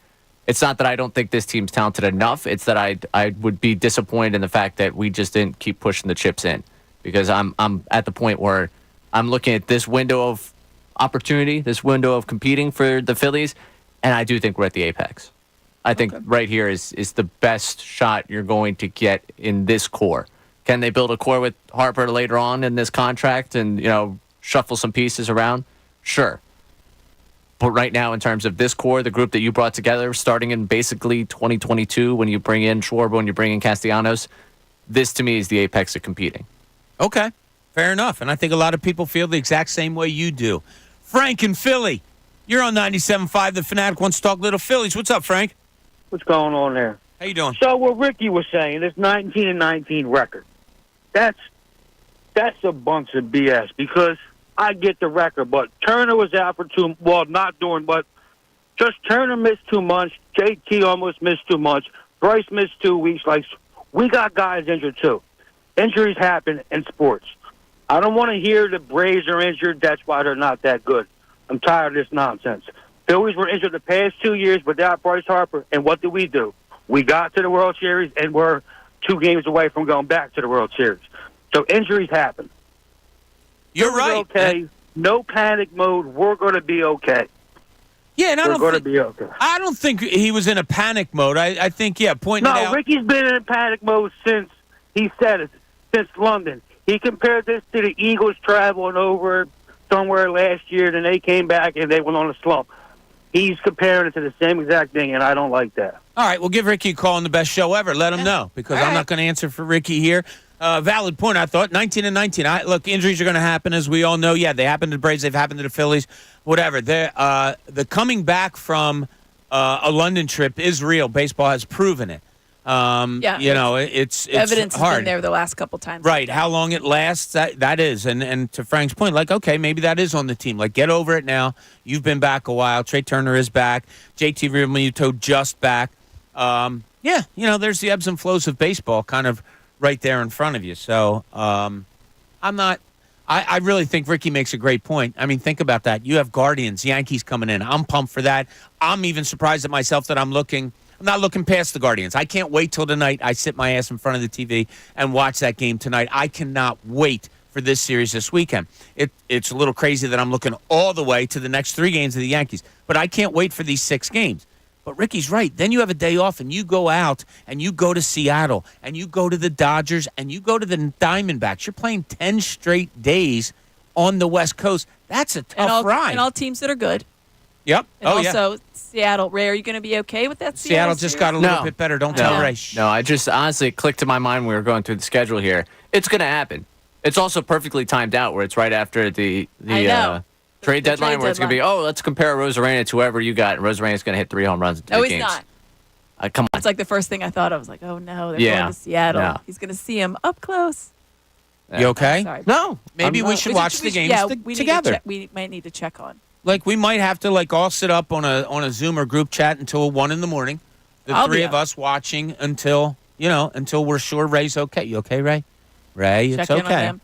it's not that I don't think this team's talented enough. It's that I would be disappointed in the fact that we just didn't keep pushing the chips in, because I'm at the point where I'm looking at this window of opportunity, this window of competing for the Phillies, and I do think we're at the apex. I think right here is the best shot you're going to get in this core. Can they build a core with Harper later on in this contract and, shuffle some pieces around? Sure. But right now, in terms of this core, the group that you brought together, starting in basically 2022, when you bring in Schwarber, when you bring in Castellanos, this to me is the apex of competing. Okay, fair enough. And I think a lot of people feel the exact same way you do. Frank in Philly, you're on 97.5. The Fanatic wants to talk little Phillies. What's up, Frank? What's going on there? How you doing? So what Ricky was saying, this 19-19 record, that's a bunch of BS, because I get the record, but Turner was out for just Turner missed 2 months. JT almost missed 2 months. Bryce missed 2 weeks. Like, we got guys injured too. Injuries happen in sports. I don't want to hear the Braves are injured. That's why they're not that good. I'm tired of this nonsense. Phillies were injured the past 2 years without Bryce Harper, and what did? We got to the World Series, and we're 2 games away from going back to the World Series. So injuries happen. You're right. Okay. No panic mode. We're going to be okay. Yeah, and we're going to be okay. I don't think he was in a panic mode. I think, pointing it out. No, Ricky's been in a panic mode since London. He compared this to the Eagles traveling over somewhere last year, then they came back and they went on a slump. He's comparing it to the same exact thing, and I don't like that. All right, we'll give Ricky a call on the best show ever. Let him know, because I'm not going to answer for Ricky here. Valid point, I thought. 19-19. Look, injuries are going to happen, as we all know. Yeah, they happened to the Braves. They've happened to the Phillies. Whatever. The coming back from a London trip is real. Baseball has proven it. It's evidence hard. has been there the last couple times. Right. How long it lasts, that is. And to Frank's point, okay, maybe that is on the team. Get over it now. You've been back a while. Trey Turner is back. JT Realmuto just back. There's the ebbs and flows of baseball kind of right there in front of you. So I really think Ricky makes a great point. I mean, think about that. You have Guardians, Yankees coming in. I'm pumped for that. I'm even surprised at myself that I'm not looking past the Guardians. I can't wait till tonight. I sit my ass in front of the TV and watch that game tonight. I cannot wait for this series this weekend. It's a little crazy that I'm looking all the way to the next 3 games of the Yankees, but I can't wait for these 6 games. But Ricky's right. Then you have a day off, and you go out, and you go to Seattle, and you go to the Dodgers, and you go to the Diamondbacks. You're playing 10 straight days on the West Coast. That's a tough ride. And all teams that are good. Yep. And also, Seattle. Ray, are you going to be okay with that? Seattle just got a little bit better. Don't tell Ray. No, I just honestly clicked to my mind when we were going through the schedule here. It's going to happen. It's also perfectly timed out where it's right after the trade deadline where it's going to be, let's compare Rosarena to whoever you got. And Rosarena's going to hit 3 home runs in 3 games. No, he's not. Come on. It's like the first thing I thought. I was like, oh, no, they're going to Seattle. No. He's going to see him up close. You okay? Sorry. No. Maybe we should watch the games together. We might need to check on. We might have to all sit up on a Zoom or group chat until 1 in the morning. The 3 of us watching until we're sure Ray's okay. You okay, Ray? Ray, it's check in okay. on him.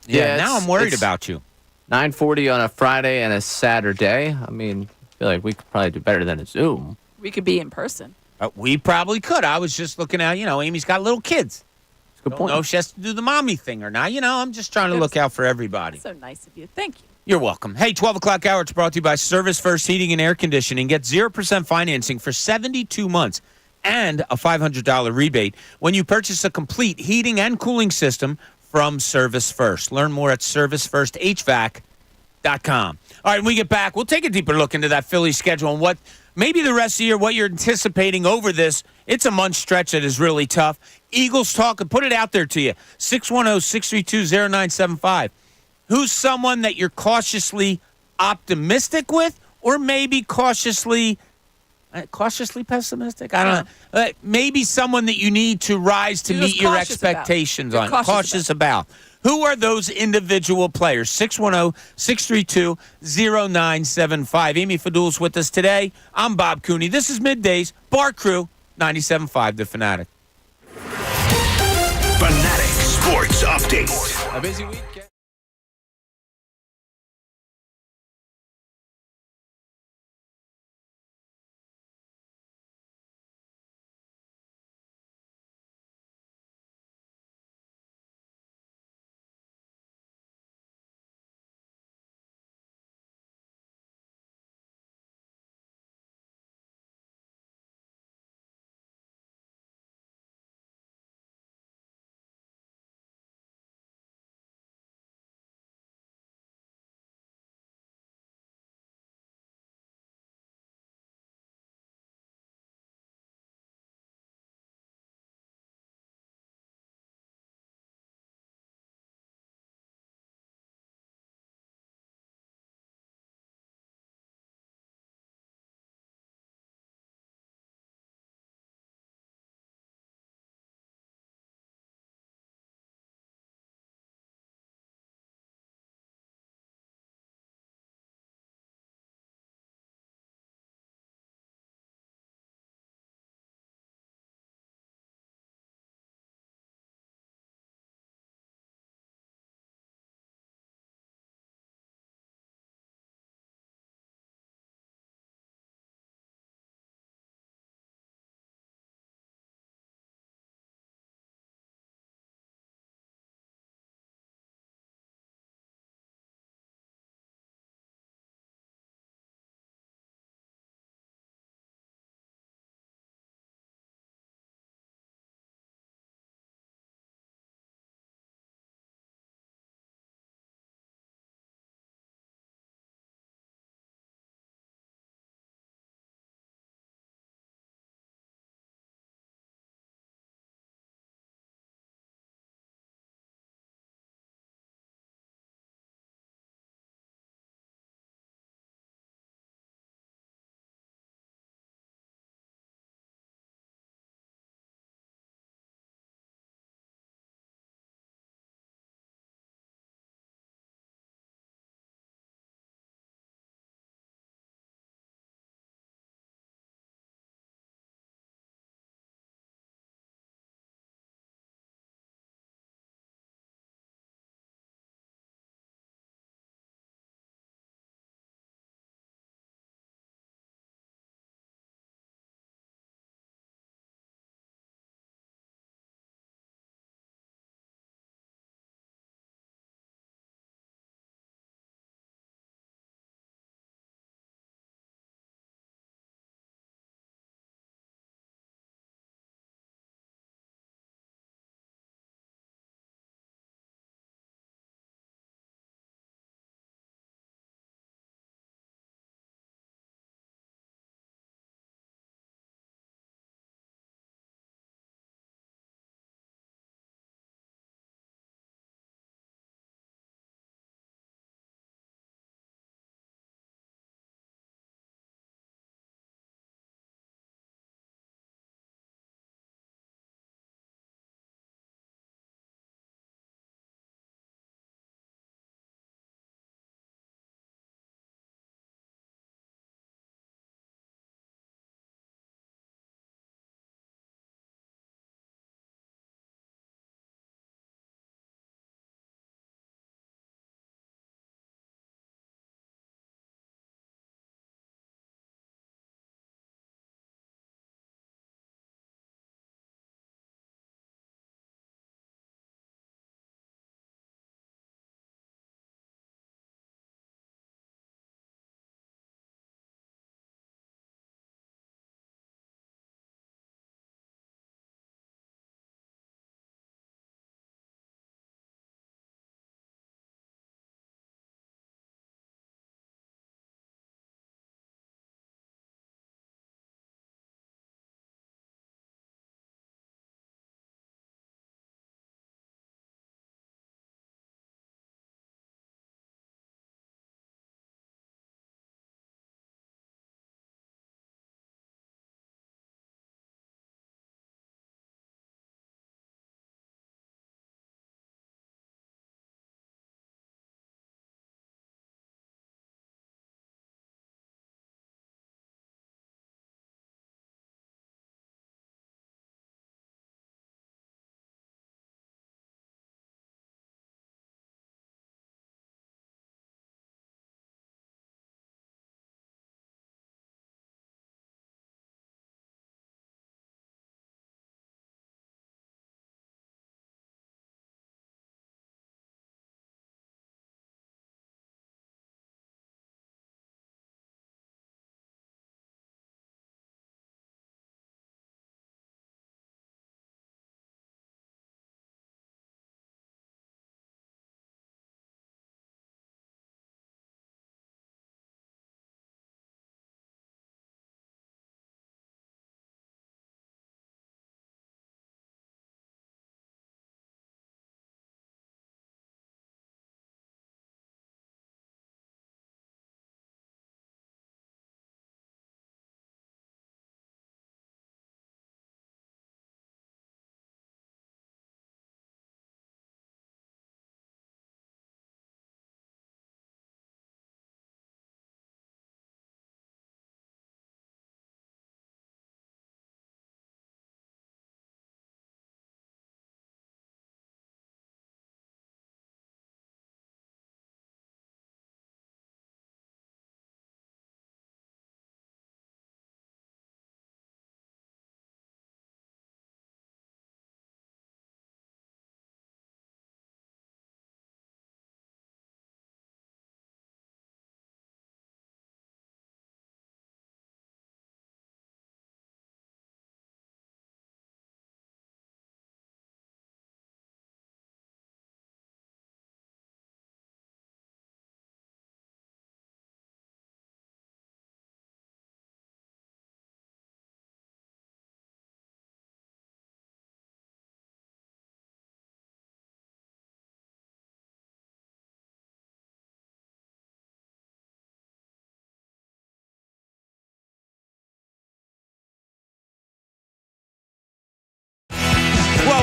Yeah, now I'm worried about you. 9:40 on a Friday and a Saturday. I mean, I feel like we could probably do better than a Zoom. We could be in person. We probably could. I was just looking at, Amy's got little kids. That's a good point. I don't know if she has to do the mommy thing or not. I'm just trying to look out for everybody. So nice of you. Thank you. You're welcome. Hey, 12 o'clock hour, it's brought to you by Service First Heating and Air Conditioning. Get 0% financing for 72 months and a $500 rebate when you purchase a complete heating and cooling system from Service First. Learn more at servicefirsthvac.com. All right, when we get back, we'll take a deeper look into that Phillies schedule and what maybe the rest of the year, what you're anticipating over this. It's a month stretch that is really tough. Eagles talk, and put it out there to you. 610-632-0975. Who's someone that you're cautiously optimistic with or maybe cautiously Cautiously pessimistic? I don't know. Maybe someone that you need to rise to meet your expectations on. Cautious about. Who are those individual players? 610-632-0975. Amy Fadul's with us today. I'm Bob Cooney. This is Middays. Bar Crew, 97.5 The Fanatic. Fanatic Sports Update. A busy week.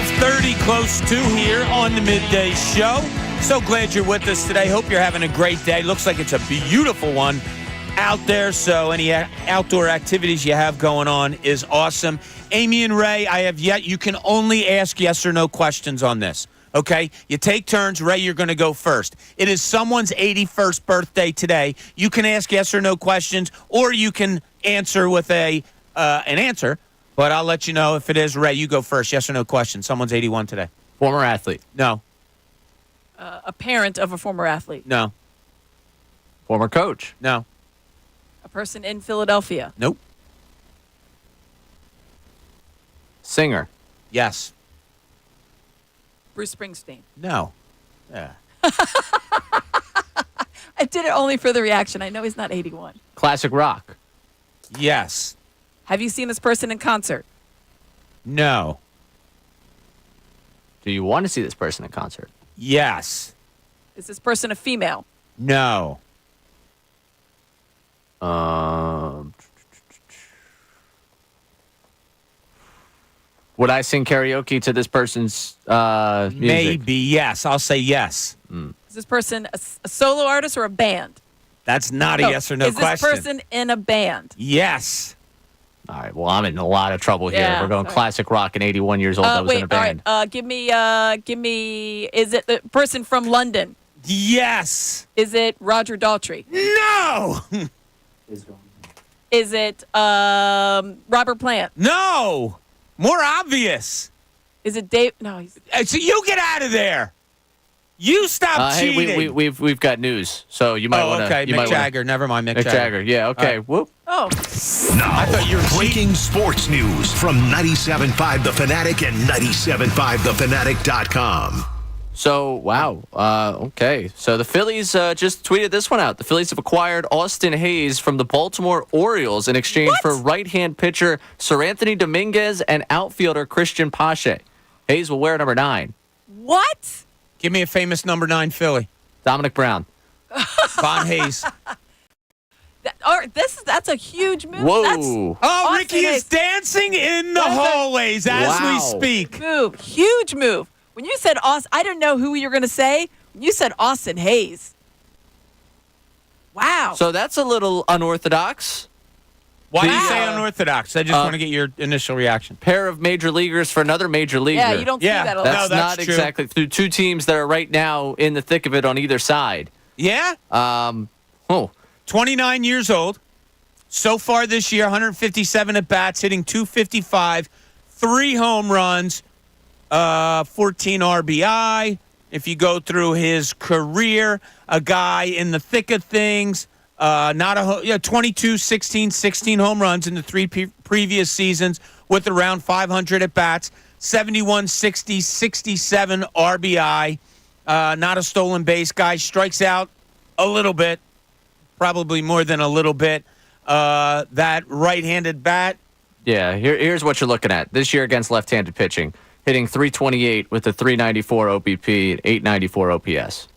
12:30, close to here on the midday show. So glad you're with us today. Hope you're having a great day. Looks like it's a beautiful one out there. So any outdoor activities you have going on is awesome. Amy and Ray, you can only ask yes or no questions on this. Okay? You take turns. Ray, you're going to go first. It is someone's 81st birthday today. You can ask yes or no questions, or you can answer with an answer. But I'll let you know if it is. Ray, you go first. Yes or no question. Someone's 81 today. Former athlete. No. A parent of a former athlete. No. Former coach. No. A person in Philadelphia. Nope. Singer. Yes. Bruce Springsteen. No. Yeah. I did it only for the reaction. I know he's not 81. Classic rock. Yes. Have you seen this person in concert? No. Do you want to see this person in concert? Yes. Is this person a female? No. Would I sing karaoke to this person's music? Maybe, yes. I'll say yes. Is this person a solo artist or a band? That's not a yes or no question. Is this person in a band? Yes. All right. Well, I'm in a lot of trouble here. Yeah, We're going sorry. classic rock and 81 years old. That was in a band. All right. Give me. Is it the person from London? Yes. Is it Roger Daltrey? No. Is it Robert Plant? No. More obvious. Is it Dave? No. He's... So you get out of there. You stop cheating. Hey, we've got news. So you might want to. Okay, Mick Jagger. Never mind, Mick Jagger. Yeah. Okay. Right. Whoop. Oh. Now, I thought you were breaking sports news from 97.5 The Fanatic and 97.5thefanatic.com. So, wow. Okay. So the Phillies just tweeted this one out. The Phillies have acquired Austin Hayes from the Baltimore Orioles in exchange for right-hand pitcher Sir Anthony Dominguez and outfielder Christian Pache. Hayes will wear number 9. What? Give me a famous number 9 Philly. Dominic Brown. Von Hayes. That's a huge move. Whoa. Austin Ricky Hayes. is dancing in the hallways as we speak. Move. Huge move. When you said Austin, I didn't know who you were going to say. When you said Austin Hayes. Wow. So that's a little unorthodox. Why do you say unorthodox? I just want to get your initial reaction. Pair of major leaguers for another major leaguer. Yeah, you don't see that a lot. That's No, not that's true. exactly through two teams that are right now in the thick of it on either side. Yeah? 29 years old. So far this year, 157 at bats, hitting 255, 3 home runs, 14 RBI. If you go through his career, a guy in the thick of things. 22, 16 home runs in the 3 previous seasons with around 500 at bats, 71, 60, 67 RBI. Not a stolen base guy. Strikes out a little bit, probably more than a little bit. That right-handed bat. Yeah, here's what you're looking at. This year against left-handed pitching, hitting 328 with a 394 OBP and 894 OPS.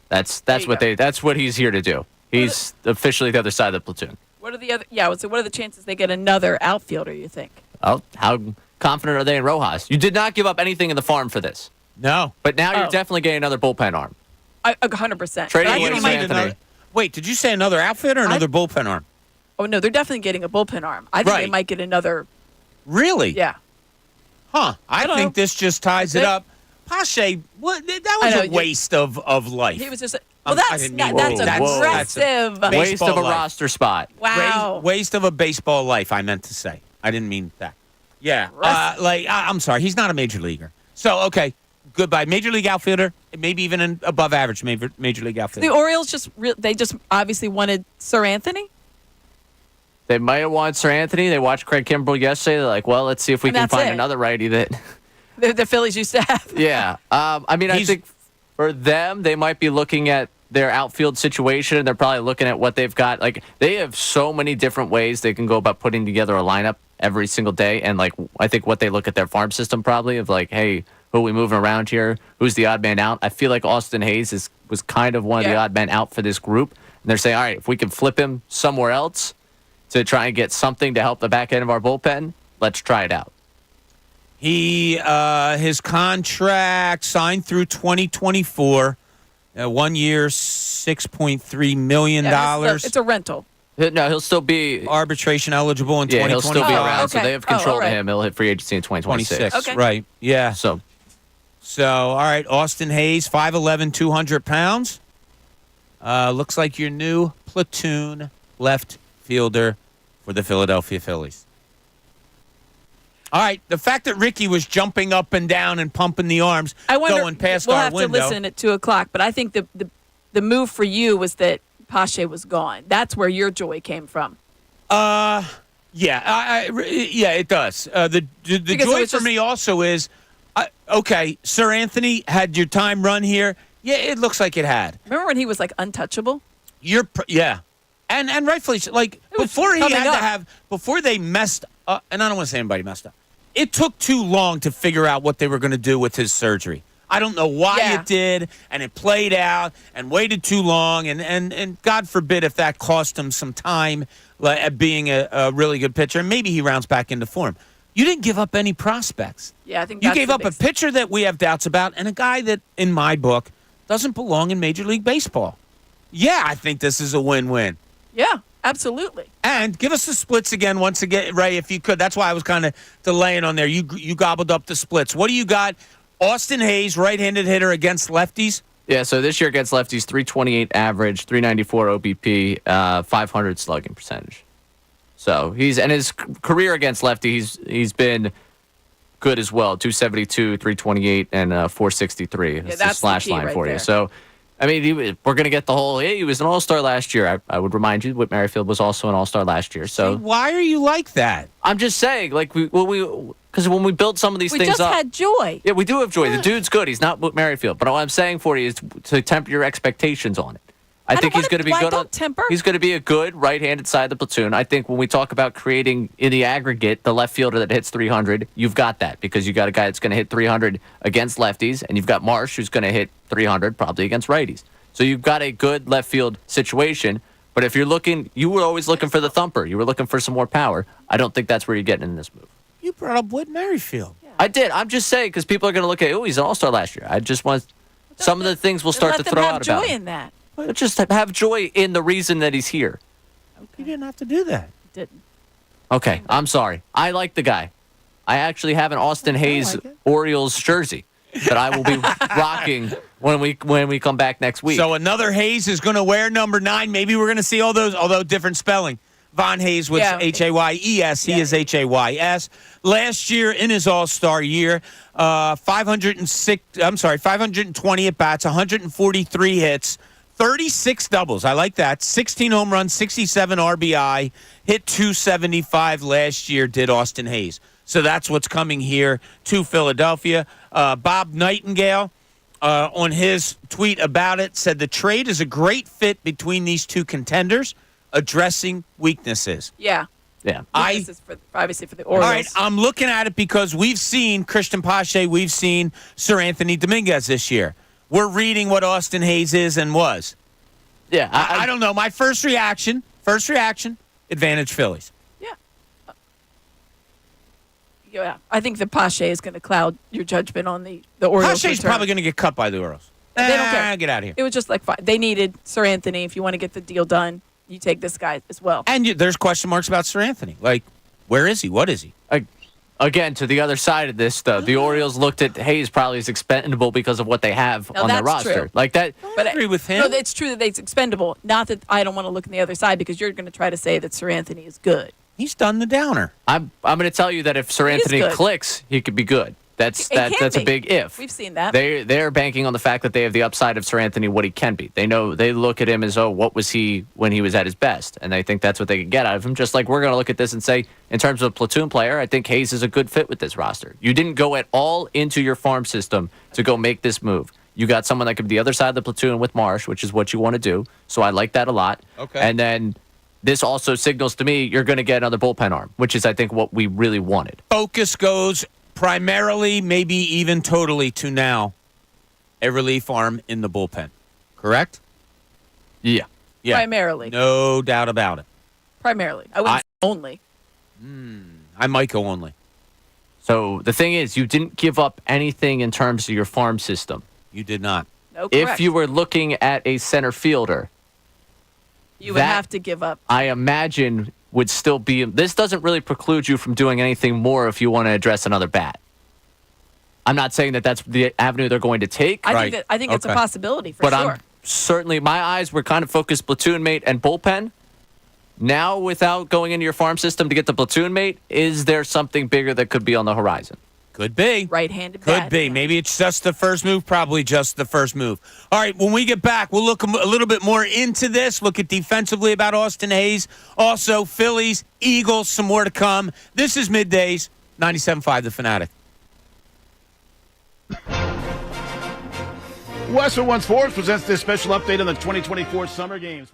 That's what he's here to do. He's officially the other side of the platoon. What are the other? Yeah. So what are the chances they get another outfielder? You think? Oh, how confident are they in Rojas? You did not give up anything in the farm for this. No, but now you're definitely getting another bullpen arm. 100%. Trading away away from Anthony. Wait, did you say another outfit or another bullpen arm? Oh no, they're definitely getting a bullpen arm. I think they might get another. Really? Yeah. Huh. I think know. this just ties it up. Pache, that was a waste of life. He was just. Well, that's aggressive. Waste of a life. roster spot. Wow. Waste of a baseball life, I meant to say. I didn't mean that. Yeah. I'm sorry. He's not a major leaguer. So, okay. Goodbye. Major league outfielder, maybe even an above average major league outfielder. The Orioles they just obviously wanted Sir Anthony. They might have wanted Sir Anthony. They watched Craig Kimbrell yesterday. They're like, well, let's see if we can find another righty that. The Phillies used to have. Yeah. I think for them, they might be looking at their outfield situation. They're probably looking at what they've got. Like, they have so many different ways they can go about putting together a lineup every single day. And, like, I think what they look at their farm system probably of, like, hey, who are we moving around here? Who's the odd man out? I feel like Austin Hayes was kind of one of the odd men out for this group. And they're saying, all right, if we can flip him somewhere else to try and get something to help the back end of our bullpen, let's try it out. His contract signed through 2024. 1 year, $6.3 million. It's a rental. No, he'll still be arbitration eligible in 2025. He'll still be around, so okay. they have control all right. of him. He'll hit free agency in 2026. Okay. Right, yeah. So, all right, Austin Hayes, 5'11", 200 pounds. Looks like your new platoon left fielder for the Philadelphia Phillies. All right, the fact that Ricky was jumping up and down and pumping the arms, going past our window. We'll have to listen at 2:00, but I think the move for you was that Pache was gone. That's where your joy came from. Yeah, it does. The joy for me also is, okay, Sir Anthony, had your time run here? Yeah, it looks like it had. Remember when he was like untouchable? And rightfully so. Like before before they messed up, and I don't want to say anybody messed up. It took too long to figure out what they were going to do with his surgery. I don't know why it did, and it played out and waited too long, and God forbid if that cost him some time at being a really good pitcher, and maybe he rounds back into form. You didn't give up any prospects. Yeah, I think you gave up a pitcher that we have doubts about, and a guy that, in my book, doesn't belong in Major League Baseball. Yeah, I think this is a win-win. Yeah, absolutely. And give us the splits again, once again, Ray, if you could. That's why I was kind of delaying on there. You gobbled up the splits. What do you got? Austin Hayes, right-handed hitter against lefties. Yeah, so this year against lefties, 328 average, 394 OBP, 500 slugging percentage. So his career against lefty, he's been good as well. 272, 328, and 463. That's the slash line for you. So, I mean, we're going to get the whole, he was an all-star last year. I would remind you, Whit Merrifield was also an all-star last year. So why are you like that? I'm just saying, like, because when we build some of these things up. We just had joy. Yeah, we do have joy. The dude's good. He's not Whit Merrifield. But all I'm saying for you is to temper your expectations on it. I think he's going to be good. He's going to be a good right-handed side of the platoon. I think when we talk about creating in the aggregate the left fielder that hits 300, you've got that because you got a guy that's going to hit 300 against lefties, and you've got Marsh who's going to hit 300 probably against righties. So you've got a good left field situation. But if you're looking, you were always looking for the thumper. You were looking for some more power. I don't think that's where you're getting in this move. You brought up Whit Merrifield. Yeah. I did. I'm just saying because people are going to look at, he's an all-star last year. I just want some of the things we'll start to throw out about him. Let them have joy in that. But just have joy in the reason that he's here. Okay. You didn't have to do that. Didn't. Okay, I'm sorry. I like the guy. I actually have an Austin Hayes Orioles jersey that I will be rocking when we come back next week. So another Hayes is going to wear number 9. Maybe we're going to see all those, although different spelling. Von Hayes was Hayes. He is Hays. Last year in his All-Star year, 520 at bats, 143 hits. 36 doubles. I like that. 16 home runs, 67 RBI, hit 275 last year, did Austin Hayes. So that's what's coming here to Philadelphia. Bob Nightingale, on his tweet about it, said the trade is a great fit between these two contenders, addressing weaknesses. Yeah. Yeah. Obviously for the Orioles. All right, I'm looking at it because we've seen Christian Pache, we've seen Sir Anthony Dominguez this year. We're reading what Austin Hayes is and was. Yeah. I don't know. My first reaction, advantage Phillies. Yeah. Yeah. I think the Pache is going to cloud your judgment on the Orioles. Pache's probably going to get cut by the Orioles. They don't care. Get out of here. It was just like fine. They needed Sir Anthony. If you want to get the deal done, you take this guy as well. And there's question marks about Sir Anthony. Like, where is he? What is he? Again, to the other side of this, though, the Orioles looked at Hayes probably as expendable because of what they have on their roster. True. Like that. But I agree with him. No, it's true that it's expendable. Not that I don't want to look on the other side because you're going to try to say that Sir Anthony is good. He's done the downer. I'm going to tell you that if Sir Anthony clicks, he could be good. That's a big if. We've seen that. They're banking on the fact that they have the upside of Sir Anthony, what he can be. They look at him as, what was he when he was at his best? And they think that's what they can get out of him. Just like we're going to look at this and say, in terms of a platoon player, I think Hayes is a good fit with this roster. You didn't go at all into your farm system to go make this move. You got someone that could be the other side of the platoon with Marsh, which is what you want to do. So I like that a lot. Okay. And then this also signals to me you're going to get another bullpen arm, which is, I think, what we really wanted. Focus goes primarily, maybe even totally, to now a relief arm in the bullpen. Correct? Yeah. Primarily. No doubt about it. Primarily. I wouldn't say only. I might go only. So the thing is, you didn't give up anything in terms of your farm system. You did not. No, If correct. you were looking at a center fielder, You would have to give up. I imagine would still be. This doesn't really preclude you from doing anything more if you want to address another bat. I'm not saying that that's the avenue they're going to take. I think it's a possibility for sure. I'm certainly, my eyes were kind of focused platoon mate and bullpen. Now, without going into your farm system to get the platoon mate, is there something bigger that could be on the horizon? Could be. Right-handed Could bat. be. Maybe it's just the first move. Probably just the first move. All right, when we get back, we'll look a little bit more into this. Look at defensively about Austin Hayes. Also, Phillies, Eagles, some more to come. This is Middays, 97.5 The Fanatic. Western One Sports presents this special update on the 2024 Summer Games.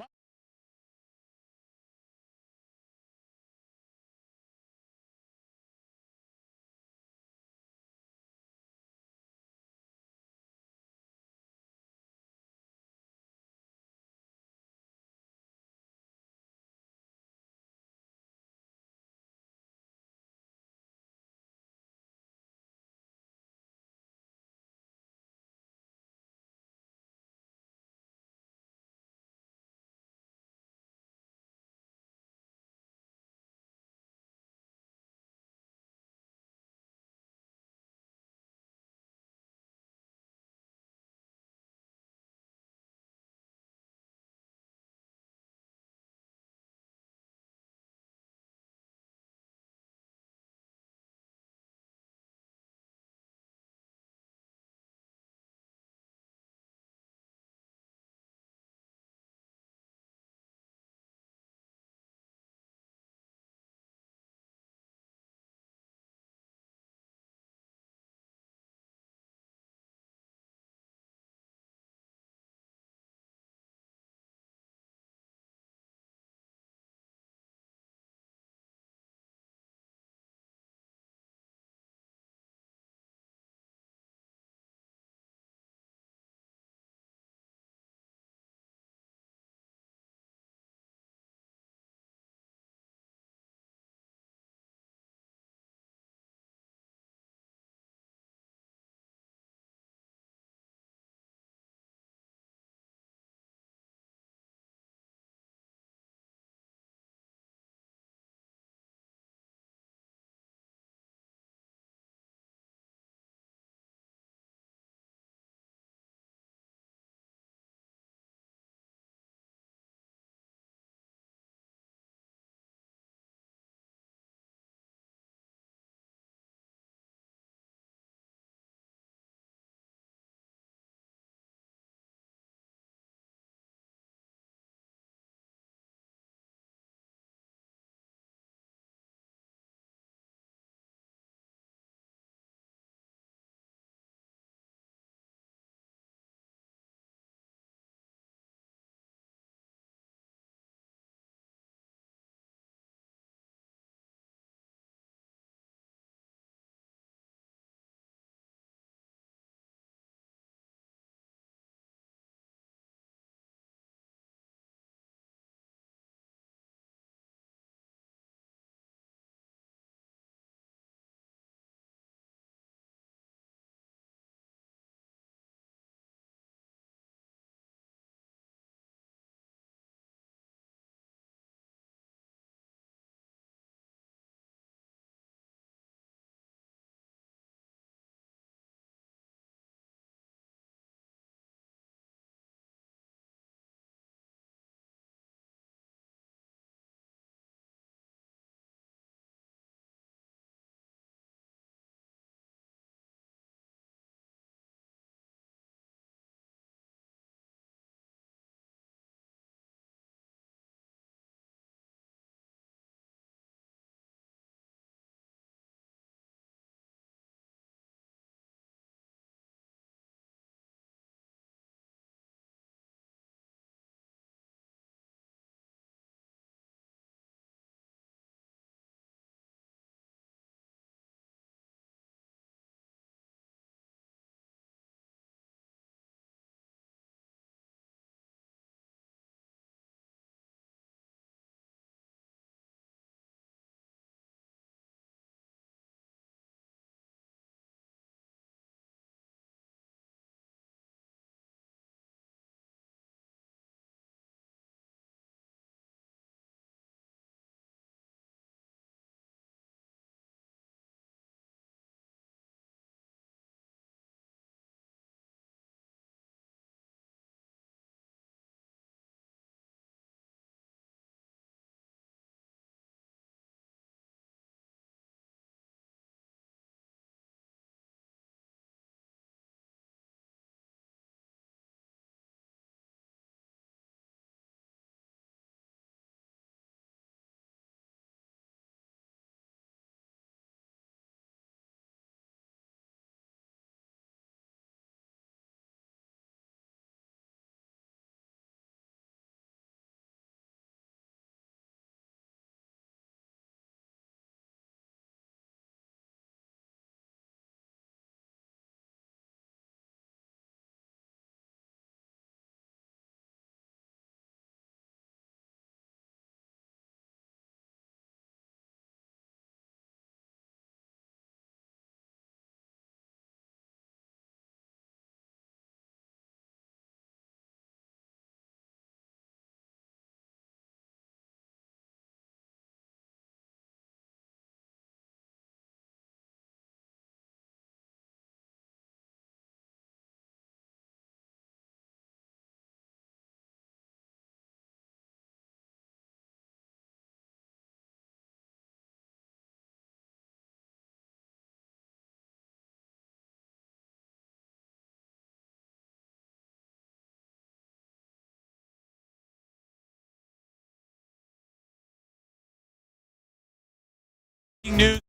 News.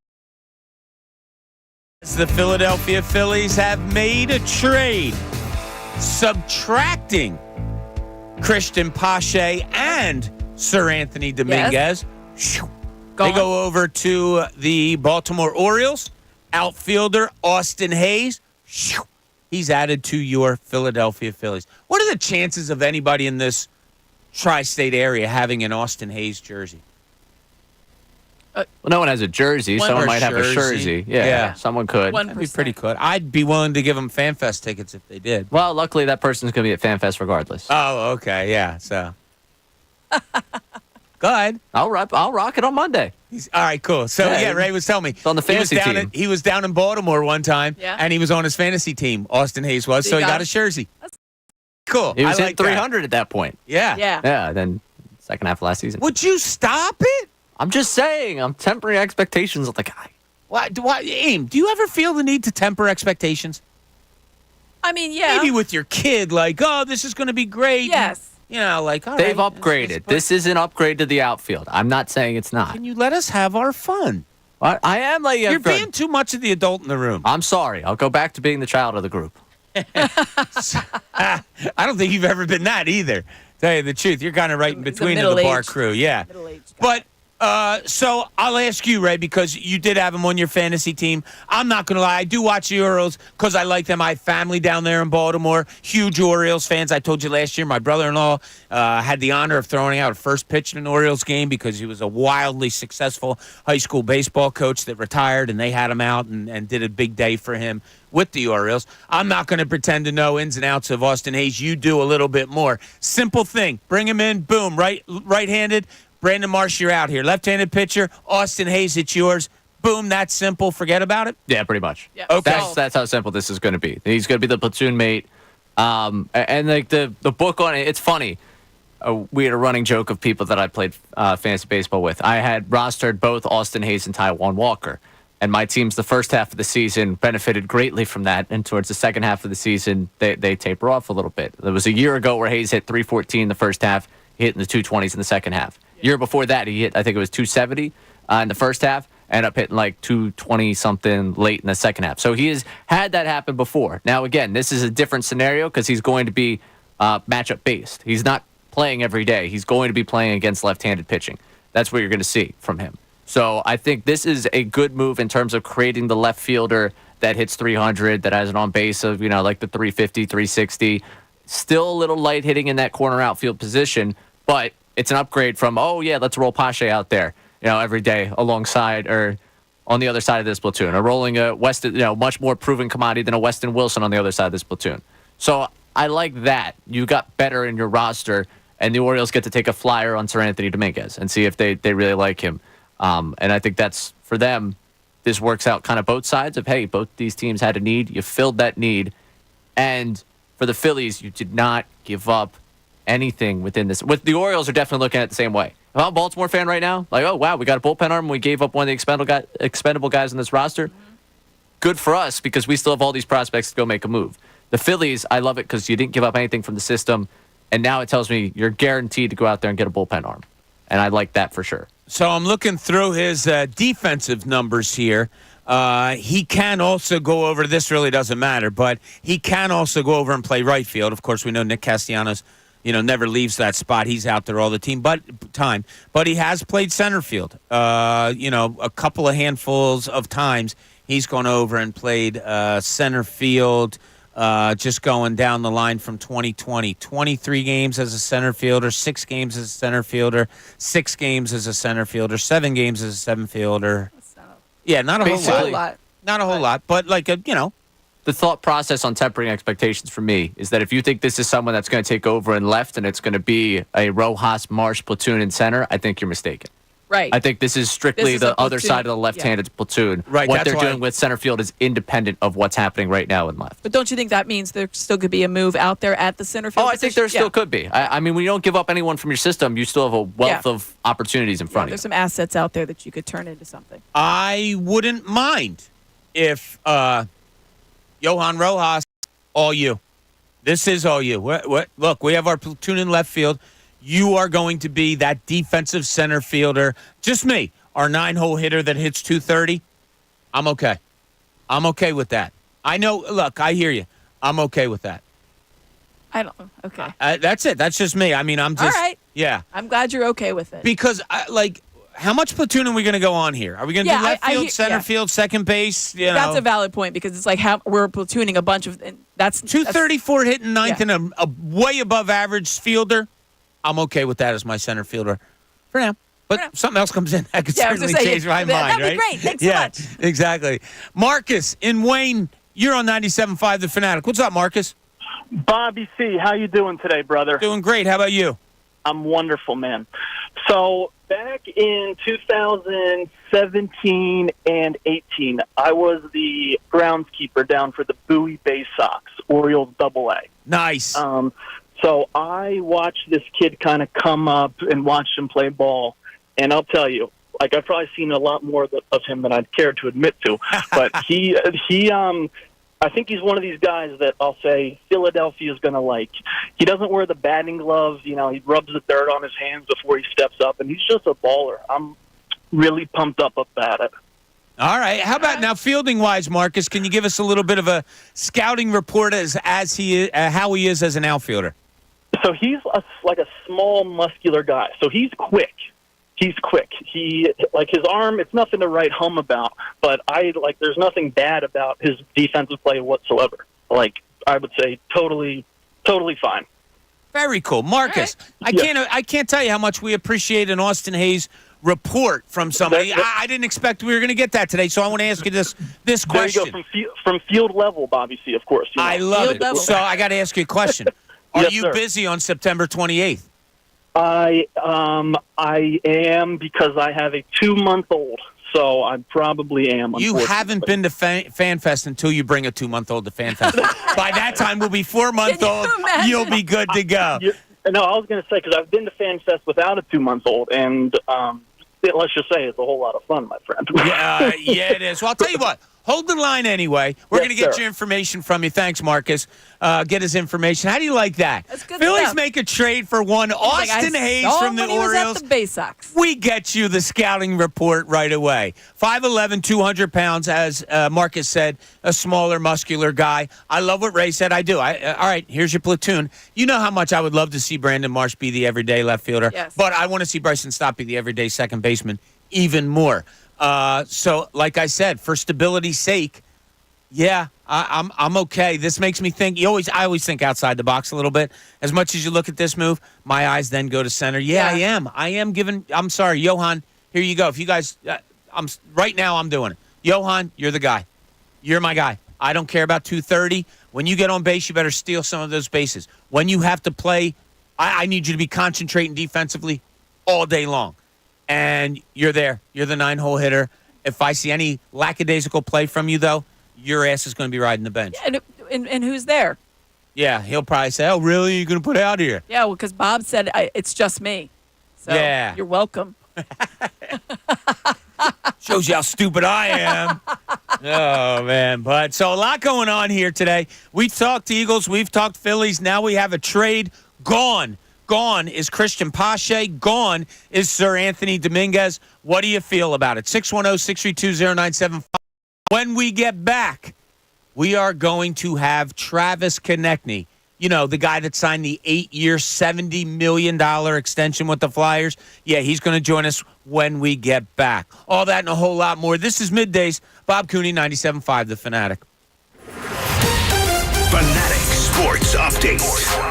The Philadelphia Phillies have made a trade, subtracting Christian Pache and Sir Anthony Dominguez. Yes. They go over to the Baltimore Orioles. Outfielder Austin Hayes. He's added to your Philadelphia Phillies. What are the chances of anybody in this tri-state area having an Austin Hayes jersey? Well, no one has a jersey. Someone might have a jersey. Yeah, someone could. 1%. That'd be pretty cool. I'd be willing to give them FanFest tickets if they did. Well, luckily that person's going to be at FanFest regardless. Oh, okay, yeah. So, go ahead. I'll rock it on Monday. All right, cool. So, Ray was telling me. It's on the fantasy team. He was down in Baltimore one time, and he was on his fantasy team. Austin Hayes was, so he got a jersey. Cool. He was at 300 at that point. Yeah. Yeah, then second half of last season. Would you stop it? I'm just saying. I'm tempering expectations of the guy. Aim, do you ever feel the need to temper expectations? I mean, yeah. Maybe with your kid, like, oh, this is going to be great. Yes. You know, like, all They've right, upgraded. This is an upgrade to the outfield. I'm not saying it's not. Can you let us have our fun? I am letting you have fun. You're being too much of the adult in the room. I'm sorry. I'll go back to being the child of the group. I don't think you've ever been that either. Tell you the truth, you're kind of right in between of the bar crew. Yeah. But so I'll ask you, Ray, because you did have him on your fantasy team. I'm not going to lie. I do watch the Orioles because I like them. I have family down there in Baltimore, huge Orioles fans. I told you last year my brother-in-law had the honor of throwing out a first pitch in an Orioles game because he was a wildly successful high school baseball coach that retired, and they had him out and did a big day for him with the Orioles. I'm not going to pretend to know ins and outs of Austin Hayes. You do a little bit more. Simple thing. Bring him in, boom, right-handed. Brandon Marsh, you're out here. Left-handed pitcher. Austin Hayes, it's yours. Boom, that's simple. Forget about it? Yeah, pretty much. Yeah. Okay. That's how simple this is going to be. He's going to be the platoon mate. And like the book on it, it's funny. We had a running joke of people that I played fantasy baseball with. I had rostered both Austin Hayes and Taijuan Walker. And my teams, the first half of the season, benefited greatly from that. And towards the second half of the season, they taper off a little bit. There was a year ago where Hayes hit 314 the first half, he hit in the 220s in the second half. Year before that, he hit, I think it was 270 in the first half, ended up hitting like 220-something late in the second half. So he has had that happen before. Now, again, this is a different scenario because he's going to be matchup-based. He's not playing every day. He's going to be playing against left-handed pitching. That's what you're going to see from him. So I think this is a good move in terms of creating the left fielder that hits 300, that has an on-base of, like the 350, 360. Still a little light hitting in that corner outfield position, but it's an upgrade from, let's roll Pache out there, every day alongside or on the other side of this platoon, or rolling a Weston, much more proven commodity than a Weston Wilson on the other side of this platoon. So I like that. You got better in your roster, and the Orioles get to take a flyer on Sir Anthony Dominguez and see if they really like him. And I think that's, for them, this works out kind of both sides of, hey, both these teams had a need. You filled that need. And for the Phillies, you did not give up anything within this. With the Orioles are definitely looking at it the same way. If I'm a Baltimore fan right now, like, oh, wow, we got a bullpen arm and we gave up one of the expendable guys in this roster. Good for us because we still have all these prospects to go make a move. The Phillies, I love it because you didn't give up anything from the system, and now it tells me you're guaranteed to go out there and get a bullpen arm. And I like that for sure. So I'm looking through his defensive numbers here. He can also go over, this really doesn't matter, but he can also go over and play right field. Of course, we know Nick Castellanos, never leaves that spot. He's out there all the time. But he has played center field. A couple of handfuls of times he's gone over and played center field. Just going down the line from 2020, 23 games as a center fielder, 6 games as a center fielder, 6 games as a center fielder, 7 games as a seven fielder. Yeah, not a whole lot. Not a whole lot, but The thought process on tempering expectations for me is that if you think this is someone that's going to take over in left and it's going to be a Rojas Marsh platoon in center, I think you're mistaken. Right. I think this is strictly the other side of the left-handed platoon. Right. What they're doing with center field is independent of what's happening right now in left. But don't you think that means there still could be a move out there at the center field I think there still could be. I mean, when you don't give up anyone from your system, you still have a wealth of opportunities in front of you. There's some assets out there that you could turn into something. I wouldn't mind if Johan Rojas, all you. This is all you. Look, we have our platoon in left field. You are going to be that defensive center fielder. Just me. our 9-hole hitter that hits 230, I'm okay. I'm okay with that. I know. Look, I hear you. I'm okay with that. I don't. Okay. That's it. That's just me. I mean, I'm just. All right. Yeah. I'm glad you're okay with it. Because, how much platoon are we going to go on here? Are we going to do left field, center field, second base? That's a valid point because it's like we're platooning a bunch of. That's 234 hitting ninth and a way above average fielder. I'm okay with that as my center fielder for now. But something else comes in, that could certainly change my mind, that'd right? be great. Thanks so much. Exactly. Marcus in Wayne, you're on 97.5 The Fanatic. What's up, Marcus? Bobby C., how you doing today, brother? Doing great. How about you? I'm wonderful, man. So back in 2017 and 18, I was the groundskeeper down for the Bowie Bay Sox, Orioles AA. Nice. So I watched this kid kind of come up and watched him play ball, and I'll tell you, like I've probably seen a lot more of him than I'd care to admit to, but I think he's one of these guys that I'll say Philadelphia's going to like. He doesn't wear the batting gloves. He rubs the dirt on his hands before he steps up, and he's just a baller. I'm really pumped up about it. All right. How about now, fielding-wise, Marcus, can you give us a little bit of a scouting report as he is, how he is as an outfielder? So he's like a small, muscular guy. So he's quick. He's quick. His arm, it's nothing to write home about, but there's nothing bad about his defensive play whatsoever. Like, I would say totally fine. Very cool. Marcus, right. I can't tell you how much we appreciate an Austin Hayes report from somebody. I didn't expect we were going to get that today, so I want to ask you this question. There you go, from field level, Bobby C., of course. I love it. Level. So I got to ask you a question. Are you busy on September 28th? I am, because I have a 2-month-old, so I probably am. You haven't been to FanFest until you bring a 2-month-old to FanFest. By that time, we'll be 4-month-old. You'll be good to go. No, I was going to say, because I've been to FanFest without a 2-month-old, and let's just say it's a whole lot of fun, my friend. Yeah, it is. Well, I'll tell you what. Hold the line anyway. We're going to get your information from you. Thanks, Marcus. Get his information. How do you like that? That's good Phillies stuff. make a trade for one Austin Hayes from the Orioles. At the Bay Sox. We get you the scouting report right away. 5'11", 200 pounds, as Marcus said, a smaller, muscular guy. I love what Ray said. I do. All right, here's your platoon. You know how much I would love to see Brandon Marsh be the everyday left fielder. Yes. But I want to see Bryson Stott be the everyday second baseman even more. So, like I said, for stability's sake, yeah, I'm okay. This makes me think. I always think outside the box a little bit. As much as you look at this move, my eyes then go to center. Yeah. I am giving. I'm sorry, Johan. Here you go. If you guys, right now, I'm doing it. Johan, you're the guy. You're my guy. I don't care about 230. When you get on base, you better steal some of those bases. When you have to play, I need you to be concentrating defensively all day long. And you're there. You're the 9-hole hitter. If I see any lackadaisical play from you, though, your ass is going to be riding the bench. Yeah, and who's there? Yeah, he'll probably say, oh, really? You're going to put out here? Yeah, well, because Bob said it's just me. So you're welcome. Shows you how stupid I am. Oh, man. But so a lot going on here today. We've talked Eagles. We've talked Phillies. Now we have a trade. Gone is Christian Pache. Gone is Sir Anthony Dominguez. What do you feel about it? 610-632-0975. When we get back, we are going to have Travis Konecny. You know, the guy that signed the 8-year, $70 million extension with the Flyers. Yeah, he's going to join us when we get back. All that and a whole lot more. This is Middays. Bob Cooney, 97.5 The Fanatic. Fanatic Sports Update.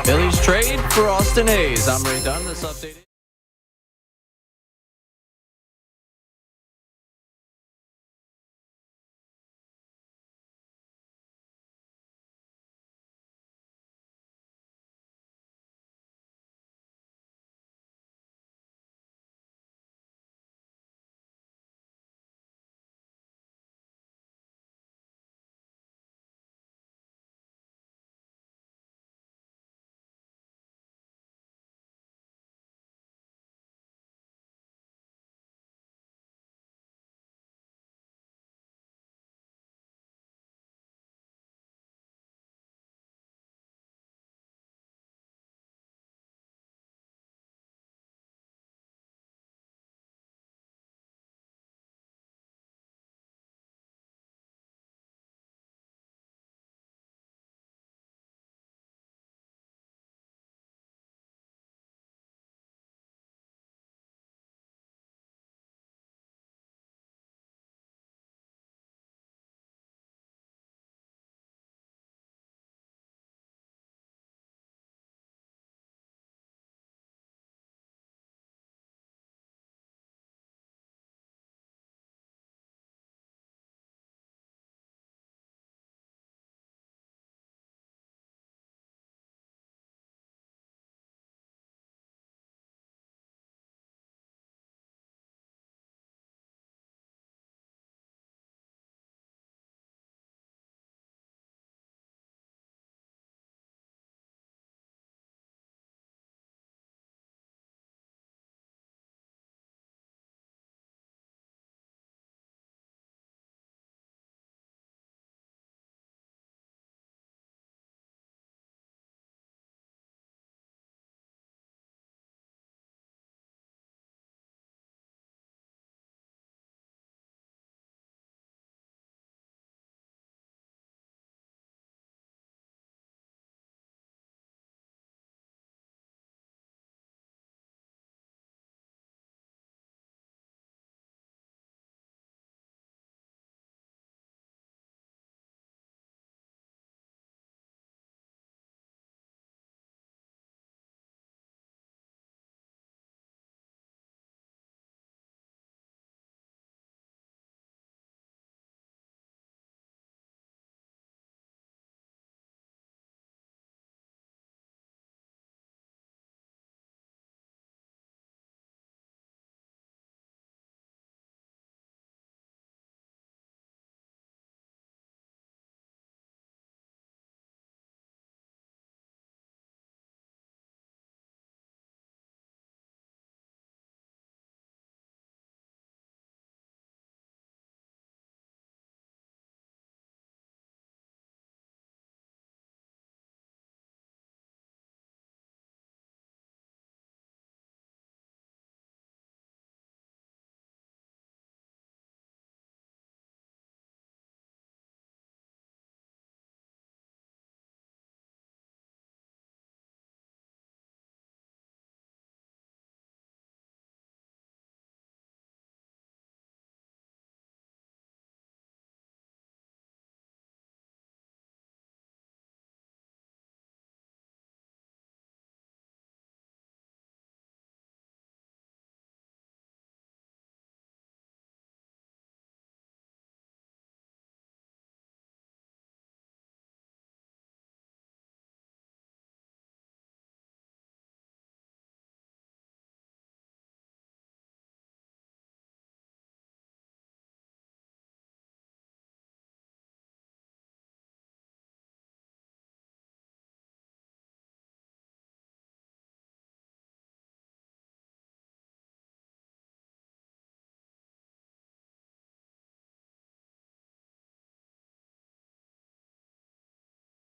Phillies trade for Austin Hayes. I'm Ray Dunn. This update.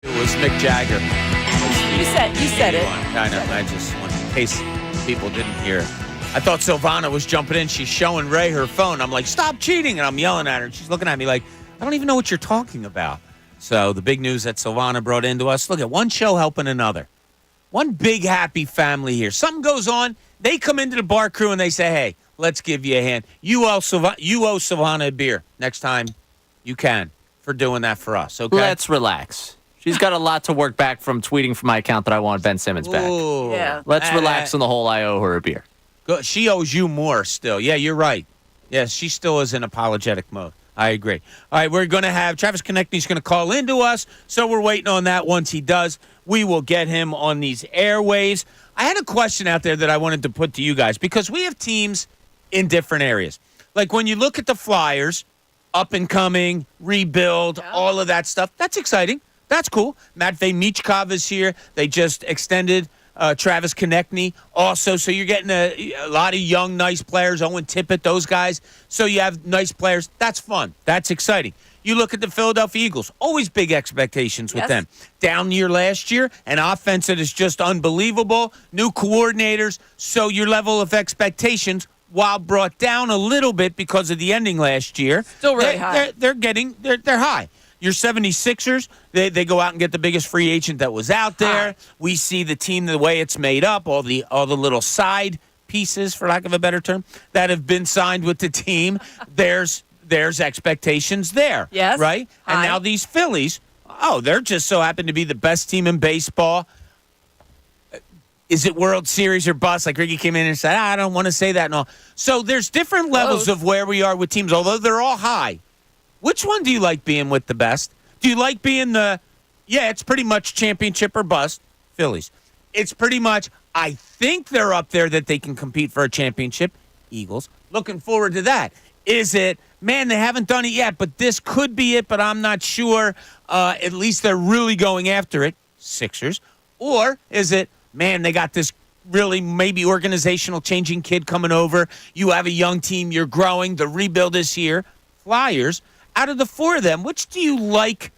It was Mick Jagger. You said it. Kind of. I just, in case people didn't hear it. I thought Silvana was jumping in. She's showing Ray her phone. I'm like, stop cheating. And I'm yelling at her. And she's looking at me like, I don't even know what you're talking about. So the big news that Silvana brought into us, look at one show helping another. One big happy family here. Something goes on. They come into the bar crew and they say, hey, let's give you a hand. You owe Silvana a beer next time you can for doing that for us. Okay? Let's relax. She's got a lot to work back from tweeting from my account that I want Ben Simmons back. Ooh. Yeah. Let's relax on the whole I owe her a beer. Good. She owes you more still. Yeah, you're right. Yes, she still is in apologetic mode. I agree. All right, we're going to have Travis Konecny's going to call into us, so we're waiting on that. Once he does, we will get him on these airwaves. I had a question out there that I wanted to put to you guys because we have teams in different areas. Like when you look at the Flyers, up and coming, rebuild, all of that stuff, that's exciting. That's cool. Matvei Michkov is here. They just extended Travis Konecny also. So you're getting a lot of young, nice players. Owen Tippett, those guys. So you have nice players. That's fun. That's exciting. You look at the Philadelphia Eagles. Always big expectations with them. Down year last year, an offense that is just unbelievable. New coordinators. So your level of expectations, while brought down a little bit because of the ending last year, still really high. They're high. Your 76ers, they go out and get the biggest free agent that was out there. We see the team the way it's made up, all the little side pieces, for lack of a better term, that have been signed with the team. There's expectations there. Yes. Right? And now these Phillies, they're just so happen to be the best team in baseball. Is it World Series or bust? Like Ricky came in and said, I don't want to say that and all. So there's different levels of where we are with teams, although they're all high. Which one do you like being with the best? Do you like being it's pretty much championship or bust, Phillies. It's pretty much, I think they're up there that they can compete for a championship, Eagles. Looking forward to that. Is it, man, they haven't done it yet, but this could be it, but I'm not sure. At least they're really going after it, Sixers. Or is it, man, they got this really maybe organizational changing kid coming over. You have a young team, you're growing, the rebuild is here, Flyers. Out of the four of them, which do you like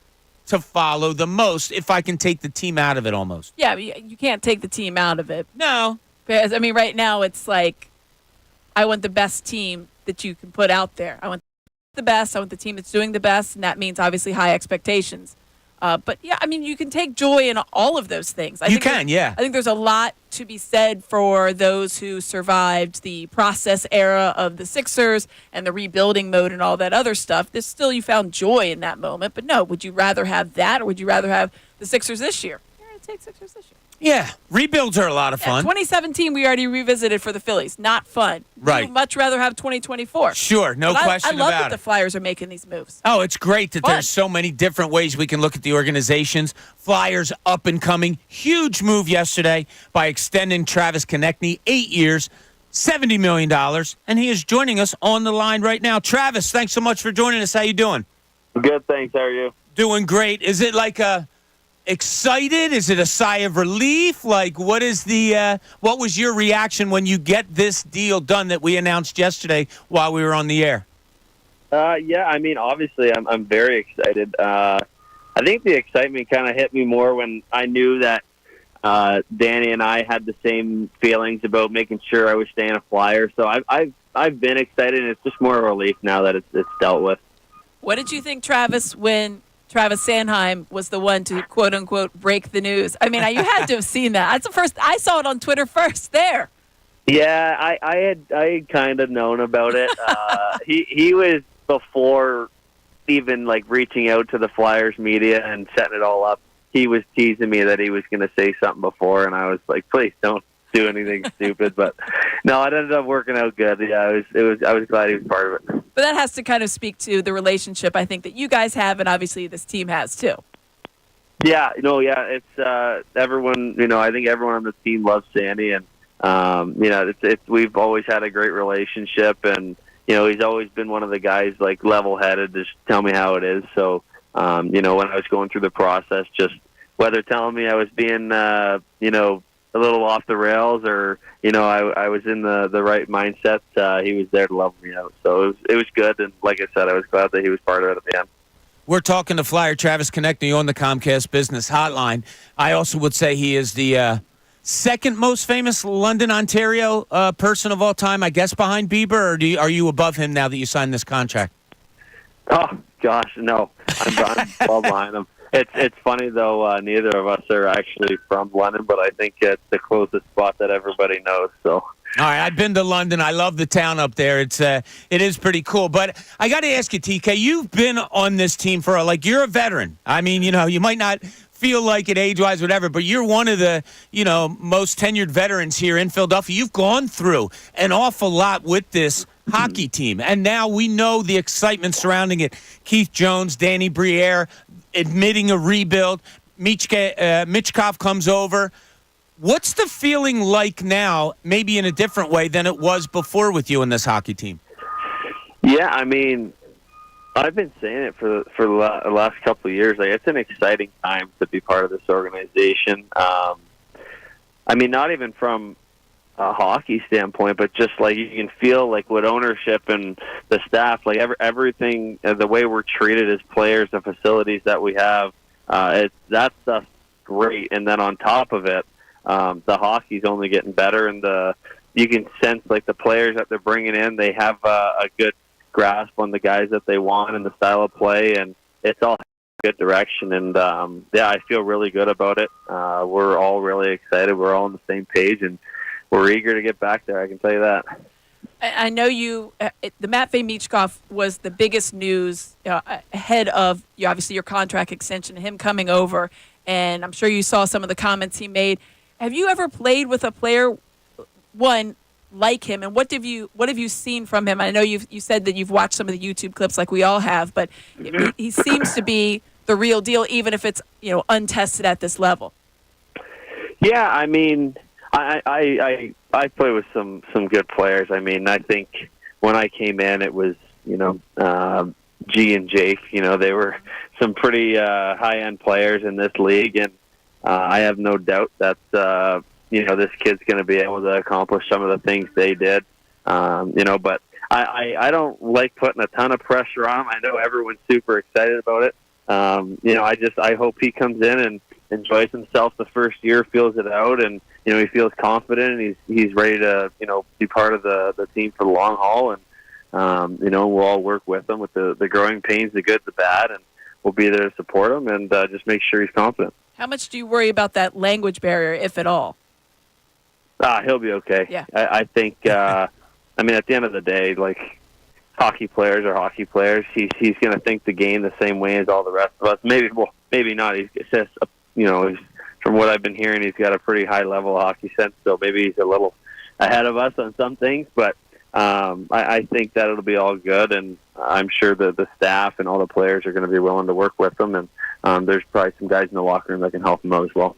to follow the most, if I can take the team out of it almost? Yeah, you can't take the team out of it. No. Because, I mean, right now it's like, I want the best team that you can put out there. I want the best. I want the team that's doing the best, and that means obviously high expectations. But, yeah, I mean, you can take joy in all of those things. I think there's a lot to be said for those who survived the process era of the Sixers and the rebuilding mode and all that other stuff. There's still, you found joy in that moment. But, no, would you rather have that or would you rather have the Sixers this year? You're going to take Sixers this year. Yeah, rebuilds are a lot of fun. 2017 we already revisited for the Phillies. Not fun. Right. You'd much rather have 2024. Sure, no question I love about that the Flyers are making these moves. Oh, it's great that there's so many different ways we can look at the organizations. Flyers up and coming. Huge move yesterday by extending Travis Konecny 8 years, $70 million. And he is joining us on the line right now. Travis, thanks so much for joining us. How you doing? Good, thanks. How are you? Doing great. Is it like excited? Is it a sigh of relief? Like, what is what was your reaction when you get this deal done that we announced yesterday while we were on the air? Yeah, I mean, obviously, I'm very excited. I think the excitement kind of hit me more when I knew that Danny and I had the same feelings about making sure I was staying a Flyer. So I've been excited, and it's just more a relief now that it's dealt with. What did you think, Travis, when Travis Sanheim was the one to quote unquote break the news? I mean, you had to have seen that. That's the first I saw it on Twitter first there. Yeah, I had kind of known about it. He was before even like reaching out to the Flyers media and setting it all up. He was teasing me that he was going to say something before, and I was like, please don't do anything stupid. But no, it ended up working out good. Yeah, I was glad he was part of it. But that has to kind of speak to the relationship I think that you guys have, and obviously this team has too. Yeah, it's everyone. I think everyone on the team loves Sandy, and we've always had a great relationship, and he's always been one of the guys like level-headed, just tell me how it is. So when I was going through the process, just whether telling me I was being a little off the rails or I was in the right mindset, he was there to level me out. So it was good, and like I said, I was glad that he was part of it at the end. We're talking to Flyer Travis Konecny on the Comcast Business Hotline. I also would say he is the second most famous London, Ontario person of all time, I guess, behind Bieber, or are you above him now that you signed this contract? Oh, gosh, no. I'm well behind him. It's funny, though, neither of us are actually from London, but I think it's the closest spot that everybody knows, so... All right, I've been to London. I love the town up there. It is pretty cool. But I got to ask you, TK, you've been on this team for you're a veteran. I mean, you might not feel like it age-wise, whatever, but you're one of the most tenured veterans here in Philadelphia. You've gone through an awful lot with this hockey team, and now we know the excitement surrounding it. Keith Jones, Danny Briere, admitting a rebuild. Michkov comes over. What's the feeling like now, maybe in a different way than it was before with you and this hockey team? Yeah, I mean, I've been saying it for the last couple of years. It's an exciting time to be part of this organization. I mean, not even from a hockey standpoint, but just you can feel with ownership and the staff, everything, the way we're treated as players, the facilities that we have, that stuff's great. And then on top of it, the hockey's only getting better, and you can sense the players that they're bringing in, they have a good grasp on the guys that they want and the style of play, and it's all good direction. And I feel really good about it. We're all really excited. We're all on the same page, and we're eager to get back there. I can tell you that. I know you. The Matvei Michkov was the biggest news ahead of obviously your contract extension, him coming over, and I'm sure you saw some of the comments he made. Have you ever played with a player, one, like him, and what have you seen from him? I know you said that you've watched some of the YouTube clips like we all have, but he seems to be the real deal, even if it's untested at this level. Yeah, I mean, I play with some good players. I mean, I think when I came in, it was G and Jake. They were some pretty high end players in this league, and I have no doubt that this kid's going to be able to accomplish some of the things they did. But I don't like putting a ton of pressure on him. I know everyone's super excited about it. I hope he comes in and enjoys himself the first year, feels it out, and he feels confident, and he's ready to be part of the team for the long haul. And we'll all work with him with the growing pains, the good, the bad, and we'll be there to support him and just make sure he's confident. How much do you worry about that language barrier, if at all? He'll be okay. Yeah. I think, at the end of the day, hockey players are hockey players. He's going to think the game the same way as all the rest of us. Maybe not. He's just, from what I've been hearing, he's got a pretty high level of hockey sense, so maybe he's a little ahead of us on some things, but I think that it'll be all good, and I'm sure that the staff and all the players are going to be willing to work with him, and there's probably some guys in the locker room that can help him out as well.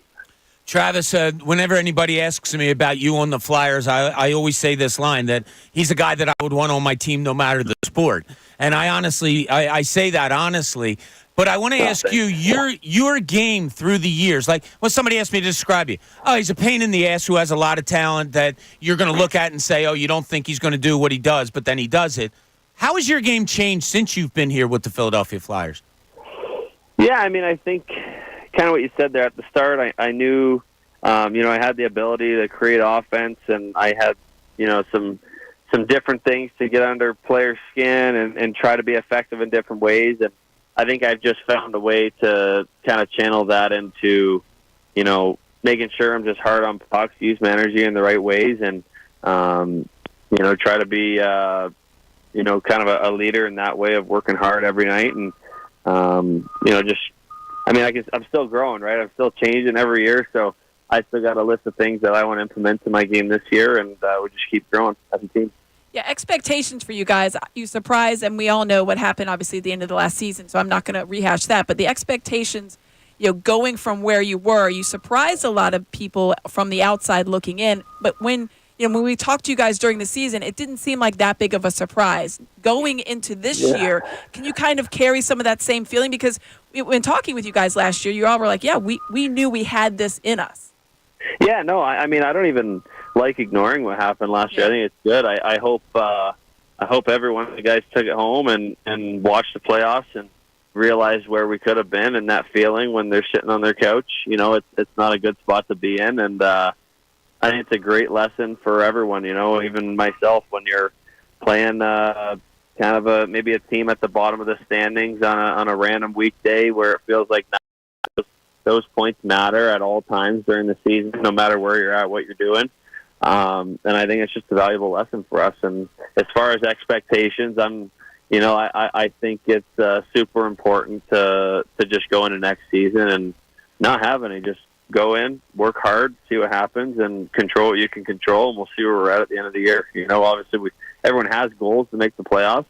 Travis, whenever anybody asks me about you on the Flyers, I always say this line, that he's a guy that I would want on my team no matter the sport. And I say that honestly. But I want to ask you, your game through the years, when somebody asked me to describe you, he's a pain in the ass who has a lot of talent that you're going to look at and say, you don't think he's going to do what he does, but then he does it. How has your game changed since you've been here with the Philadelphia Flyers? Yeah, I think kind of what you said there at the start. I knew, I had the ability to create offense, and I had, some different things to get under players' skin and try to be effective in different ways. And I think I've just found a way to kind of channel that into, making sure I'm just hard on pucks, use my energy in the right ways, and, try to be, kind of a leader in that way of working hard every night. And, I'm still growing, right? I'm still changing every year, so I still got a list of things that I want to implement in my game this year, and we just keep growing as a team. Yeah, expectations for you guys. You surprised, and we all know what happened, obviously, at the end of the last season, so I'm not going to rehash that. But the expectations, going from where you were, you surprised a lot of people from the outside looking in. But when we talked to you guys during the season, it didn't seem like that big of a surprise. Going into this year, can you kind of carry some of that same feeling? Because when talking with you guys last year, you all were like, we knew we had this in us. Yeah, no, I don't even like ignoring what happened last year. I think it's good. I hope everyone, the guys, took it home and watched the playoffs and realize where we could have been, and that feeling when they're sitting on their couch, it's not a good spot to be in. And I think it's a great lesson for everyone, even myself, when you're playing kind of maybe a team at the bottom of the standings on a random weekday where it feels like those points matter at all times during the season, no matter where you're at, what you're doing. And I think it's just a valuable lesson for us. And as far as expectations, I think it's super important to just go into next season and not have any. Just go in, work hard, see what happens, and control what you can control, and we'll see where we're at the end of the year. Obviously, everyone has goals to make the playoffs.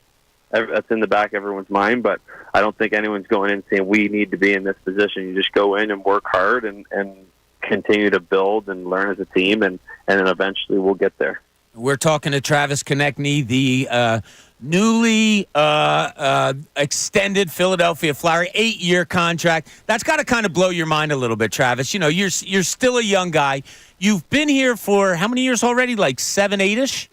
That's in the back of everyone's mind, but I don't think anyone's going in saying we need to be in this position. You just go in and work hard and continue to build and learn as a team, and then eventually we'll get there. We're talking to Travis Konecny, the newly extended Philadelphia Flyer 8-year contract. That's got to kind of blow your mind a little bit, Travis. You're still a young guy. You've been here for how many years already? Like 7, 8-ish?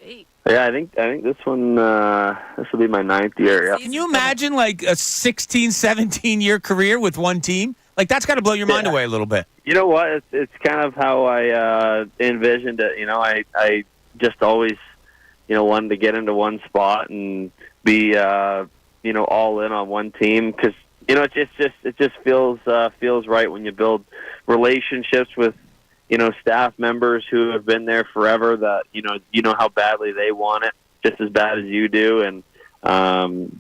Yeah, I think this one, this will be my 9th year. Yeah. Can you imagine like a 16, 17-year career with one team? Like, that's got to blow your mind away a little bit. You know what? It's kind of how I envisioned it. I just always, wanted to get into one spot and be, all in on one team, because it just feels right when you build relationships with staff members who have been there forever, that you know how badly they want it just as bad as you do, and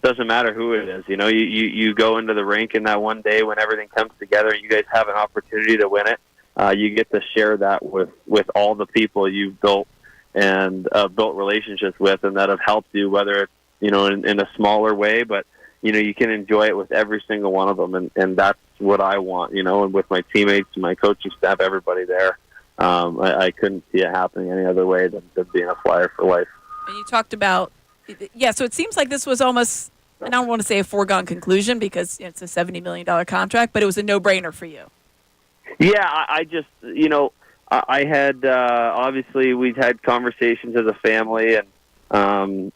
doesn't matter who it is. You go into the rink, and that one day when everything comes together and you guys have an opportunity to win it, you get to share that with all the people you've built and built relationships with, and that have helped you, whether it's in a smaller way, but you can enjoy it with every single one of them, and that's what I want, and with my teammates and my coaching staff, everybody there. I couldn't see it happening any other way than being a Flyer for life. And you talked about, so it seems like this was almost, and I don't want to say a foregone conclusion because it's a $70 million contract, but it was a no-brainer for you. Yeah, I just, I had, obviously we'd had conversations as a family, and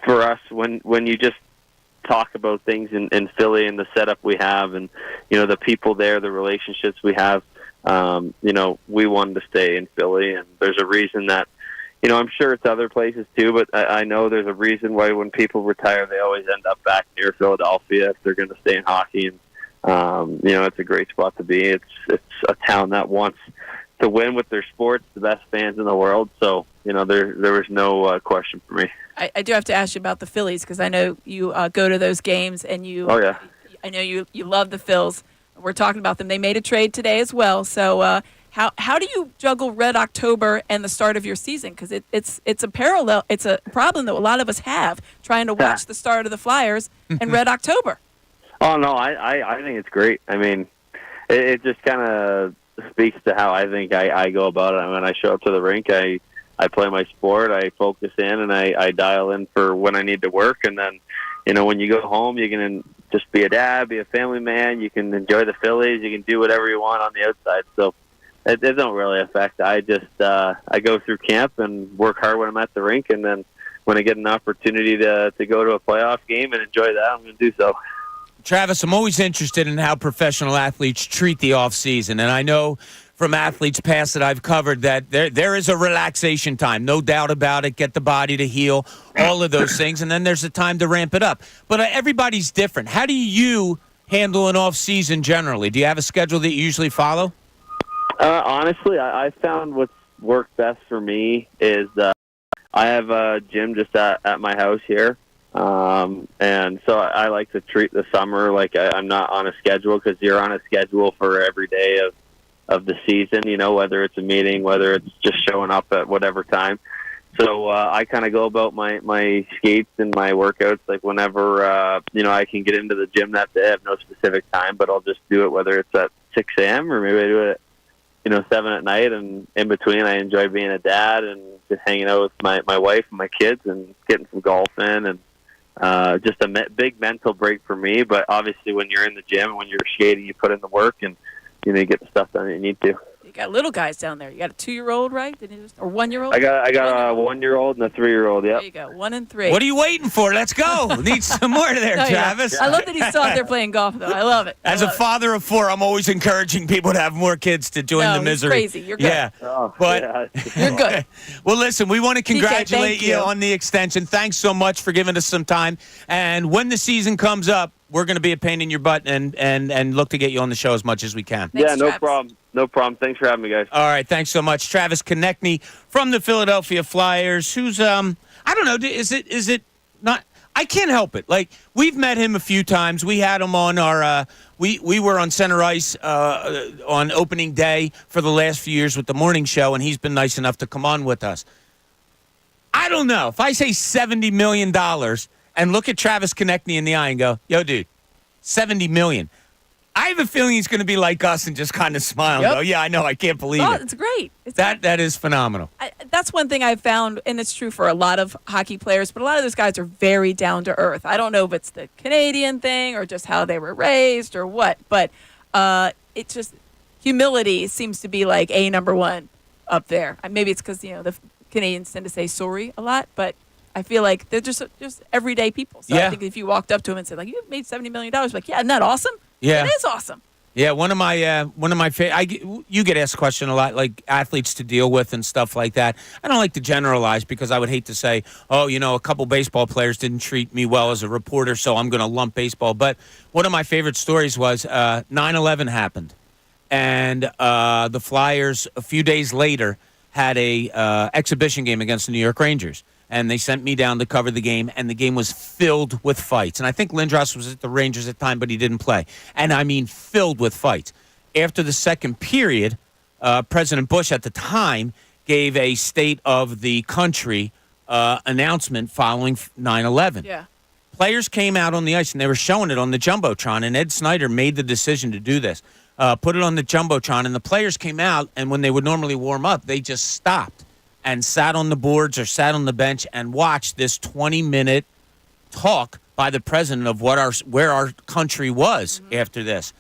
for us, when you just talk about things in Philly and the setup we have, and the people there, the relationships we have, we wanted to stay in Philly, and there's a reason that, I'm sure it's other places too, but I know there's a reason why when people retire, they always end up back near Philadelphia if they're going to stay in hockey, and it's a great spot to be. It's a town that wants to win with their sports, the best fans in the world, so there was no question for me. I do have to ask you about the Phillies, because I know you go to those games, and you. Oh yeah. I know you love the Phils. We're talking about them. They made a trade today as well. So how do you juggle Red October and the start of your season? Because it's a parallel. It's a problem that a lot of us have trying to watch the start of the Flyers in Red October. Oh no, I think it's great. I mean, it just kind of speaks to how I think I go about it. When I show up to the rink, I play my sport, I focus in, and I dial in for when I need to work. And then, when you go home, you can just be a dad, be a family man. You can enjoy the Phillies. You can do whatever you want on the outside. So it don't really affect. I just I go through camp and work hard when I'm at the rink. And then when I get an opportunity to go to a playoff game and enjoy that, I'm going to do so. Travis, I'm always interested in how professional athletes treat the off season, and I know from athletes past that I've covered that there is a relaxation time, no doubt about it, get the body to heal, all of those things, and then there's a time to ramp it up. But everybody's different. How do you handle an off season generally? Do you have a schedule that you usually follow? Honestly, I found what's worked best for me is I have a gym just at my house here. And so I like to treat the summer like I'm not on a schedule, because you're on a schedule for every day of the season, whether it's a meeting, whether it's just showing up at whatever time. So I kind of go about my skates and my workouts like whenever, I can get into the gym that day. I have no specific time, but I'll just do it whether it's at 6 a.m. or maybe I do it at 7 at night. And in between, I enjoy being a dad and just hanging out with my wife and my kids and getting some golf in, and just a big mental break for me. But obviously when you're in the gym, when you're skating, you put in the work, and you get the stuff done that you need to. You got little guys down there. You got a 2-year-old, right? Or 1-year-old? I got a 1-year-old and a 3-year-old. Yep. There you go. 1 and 3. What are you waiting for? Let's go. Need some more there, No, yeah. Travis. I love that he's still out there playing golf, though. I love it. As a father of 4, I'm always encouraging people to have more kids to join the misery. He's crazy. You're good. Yeah. But You're good. Well, listen, we want to congratulate thank you you on the extension. Thanks so much for giving us some time. And when the season comes up, we're going to be a pain in your butt and look to get you on the show as much as we can. Thanks, no problem. No problem. Thanks for having me, guys. All right, thanks so much. Travis Konecny from the Philadelphia Flyers, who's I don't know, is it not, I can't help it. Like, we've met him a few times. We had him on our we were on center ice on opening day for the last few years with the morning show, and he's been nice enough to come on with us. I don't know. If I say $70 million and look at Travis Konecny in the eye and go, yo, dude, $70 million. I have a feeling he's going to be like us and just kind of smile and go, yeah, I know. I can't believe it. It's great. That is phenomenal. That's one thing I've found, and it's true for a lot of hockey players, but a lot of those guys are very down to earth. I don't know if it's the Canadian thing or just how they were raised or what, but it's just humility seems to be like number one up there. Maybe it's because, the Canadians tend to say sorry a lot, but I feel like they're just everyday people. So I think if you walked up to him and said, like, you made $70 million, like, yeah, isn't that awesome? Yeah. It is awesome. Yeah, one of my you get asked a question a lot, like athletes to deal with and stuff like that. I don't like to generalize because I would hate to say, oh, a couple baseball players didn't treat me well as a reporter, so I'm going to lump baseball. But one of my favorite stories was 9/11 happened, and the Flyers a few days later had a exhibition game against the New York Rangers. And they sent me down to cover the game, and the game was filled with fights. And I think Lindros was at the Rangers at the time, but he didn't play. And I mean filled with fights. After the second period, President Bush at the time gave a state of the country announcement following 9/11. Yeah. Players came out on the ice, and they were showing it on the Jumbotron, and Ed Snyder made the decision to do this. Put it on the Jumbotron, and the players came out, and when they would normally warm up, they just stopped and sat on the boards or sat on the bench and watched this 20-minute talk by the president of where our country was after this.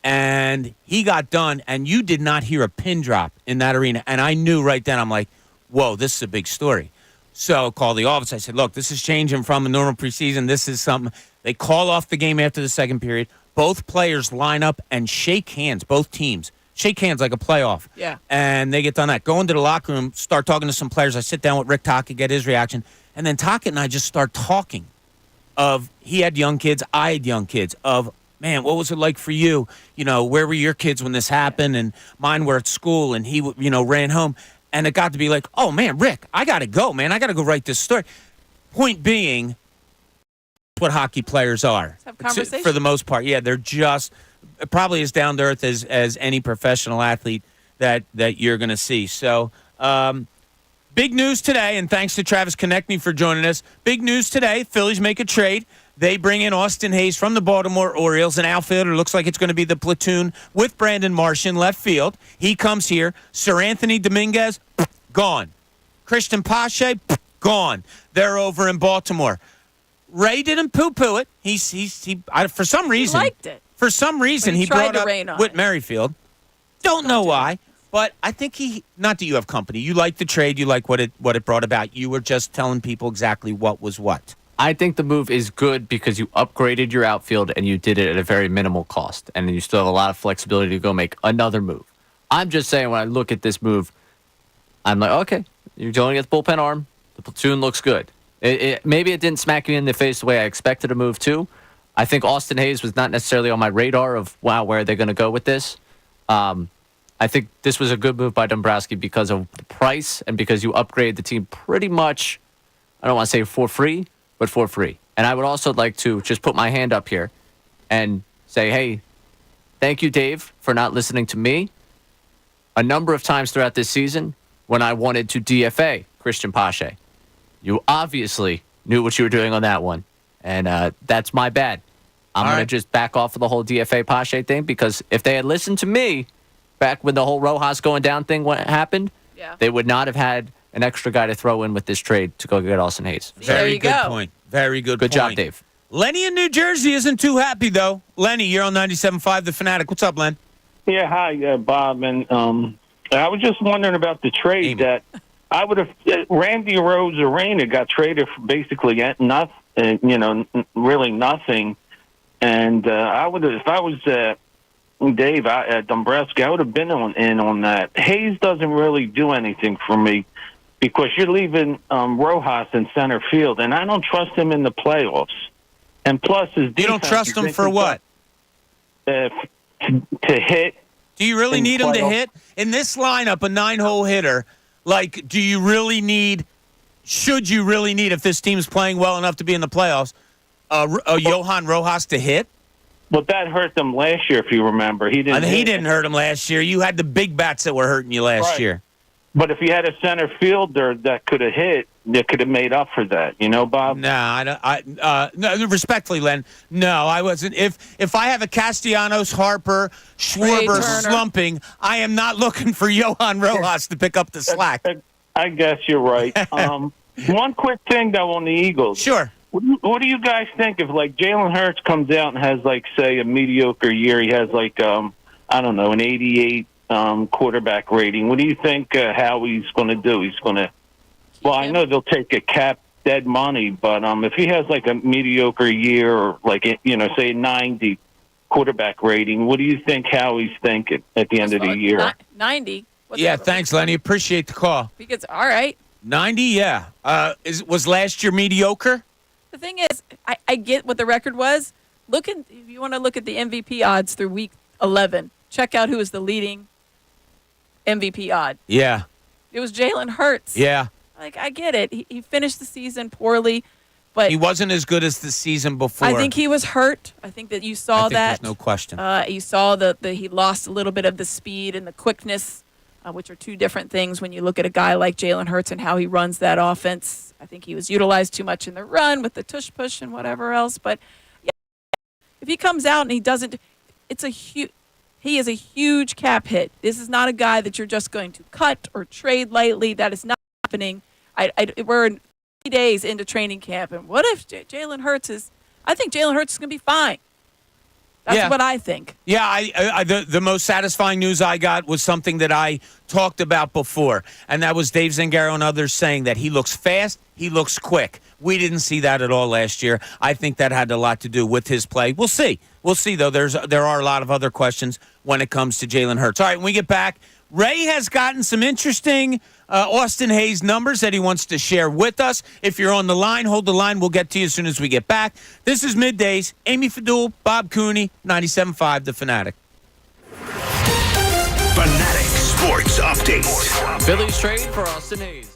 And he got done, and you did not hear a pin drop in that arena. And I knew right then, I'm like, whoa, this is a big story. So I called the office. I said, look, this is changing from a normal preseason. This is something. They call off the game after the second period. Both players line up and shake hands, both teams. Shake hands like a playoff. Yeah. And they get done that. Go into the locker room, start talking to some players. I sit down with Rick Tocchet, get his reaction. And then Tocchet and I just start talking of he had young kids, I had young kids, of, man, what was it like for you? Where were your kids when this happened? And mine were at school, and he, ran home. And it got to be like, oh, man, Rick, I got to go, man. I got to go write this story. Point being, what hockey players are. Have conversation. For the most part. Yeah, they're just probably as down to earth as any professional athlete that you're going to see. So, big news today, and thanks to Travis Konecny for joining us. Big news today, Phillies make a trade. They bring in Austin Hayes from the Baltimore Orioles, an outfielder. Looks like it's going to be the platoon with Brandon Marsh in left field. He comes here. Sir Anthony Dominguez, gone. Christian Pache, gone. They're over in Baltimore. Ray didn't poo-poo it. He for some reason he liked it. For some reason, he brought up Whit Merrifield. Don't know why, but I think not that you have company. You like the trade. You like what it brought about. You were just telling people exactly what was what. I think the move is good because you upgraded your outfield and you did it at a very minimal cost. And you still have a lot of flexibility to go make another move. I'm just saying when I look at this move, I'm like, okay, you're going at the bullpen arm. The platoon looks good. Maybe it didn't smack me in the face the way I expected a move to. I think Austin Hayes was not necessarily on my radar of, wow, where are they going to go with this? I think this was a good move by Dombrowski because of the price and because you upgrade the team pretty much, I don't want to say for free, but for free. And I would also like to just put my hand up here and say, hey, thank you, Dave, for not listening to me. A number of times throughout this season when I wanted to DFA Christian Pache. You obviously knew what you were doing on that one. And that's my bad. I'm going to just back off of the whole DFA Pache thing because if they had listened to me back when the whole Rojas going down thing happened, they would not have had an extra guy to throw in with this trade to go get Austin Hayes. Very good point. Very good point. Good job, Dave. Lenny in New Jersey isn't too happy, though. Lenny, you're on 97.5 The Fanatic. What's up, Len? Yeah, hi, Bob and I was just wondering about the trade that I would have. Randy Arozarena got traded for basically at nothing, really nothing. And I would have, if I was Dave at Dombrowski, I would have been in on that. Hayes doesn't really do anything for me because you're leaving Rojas in center field, and I don't trust him in the playoffs. And plus, his defense. You don't trust him for what? To hit. Do you really need him to hit? In this lineup, a 9-hole hitter, do you really need, should you really need, if this team's playing well enough to be in the playoffs, a Johan Rojas to hit? But that hurt them last year, if you remember. He didn't hurt him last year. You had the big bats that were hurting you last year. But if you had a center fielder that could have hit, that could have made up for that. You know, Bob? No, respectfully, Len, no, I wasn't. If I have a Castellanos, Harper, Schwarber slumping, I am not looking for Johan Rojas to pick up the slack. I guess you're right. One quick thing, though, on the Eagles. Sure. What do you guys think if, Jalen Hurts comes out and has, say, a mediocre year? He has, an 88 quarterback rating. What do you think Howie's going to do? He's going to – well, I know they'll take a cap dead money, but if he has, a mediocre year or, say a 90 quarterback rating, what do you think Howie's thinking at the end of the year? 90. Thanks, Lenny. Appreciate the call. Because, all right. 90, yeah. Was last year mediocre? The thing is, I get what the record was. If you want to look at the MVP odds through week 11, check out who is the leading MVP odd. Yeah. It was Jalen Hurts. Yeah. I get it. He finished the season poorly, but he wasn't as good as the season before. I think he was hurt. I think that you saw that. There's no question. You saw that he lost a little bit of the speed and the quickness, which are two different things when you look at a guy like Jalen Hurts and how he runs that offense. I think he was utilized too much in the run with the tush push and whatever else. But yeah, if he comes out and he doesn't, he is a huge cap hit. This is not a guy that you're just going to cut or trade lightly. That is not happening. We're 3 days into training camp, and what if Jalen Hurts is? I think Jalen Hurts is going to be fine. That's what I think. Yeah, the most satisfying news I got was something that I talked about before, and that was Dave Zangaro and others saying that he looks fast, he looks quick. We didn't see that at all last year. I think that had a lot to do with his play. We'll see. We'll see, though. There are a lot of other questions when it comes to Jalen Hurts. All right, when we get back, Ray has gotten some interesting Austin Hayes numbers that he wants to share with us. If you're on the line, hold the line. We'll get to you as soon as we get back. This is Middays. Amy Fadul, Bob Cooney, 97.5 The Fanatic. Fanatic Sports Update. Phillies trade for Austin Hayes.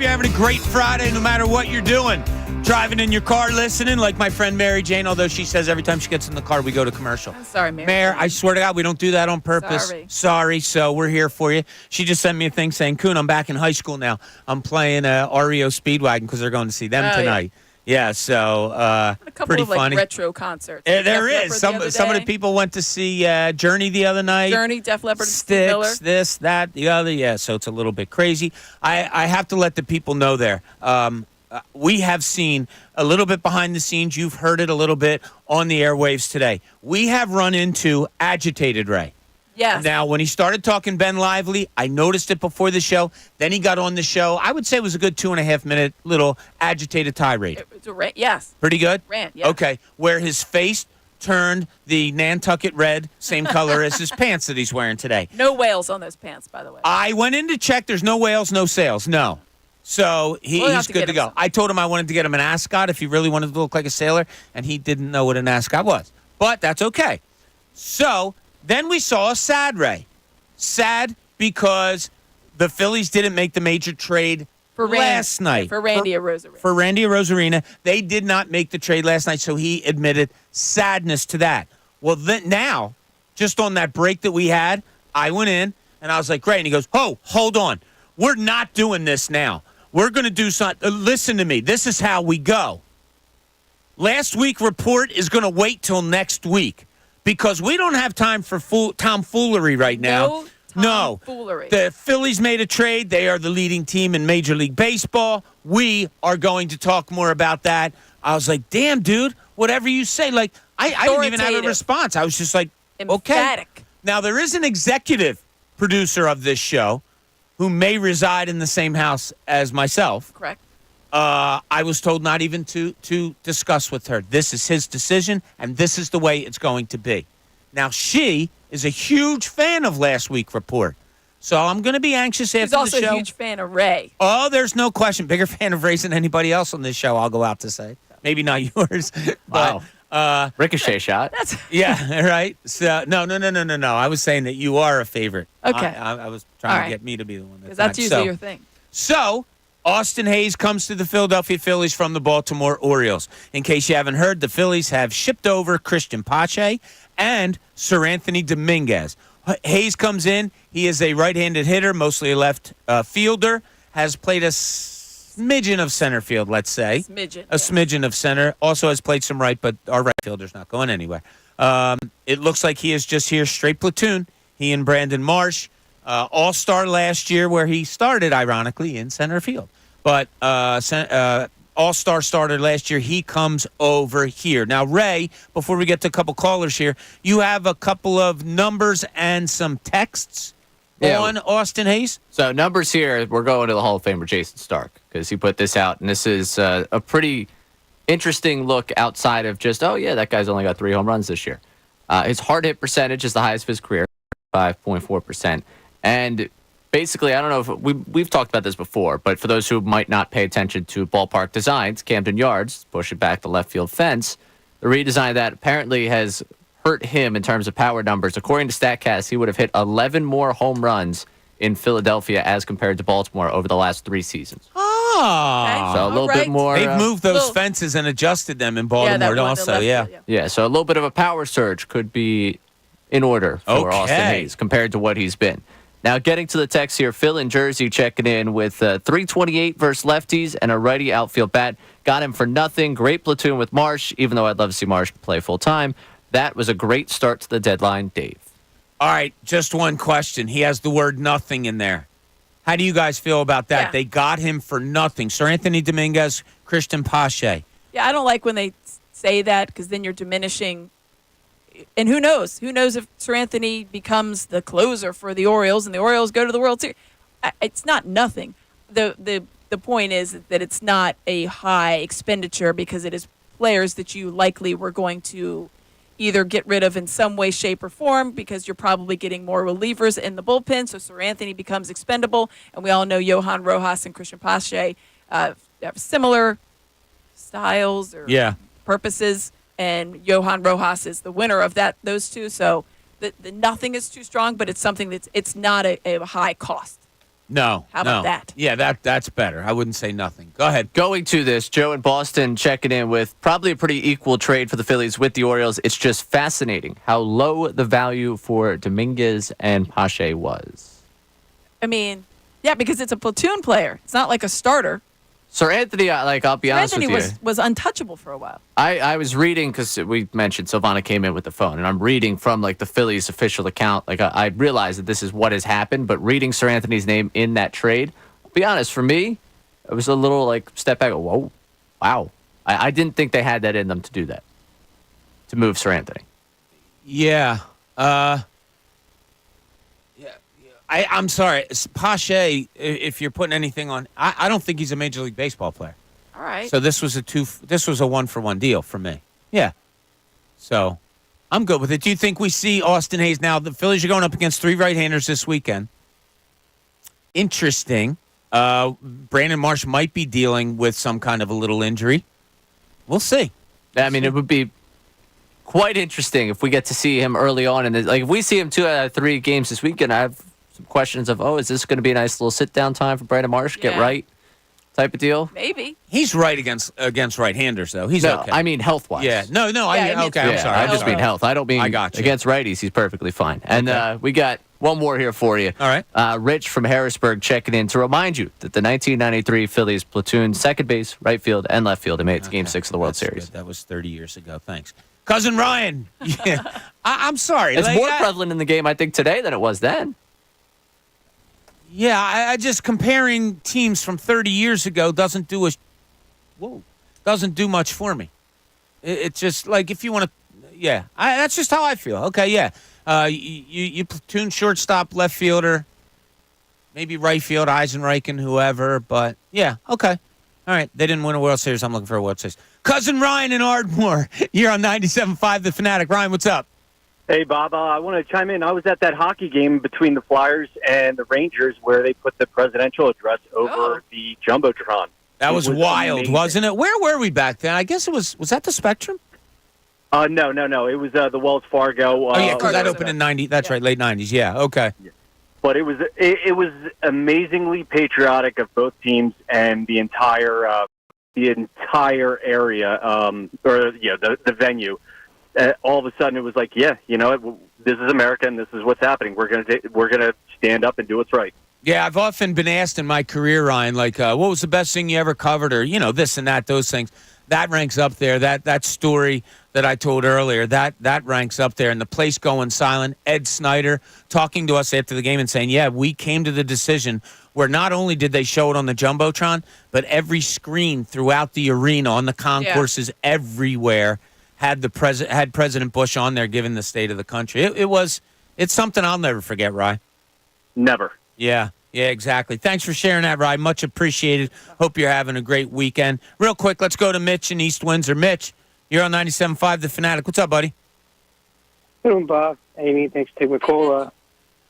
you're having a great Friday no matter what you're doing. Driving in your car, listening, like my friend Mary Jane, although she says every time she gets in the car, we go to commercial. I'm sorry, Mary. Mayor, I swear to God, we don't do that on purpose. Sorry, so we're here for you. She just sent me a thing saying, Coon, I'm back in high school now. I'm playing REO Speedwagon because they're going to see them tonight. Yeah, so a couple pretty of like funny. Retro concerts. There is. Some of the people went to see Journey the other night. Journey, Def Leppard, Styx, Miller. this, that, the other. Yeah, so it's a little bit crazy. I have to let the people know there. We have seen a little bit behind the scenes. You've heard it a little bit on the airwaves today. We have run into Agitated Ray. Yes. Now, when he started talking Ben Lively, I noticed it before the show. Then he got on the show. I would say it was a good 2.5-minute little agitated tirade. It's a rant, yes. Pretty good? Rant, yes. Okay, where his face turned the Nantucket red, same color as his pants that he's wearing today. No whales on those pants, by the way. I went in to check. There's no whales, no sails. No. So he's good to go. I told him I wanted to get him an ascot if he really wanted to look like a sailor, and he didn't know what an ascot was. But that's okay. So then we saw a sad Ray. Sad because the Phillies didn't make the major trade last night. For Randy Arozarena. For Randy Arozarena. They did not make the trade last night, so he admitted sadness to that. Well, then now, just on that break that we had, I went in, and I was like, great. And he goes, oh, hold on. We're not doing this now. We're going to do something. Listen to me. This is how we go. Last week report is going to wait till next week because we don't have time for tomfoolery right now. No tomfoolery. The Phillies made a trade. They are the leading team in Major League Baseball. We are going to talk more about that. I was like, damn, dude, whatever you say. Like, I didn't even have a response. I was just like, emphatic. Okay. Now, there is an executive producer of this show who may reside in the same house as myself. Correct. I was told not even to discuss with her. This is his decision, and this is the way it's going to be. Now, she is a huge fan of Last Week Report. So I'm going to be anxious after the show. She's also a huge fan of Ray. Oh, there's no question. Bigger fan of Ray than anybody else on this show, I'll go out to say. Maybe not yours. Wow. But, ricochet shot. Yeah, right? So, no. I was saying that you are a favorite. Okay. I was trying to get me to be the one. Because that's usually your thing. So, Austin Hayes comes to the Philadelphia Phillies from the Baltimore Orioles. In case you haven't heard, the Phillies have shipped over Christian Pache and Sir Anthony Dominguez. Hayes comes in. He is a right-handed hitter, mostly a left fielder, has played a smidgen of center field, let's say. Smidgen of center. Also has played some right, but our right fielder's not going anywhere. It looks like he is just here straight platoon. He and Brandon Marsh, all-star last year where he started, ironically, in center field. But all-star starter last year, he comes over here. Now, Ray, before we get to a couple callers here, you have a couple of numbers and some texts on Austin Hayes? So numbers here, we're going to the Hall of Famer Jason Stark because he put this out, and this is a pretty interesting look outside of just, oh, yeah, that guy's only got 3 home runs this year. His hard hit percentage is the highest of his career, 5.4%. And basically, I don't know if we've talked about this before, but for those who might not pay attention to ballpark designs, Camden Yards, push it back the left field fence, the redesign of that apparently has hurt him in terms of power numbers. According to StatCast, he would have hit 11 more home runs in Philadelphia as compared to Baltimore over the last 3 seasons. Oh. So a little bit more. They've moved those fences and adjusted them in Baltimore also, Yeah, so a little bit of a power surge could be in order for Austin Hayes compared to what he's been. Now, getting to the text here, Phil in Jersey checking in with 328 versus lefties and a righty outfield bat. Got him for nothing. Great platoon with Marsh, even though I'd love to see Marsh play full-time. That was a great start to the deadline, Dave. All right, just one question. He has the word nothing in there. How do you guys feel about that? Yeah. They got him for nothing. Sir Anthony Dominguez, Christian Pache. Yeah, I don't like when they say that because then you're diminishing. And who knows? Who knows if Sir Anthony becomes the closer for the Orioles and the Orioles go to the World Series? It's not nothing. The point is that it's not a high expenditure because it is players that you likely were going to either get rid of in some way, shape, or form because you're probably getting more relievers in the bullpen. So Sir Anthony becomes expendable. And we all know Johan Rojas and Christian Pache have similar styles or purposes. And Johan Rojas is the winner of those two. So the nothing is too strong, but it's something it's not a high cost. No. How about that? Yeah, that's better. I wouldn't say nothing. Go ahead. Going to this, Joe in Boston checking in with probably a pretty equal trade for the Phillies with the Orioles. It's just fascinating how low the value for Dominguez and Pache was. I mean, yeah, because it's a platoon player. It's not like a starter. Sir Anthony, I'll be honest with you. Anthony was untouchable for a while. I was reading, because we mentioned Silvana came in with the phone, and I'm reading from the Phillies official account. I realize that this is what has happened, but reading Sir Anthony's name in that trade, I'll be honest, for me, it was a little step back. Whoa, wow. I didn't think they had that in them to do that, to move Sir Anthony. Yeah. I'm sorry. Pache, if you're putting anything on, I don't think he's a Major League Baseball player. All right. So this was a 1-for-1 deal for me. Yeah. So I'm good with it. Do you think we see Austin Hayes now? The Phillies are going up against 3 right-handers this weekend. Interesting. Brandon Marsh might be dealing with some kind of a little injury. We'll see. I mean, it would be quite interesting if we get to see him early on. And if we see him 2 out of 3 games this weekend, I have some questions of, is this going to be a nice little sit-down time for Brandon Marsh? Get right type of deal? Maybe. He's right against right-handers, though. He's okay. I mean health-wise. Yeah. No. Yeah, I'm sorry. I just mean health. I don't mean against righties. He's perfectly fine. And we got one more here for you. All right. Rich from Harrisburg checking in to remind you that the 1993 Phillies platoon second base, right field, and left field made it to Game 6 of the World Series. Good. That was 30 years ago. Thanks. Cousin Ryan. Yeah. I'm sorry. It's more prevalent in the game, I think, today than it was then. Yeah, I just comparing teams from 30 years ago doesn't do much for me. It's just like if you want to, that's just how I feel. Okay, yeah. You platoon shortstop, left fielder, maybe right field, Eisenreichen, whoever. But yeah, okay. All right, they didn't win a World Series. I'm looking for a World Series. Cousin Ryan in Ardmore, you're on 97.5 The Fanatic. Ryan, what's up? Hey, Bob, I want to chime in. I was at that hockey game between the Flyers and the Rangers where they put the presidential address over the Jumbotron. That was wild, amazing. Wasn't it? Where were we back then? I guess it was that the Spectrum? No. It was the Wells Fargo. Because that opened in 90. That's right, late 90s. Yeah, okay. Yeah. But it was amazingly patriotic of both teams and the entire area, the venue. All of a sudden, it was like, this is America, and this is what's happening. We're gonna stand up and do what's right. Yeah, I've often been asked in my career, Ryan, what was the best thing you ever covered, or this and that, those things. That ranks up there. That story that I told earlier, that ranks up there. And the place going silent. Ed Snyder talking to us after the game and saying, "Yeah, we came to the decision where not only did they show it on the Jumbotron, but every screen throughout the arena, on the concourses, everywhere." Had President Bush on there giving the state of the country. It's something I'll never forget, Rye. Never. Yeah, exactly. Thanks for sharing that, Rye. Much appreciated. Hope you're having a great weekend. Real quick, let's go to Mitch in East Windsor. Mitch, you're on 97.5 The Fanatic. What's up, buddy? Hello, Bob. Amy, thanks for taking my call.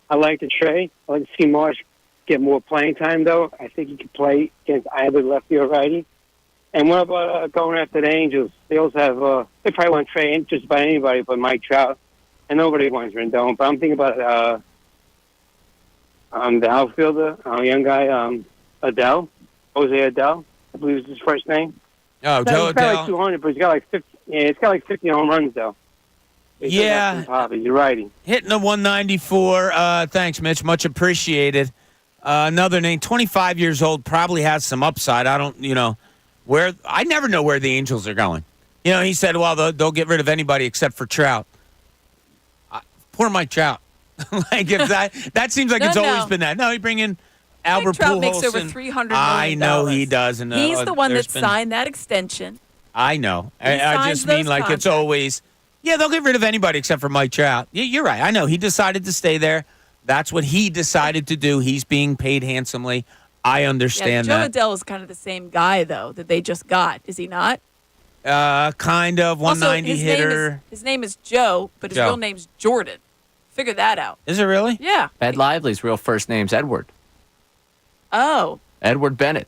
I like the trade. I like to see Marsh get more playing time, though. I think he could play against either lefty or righty. And what about going after the Angels? They also have, they probably want to trade just about anybody but Mike Trout. And nobody wants Rendon. But I'm thinking about the outfielder, young guy, Adele, Jose Adele, I believe is his first name. Oh, Joe Adele. He's got like 200, but he's got like 50. Yeah, it's got like 50 home runs, though. He's you're righty. Hitting the 194. Thanks, Mitch. Much appreciated. Another name, 25 years old, probably has some upside. I don't, I never know where the Angels are going. He said, well, they'll get rid of anybody except for Trout. Poor Mike Trout. If that seems like it's always been that. No, you bring in Albert Trout Pujols. Makes over $300 million. I know he does. And, he's the one that signed that extension. I know. I just mean it's always, they'll get rid of anybody except for Mike Trout. You're right. I know. He decided to stay there. That's what he decided to do. He's being paid handsomely. I understand Joe that. Adele is kind of the same guy, though, that they just got. Is he not? Kind of. 190 hitter. His name is Joe, but his real name's Jordan. Figure that out. Is it really? Yeah. Ed Lively's real first name's Edward. Oh. Edward Bennett.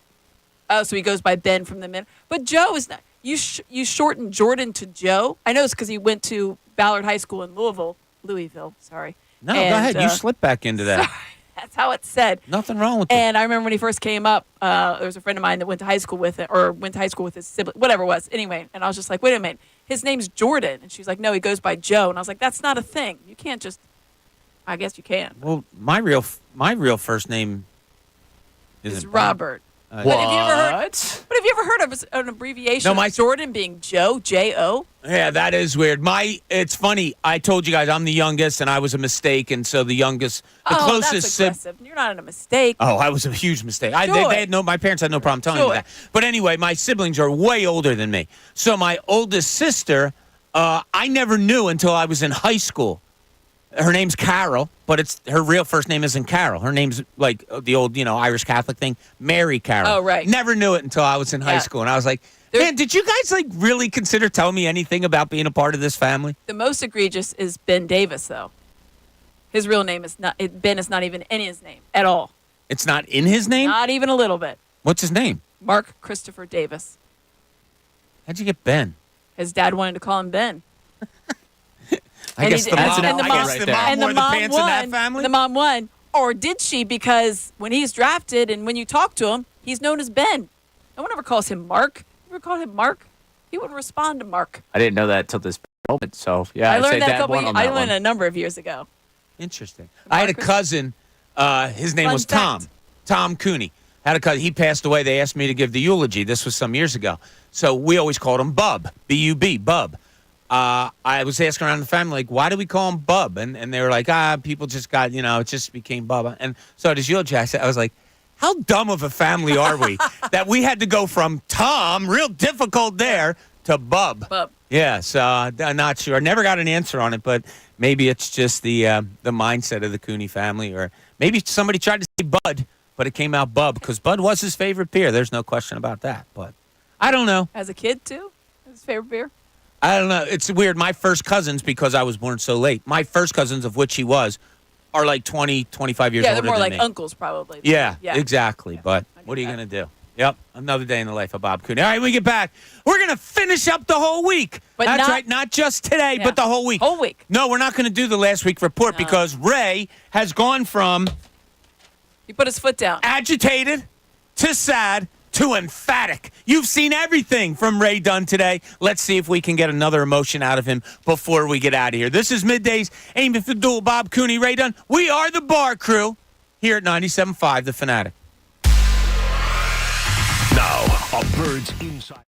Oh, so he goes by Ben from the minute. But Joe is not. You shortened Jordan to Joe? I know it's because he went to Ballard High School in Louisville. Sorry. No, go ahead. You slip back into that. That's how it's said. Nothing wrong with it. And I remember when he first came up, there was a friend of mine that went to high school with it, or went to high school with his sibling, whatever it was. Anyway, and I was just like, wait a minute, his name's Jordan. And she's like, no, he goes by Joe. And I was like, that's not a thing. You can't just, I guess you can. Well, my real first name Is Robert. What? But have you ever heard of an abbreviation of Jordan being Joe, J-O? Yeah, that is weird. It's funny. I told you guys I'm the youngest, and I was a mistake, and so the youngest, the closest. That's aggressive. You're not in a mistake. Oh, I was a huge mistake. They had my parents had no problem telling me that. But anyway, my siblings are way older than me. So my oldest sister, I never knew until I was in high school. Her name's Carol, but her real first name isn't Carol. Her name's like the old, Irish Catholic thing, Mary Carol. Oh, right. Never knew it until I was in high school, and I was like, man, did you guys really consider telling me anything about being a part of this family? The most egregious is Ben Davis, though. His real name is not Ben. Is not even in his name at all. It's not in his name? Not even a little bit. What's his name? Mark Christopher Davis. How'd you get Ben? His dad wanted to call him Ben. I guess the mom won. Or did she? Because when he's drafted and when you talk to him, he's known as Ben. No one ever calls him Mark. You ever call him Mark? He wouldn't respond to Mark. I didn't know that till this moment. So yeah, I learned that I learned a number of years ago. Interesting. I had a cousin. His name was Tom. Tom Cooney. Had a cousin. He passed away. They asked me to give the eulogy. This was some years ago. So we always called him Bub. B-U-B. Bub. I was asking around the family, like, why do we call him Bub? And they were like, people just got, it just became Bubba. And so at his eulogy, I was like, how dumb of a family are we that we had to go from Tom, real difficult there, to Bub? Bub. Yeah, so I'm not sure. I never got an answer on it, but maybe it's just the mindset of the Cooney family, or maybe somebody tried to say Bud, but it came out Bub, because Bud was his favorite beer. There's no question about that, but I don't know. As a kid, too? His favorite beer? I don't know. It's weird. My first cousins, because I was born so late, my first cousins, of which he was, are like 20, 25 years older than me. Yeah, they're more like uncles, probably. Yeah, exactly. Yeah. But what are you going to do? Yep, another day in the life of Bob Cooney. All right, when we get back, we're going to finish up the whole week. But that's right, not just today, but the whole week. Whole week. No, we're not going to do the last week report because Ray has gone from... He put his foot down. Agitated to sad to emphatic. You've seen everything from Ray Dunn today. Let's see if we can get another emotion out of him before we get out of here. This is Middays, aiming for the duel. Bob Cooney, Ray Dunn. We are the Bar Crew here at 97.5 The Fanatic. Now, a Bird's Inside.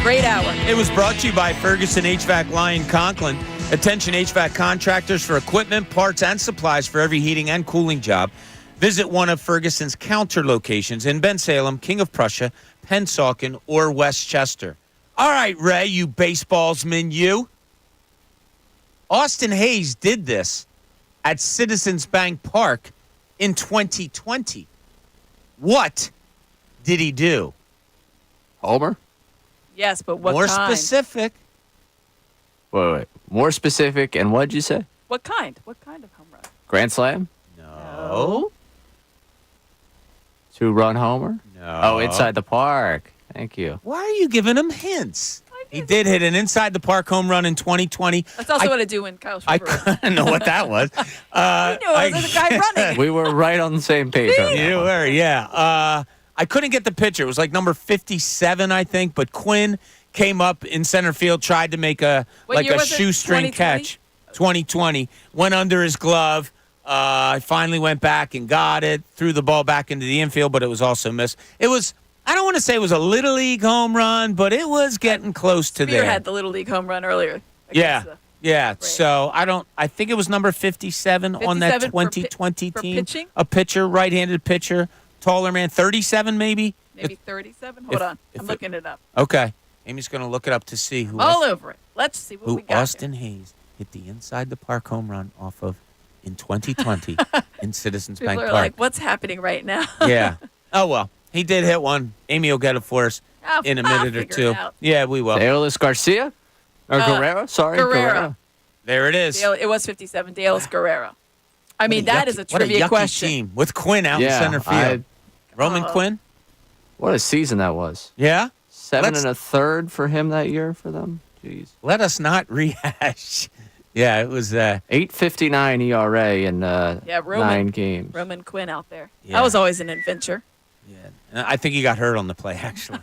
Great hour. It was brought to you by Ferguson HVAC Lyon Conklin. Attention HVAC contractors for equipment, parts, and supplies for every heating and cooling job. Visit one of Ferguson's counter locations in Bensalem, King of Prussia, Pennsauken, or Westchester. All right, Ray, you baseballsman, you. Austin Hayes did this at Citizens Bank Park in 2020. What did he do? Homer? Yes, but what More kind? specific. Wait. More specific, and what did you say? What kind? What kind of home run? Grand slam? No. 2-run homer? No. Oh, inside the park. Thank you. Why are you giving him hints? He did hit an inside the park home run in 2020. That's also what I do when Kyle I Schwarber. couldn't know what that was. You knew it was a guy running. We were right on the same page. on that You one. were, yeah. I couldn't get the pitcher. It was like number 57, I think. But Quinn came up in center field, tried to make a What year was it? shoestring 2020? catch. 2020. Went under his glove. I finally went back and got it. Threw the ball back into the infield, but it was also missed. It was. I don't want to say it was a Little League home run, but it was getting close to Spear there. had the Little League home run earlier. Yeah. Yeah. So I think it was number 57 on that 57 for 2020 for team. pitching? A pitcher, right-handed pitcher, taller man, 37 maybe? Maybe 37? Hold on. I'm looking it up. Okay. Amy's going to look it up to see who All over it. Let's see what we got. Austin Hayes hit the inside the park home run off of in 2020 in Citizens People Bank are Park. like, what's happening right now? Yeah. Oh, well. He did hit one. Amy will get it for us in a minute or figure two. it out. Yeah, we will. Aeolus Garcia? Or Guerrero? Sorry, Guerrero. There it is. Dale, it was 57. Dale's Guerrero. I mean, that is a What a trivia yucky question. team with Quinn out in center field. Roman Quinn? What a season that was. Yeah? 7 1/3 for him that year for them. Jeez. Let us not rehash. Yeah, it was 8.59 ERA in Yeah, 9 games. Roman Quinn out there. Yeah. That was always an adventure. I think he got hurt on the play, actually.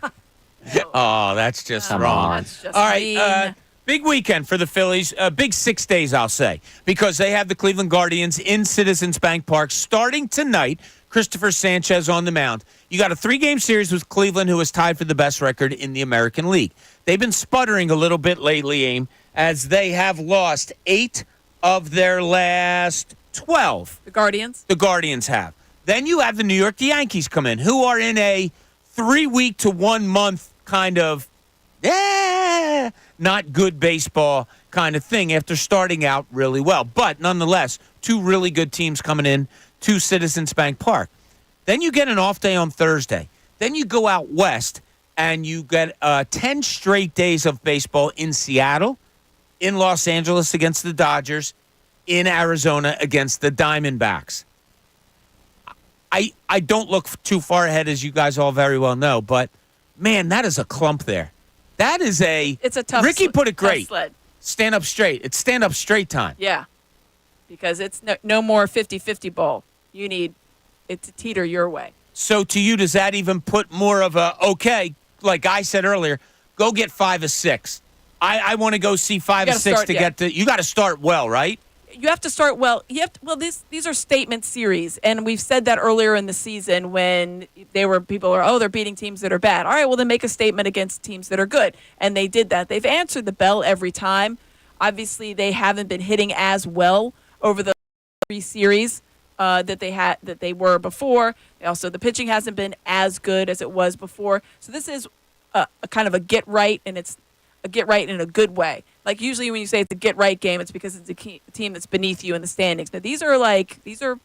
Oh, that's just Come wrong. on. That's just All mean. right, big weekend for the Phillies. Big 6 days, I'll say, because they have the Cleveland Guardians in Citizens Bank Park starting tonight. Christopher Sanchez on the mound. You got a 3-game series with Cleveland, who is tied for the best record in the American League. They've been sputtering a little bit lately, Aim, as they have lost 8 of their last 12. The Guardians? The Guardians have. Then you have the New York Yankees come in, who are in a 3-week to 1 month kind of not good baseball kind of thing after starting out really well. But nonetheless, 2 really good teams coming in to Citizens Bank Park. Then you get an off day on Thursday. Then you go out west and you get 10 straight days of baseball in Seattle, in Los Angeles against the Dodgers, in Arizona against the Diamondbacks. I don't look too far ahead, as you guys all very well know, but, man, that is a clump there. That is It's a tough Ricky put it tough great. sled. Stand up straight. It's stand up straight time. Yeah. Because it's no more 50-50 ball. You need it to teeter your way. So to you, does that even put more of a, okay, like I said earlier, go get 5 or 6. I want to go see 5 or 6 to get to. You got to start well, right? You have to start well. These are statement series, and we've said that earlier in the season when they're beating teams that are bad. All right, well then make a statement against teams that are good, and they did that. They've answered the bell every time. Obviously, they haven't been hitting as well over the 3 series that they were before. Also, the pitching hasn't been as good as it was before. So this is a kind of a get right, and it's a get right in a good way. Like usually when you say it's a get right game, it's because it's a team that's beneath you in the standings. Now these are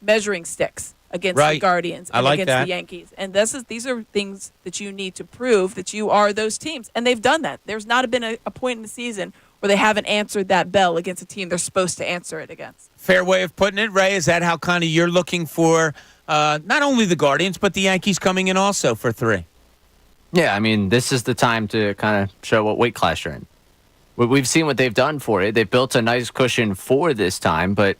measuring sticks against the Guardians and against the Yankees. And these are things that you need to prove that you are those teams. And they've done that. There's not been a point in the season where they haven't answered that bell against a team they're supposed to answer it against. Fair way of putting it, Ray. Is that how kind of you're looking for not only the Guardians, but the Yankees coming in also for 3? Yeah, I mean, this is the time to kind of show what weight class you're in. We've seen what they've done for it. They've built a nice cushion for this time, but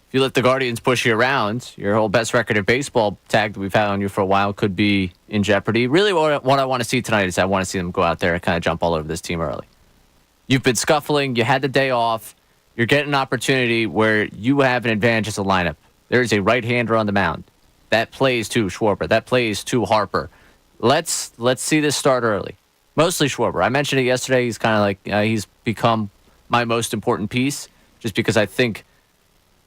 if you let the Guardians push you around, your whole best record in baseball tag that we've had on you for a while could be in jeopardy. Really, what I want to see tonight is I want to see them go out there and kind of jump all over this team early. You've been scuffling. You had the day off. You're getting an opportunity where you have an advantage as a lineup. There is a right-hander on the mound. That plays to Schwarber. That plays to Harper. Let's see this start early. Mostly Schwarber. I mentioned it yesterday. He's kind of like he's become my most important piece just because I think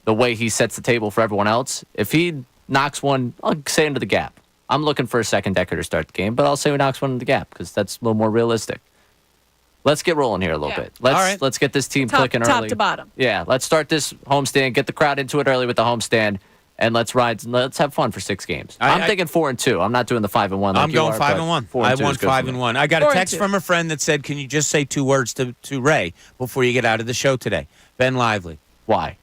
the way he sets the table for everyone else, if he knocks one, I'll say into the gap. I'm looking for a second decker to start the game, but I'll say he knocks one in the gap because that's a little more realistic. Let's get rolling here a little bit. Let's get this team clicking early. Top to bottom. Yeah, let's start this homestand, get the crowd into it early with the homestand, and let's have fun for 6 games. I'm thinking 4-2. I'm not doing the 5-1. I'm going 5-1. I want 5-1. I got a text 4-2. from a friend that said, "Can you just say 2 words to Ray before you get out of the show today?" Ben Lively. Why?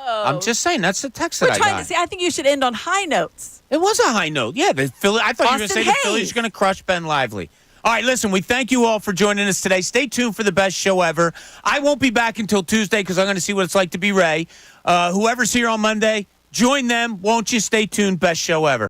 I'm just saying that's the text that We're I trying got. to see. I think you should end on high notes. It was a high note. Yeah, the Philly. I thought you were going to say the Phillies are going to crush Ben Lively. All right, listen, we thank you all for joining us today. Stay tuned for the best show ever. I won't be back until Tuesday because I'm going to see what it's like to be Ray. Whoever's here on Monday, join them. Won't you? Stay tuned. Best show ever.